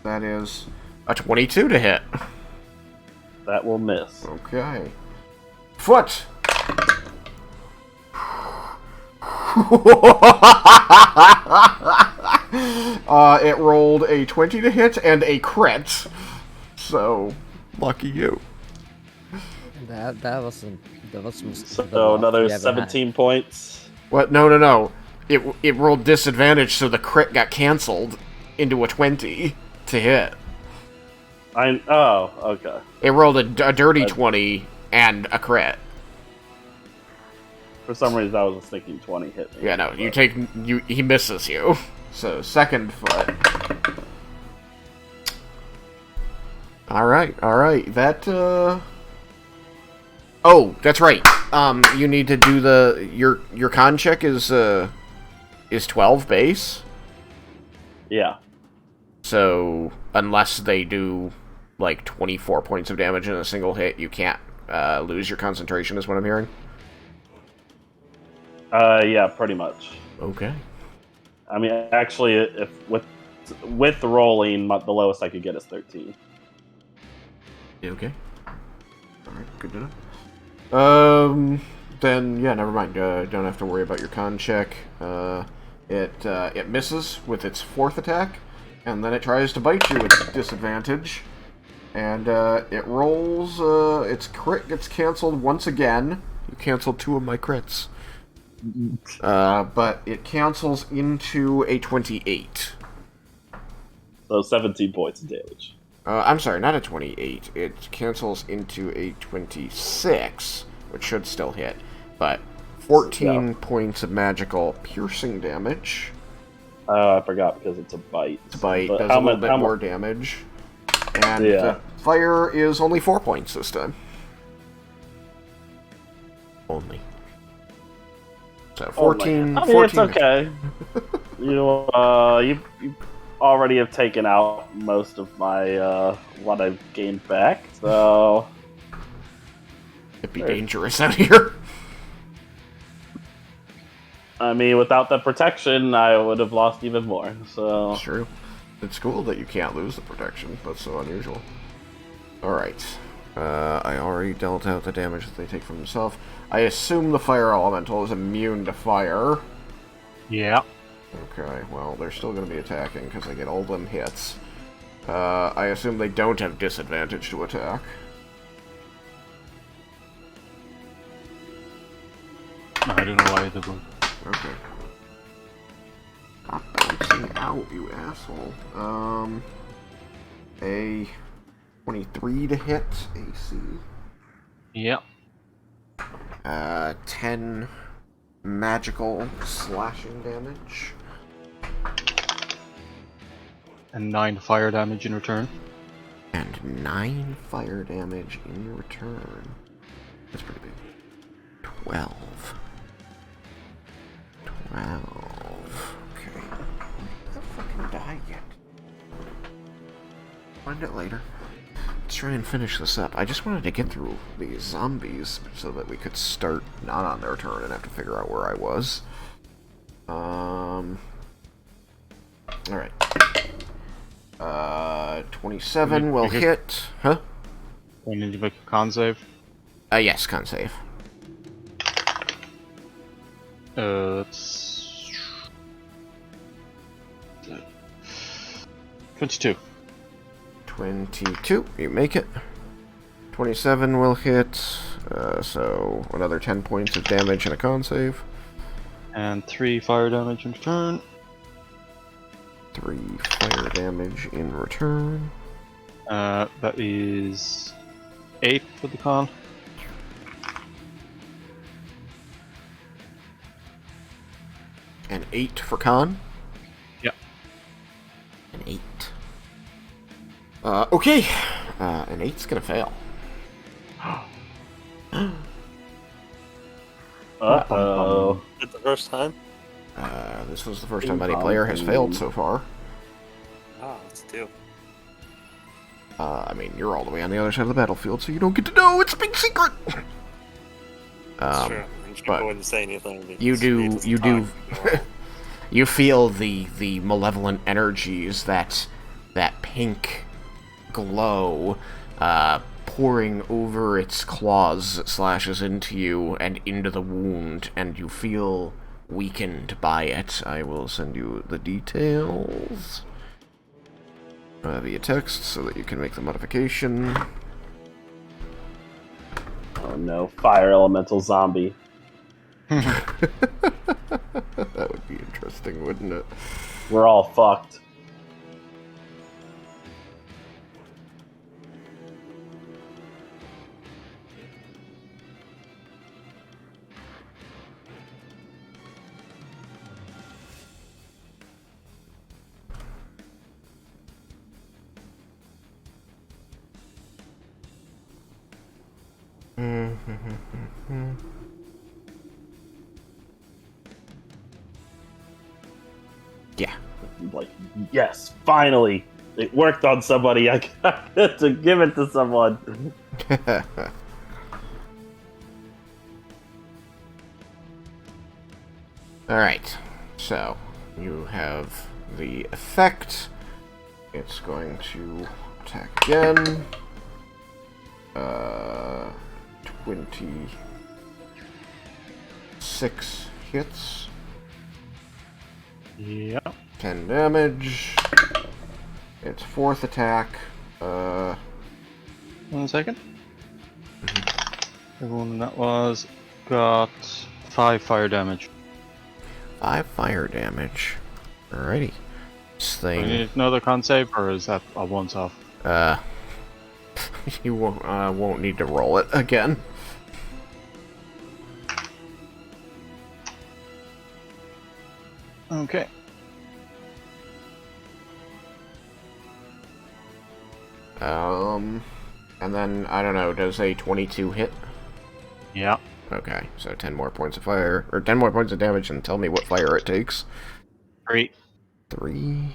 That is a 22 to hit. That will miss. Okay. Foot! It rolled a 20 to hit and a crit. So, lucky you. That was So another 17 points. What? No. It rolled disadvantage, so the crit got cancelled into a 20 to hit. Oh, okay. It rolled a dirty 20 and a crit. For some reason, I was just thinking 20 hit me. Yeah, no, he misses you. So, second foot. Alright. That, Oh, that's right. You need to do your con check is 12 base. Yeah. So, unless they do, like, 24 points of damage in a single hit, you can't lose your concentration, is what I'm hearing. Yeah, pretty much. Okay. I mean, actually, if with rolling, the lowest I could get is 13. Okay. Alright, good to know. Then, yeah, never mind. Don't have to worry about your con check. It misses with its 4th attack, and then it tries to bite you with disadvantage. And, it rolls, its crit gets cancelled once again. You canceled 2 of my crits. But it cancels into a 28. So 17 points of damage. I'm sorry, not a 28. It cancels into a 26, which should still hit. But 14 points of magical piercing damage. I forgot because it's a bite. It's a bite, But does a little bit more damage. And fire is only 4 points this time. Only. So 14. I mean, 14 it's okay. you already have taken out most of my what I've gained back, so it'd be dangerous out here. I mean, without the protection, I would have lost even more. So It's true. It's cool that you can't lose the protection. That's so unusual. All right. I already dealt out the damage that they take from themselves. I assume the fire elemental is immune to fire. Yeah. Okay, well, they're still going to be attacking because they get all them hits. I assume they don't have disadvantage to attack. I don't know why they would. Okay. Not bouncy. me out, you asshole. A 23 to hit AC. Yep. 10 magical slashing damage. And 9 fire damage in return. And 9 fire damage in return. That's pretty big. 12. Okay. Where did that fucking die yet? Find it later. Let's try and finish this up. I just wanted to get through these zombies so that we could start not on their turn and have to figure out where I was. Alright. 27 will hit. Huh? We need to make a con save. Yes, con save. It's 22. 22, you make it. 27 will hit, so another 10 points of damage and a con save. And 3 fire damage in return. 3 fire damage in return. That is 8 for the con. And 8 for con. Yep. An 8. Okay. An 8's gonna fail. Uh-oh. Is it the first time? This was the first time any player has failed so far. Oh, let's do. I mean, you're all the way on the other side of the battlefield, so you don't get to know. It's a big secret. That's true. but I wouldn't say anything. You do. You feel the malevolent energies, that pink glow pouring over its claws, slashes into you and into the wound, and you feel weakened by it. I will send you the details via text so that you can make the modification. Oh no, fire elemental zombie. That would be interesting, wouldn't it? We're all fucked. Yeah. Like, yes, finally! It worked on somebody. I got to give it to someone. Alright, so you have the effect. It's going to attack again. 26 hits. Yep. 10 damage. Its fourth attack. 1 second. The one that was got 5 fire damage. 5 fire damage. Alrighty. This Do you thing. need another con save, or is that a once off? You won't need to roll it again. Okay. And then, I don't know, does a 22 hit? Yeah. Okay, so 10 more points of fire, or 10 more points of damage, and tell me what fire it takes. 3. 3.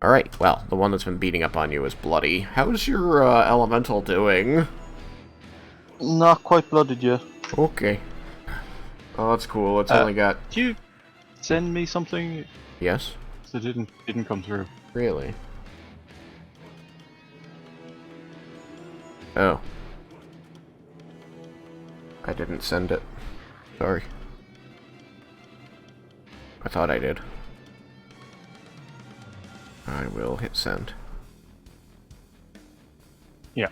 Alright, well, the one that's been beating up on you is bloody. How's your elemental doing? Not quite blooded yet. Okay. Oh, that's cool. It's only got... Did you send me something? Yes? So it didn't come through. Really? Oh. I didn't send it. Sorry. I thought I did. I will hit send. Yeah.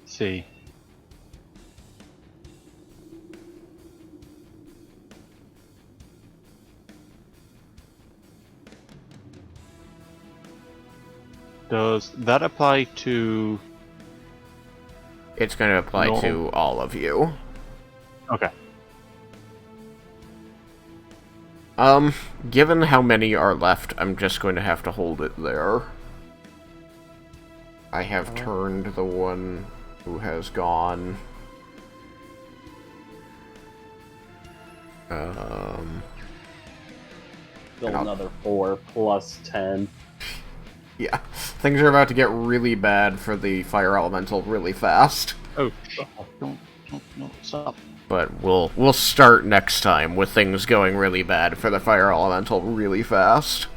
See. Does that apply to... It's going to apply No. to all of you. Okay. Given how many are left, I'm just going to have to hold it there. I have turned the one who has gone. Still another 4 plus 10. Yeah, things are about to get really bad for the fire elemental really fast. Oh, don't, no, stop. But we'll start next time with things going really bad for the fire elemental really fast.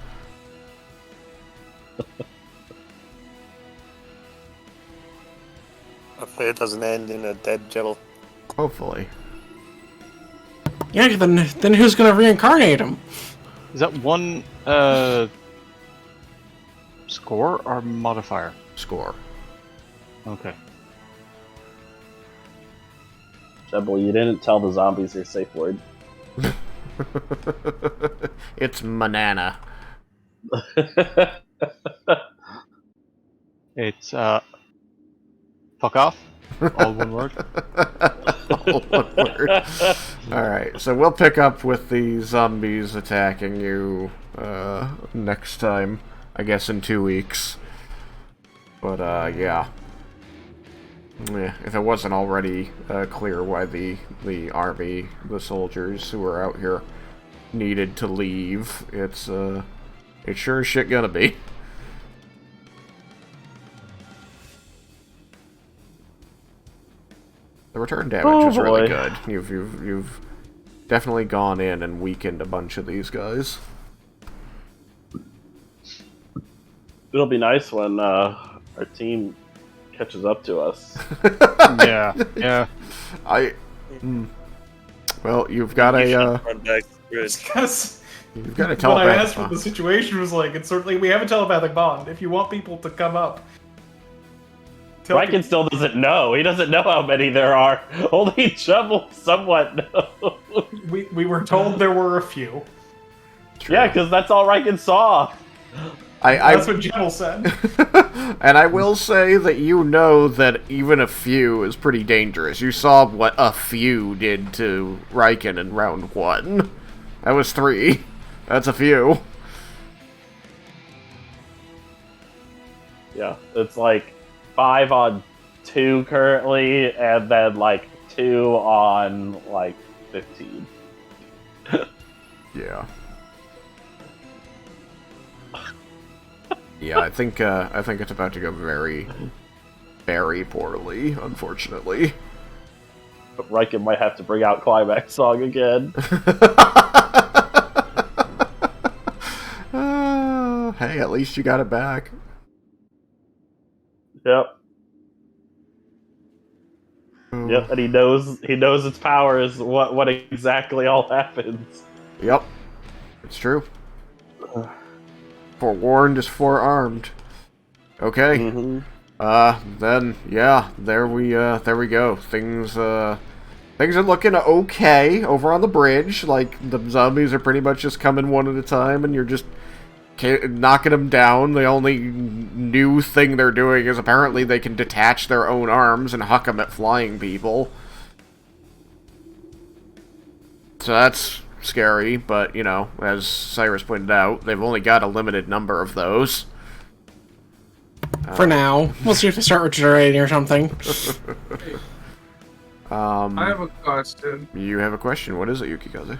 Hopefully it doesn't end in a dead Jebble. Hopefully. Yeah, then who's gonna reincarnate him? Is that one, score or modifier? Score. Okay. Jebble, you didn't tell the zombies your safe word. It's Manana. It's, fuck off. All one word. All one word. Alright, so we'll pick up with the zombies attacking you next time. I guess in 2 weeks. But, yeah. Yeah, if it wasn't already clear why the army, the soldiers who are out here needed to leave, it's sure as shit gonna be. The return damage is really good. You've definitely gone in and weakened a bunch of these guys. It'll be nice when our team catches up to us. Yeah. Well, you've got a Run back through it. Because you've got a when I telepathic asked what the situation was like, it's certainly we have a telepathic bond. If you want people to come up, tell Raiken still doesn't know. He doesn't know how many there are. Only Jebble somewhat knows. we were told there were a few. Yeah, because that's all Raiken saw. That's what Jebble said. And I will say that you know that even a few is pretty dangerous. You saw what a few did to Raiken in round 1. That was 3. That's a few. Yeah, it's like 5 on 2 currently, and then like 2 on like 15. Yeah. Yeah, I think it's about to go very, very poorly, unfortunately. But Raiken might have to bring out Climax Song again. Hey, at least you got it back. Yep. Yep, and he knows its powers, what exactly all happens. Yep. It's true. Forewarned is forearmed. Okay. Then yeah, there we go. Things are looking okay over on the bridge. Like the zombies are pretty much just coming one at a time, and you're just knocking them down. The only new thing they're doing is apparently they can detach their own arms and huck them at flying people. So that's scary, but, you know, as Cyrus pointed out, they've only got a limited number of those. For now. We'll see if they start regenerating or something. I have a question. You have a question. What is it, Yukikaze?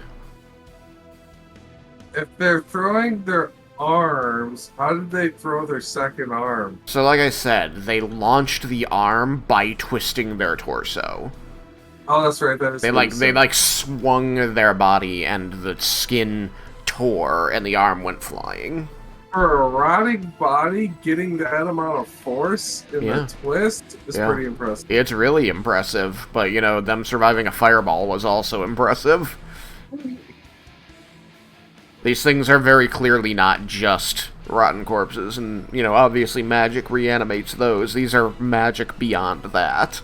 If they're throwing their arms, how did they throw their second arm? So, like I said, they launched the arm by twisting their torso. Oh, that's right. That is They swung their body, and the skin tore, and the arm went flying. For a rotting body, getting that amount of force in Yeah. the twist is Yeah. pretty impressive. It's really impressive, but, you know, them surviving a fireball was also impressive. These things are very clearly not just rotten corpses, and, you know, obviously magic reanimates those. These are magic beyond that.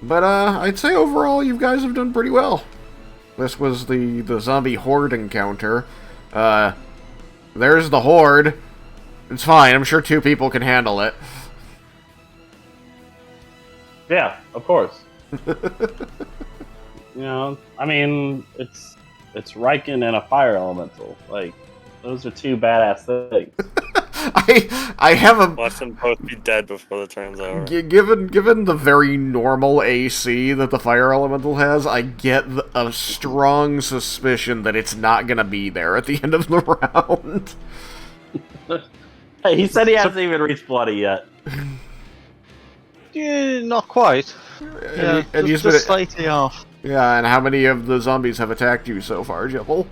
But, I'd say overall you guys have done pretty well. This was the zombie horde encounter. There's the Horde. It's fine. I'm sure 2 people can handle it. Yeah, of course. I mean, it's Raiken and a fire elemental. Like, those are 2 badass things. I have a Watch them both be dead before the turn's over. given the very normal AC that the fire elemental has, I get a strong suspicion that it's not gonna be there at the end of the round. Hey, he said he hasn't even reached bloody yet. Yeah, not quite. Yeah, And he's just been- slightly off. Yeah, and how many of the zombies have attacked you so far, Jebble?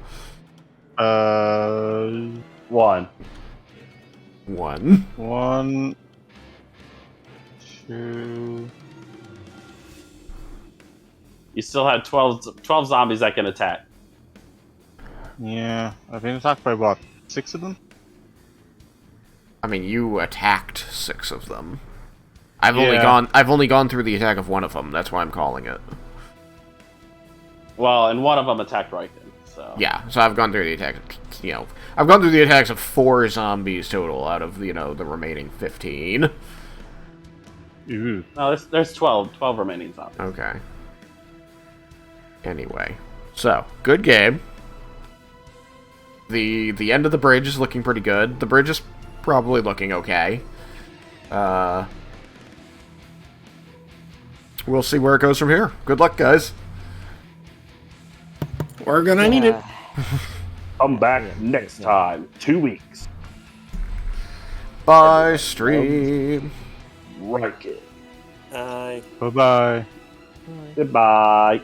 1. 1. 1, 2. You still have 12 zombies that can attack. Yeah, I've been attacked by what? 6 of them? I mean, you attacked 6 of them. I've Yeah. only gone through the attack of one of them. That's why I'm calling it. Well, and one of them attacked Raiken, so... Yeah, so I've gone through the attack. I've gone through the attacks of 4 zombies total out of the remaining 15. Ooh. No, there's 12 remaining zombies. Okay. Anyway, so good game. The end of the bridge is looking pretty good. The bridge is probably looking okay. We'll see where it goes from here. Good luck, guys. We're gonna need it. Come back next time. 2 weeks. Bye, stream. Raiken. Aye. Bye-bye. Goodbye.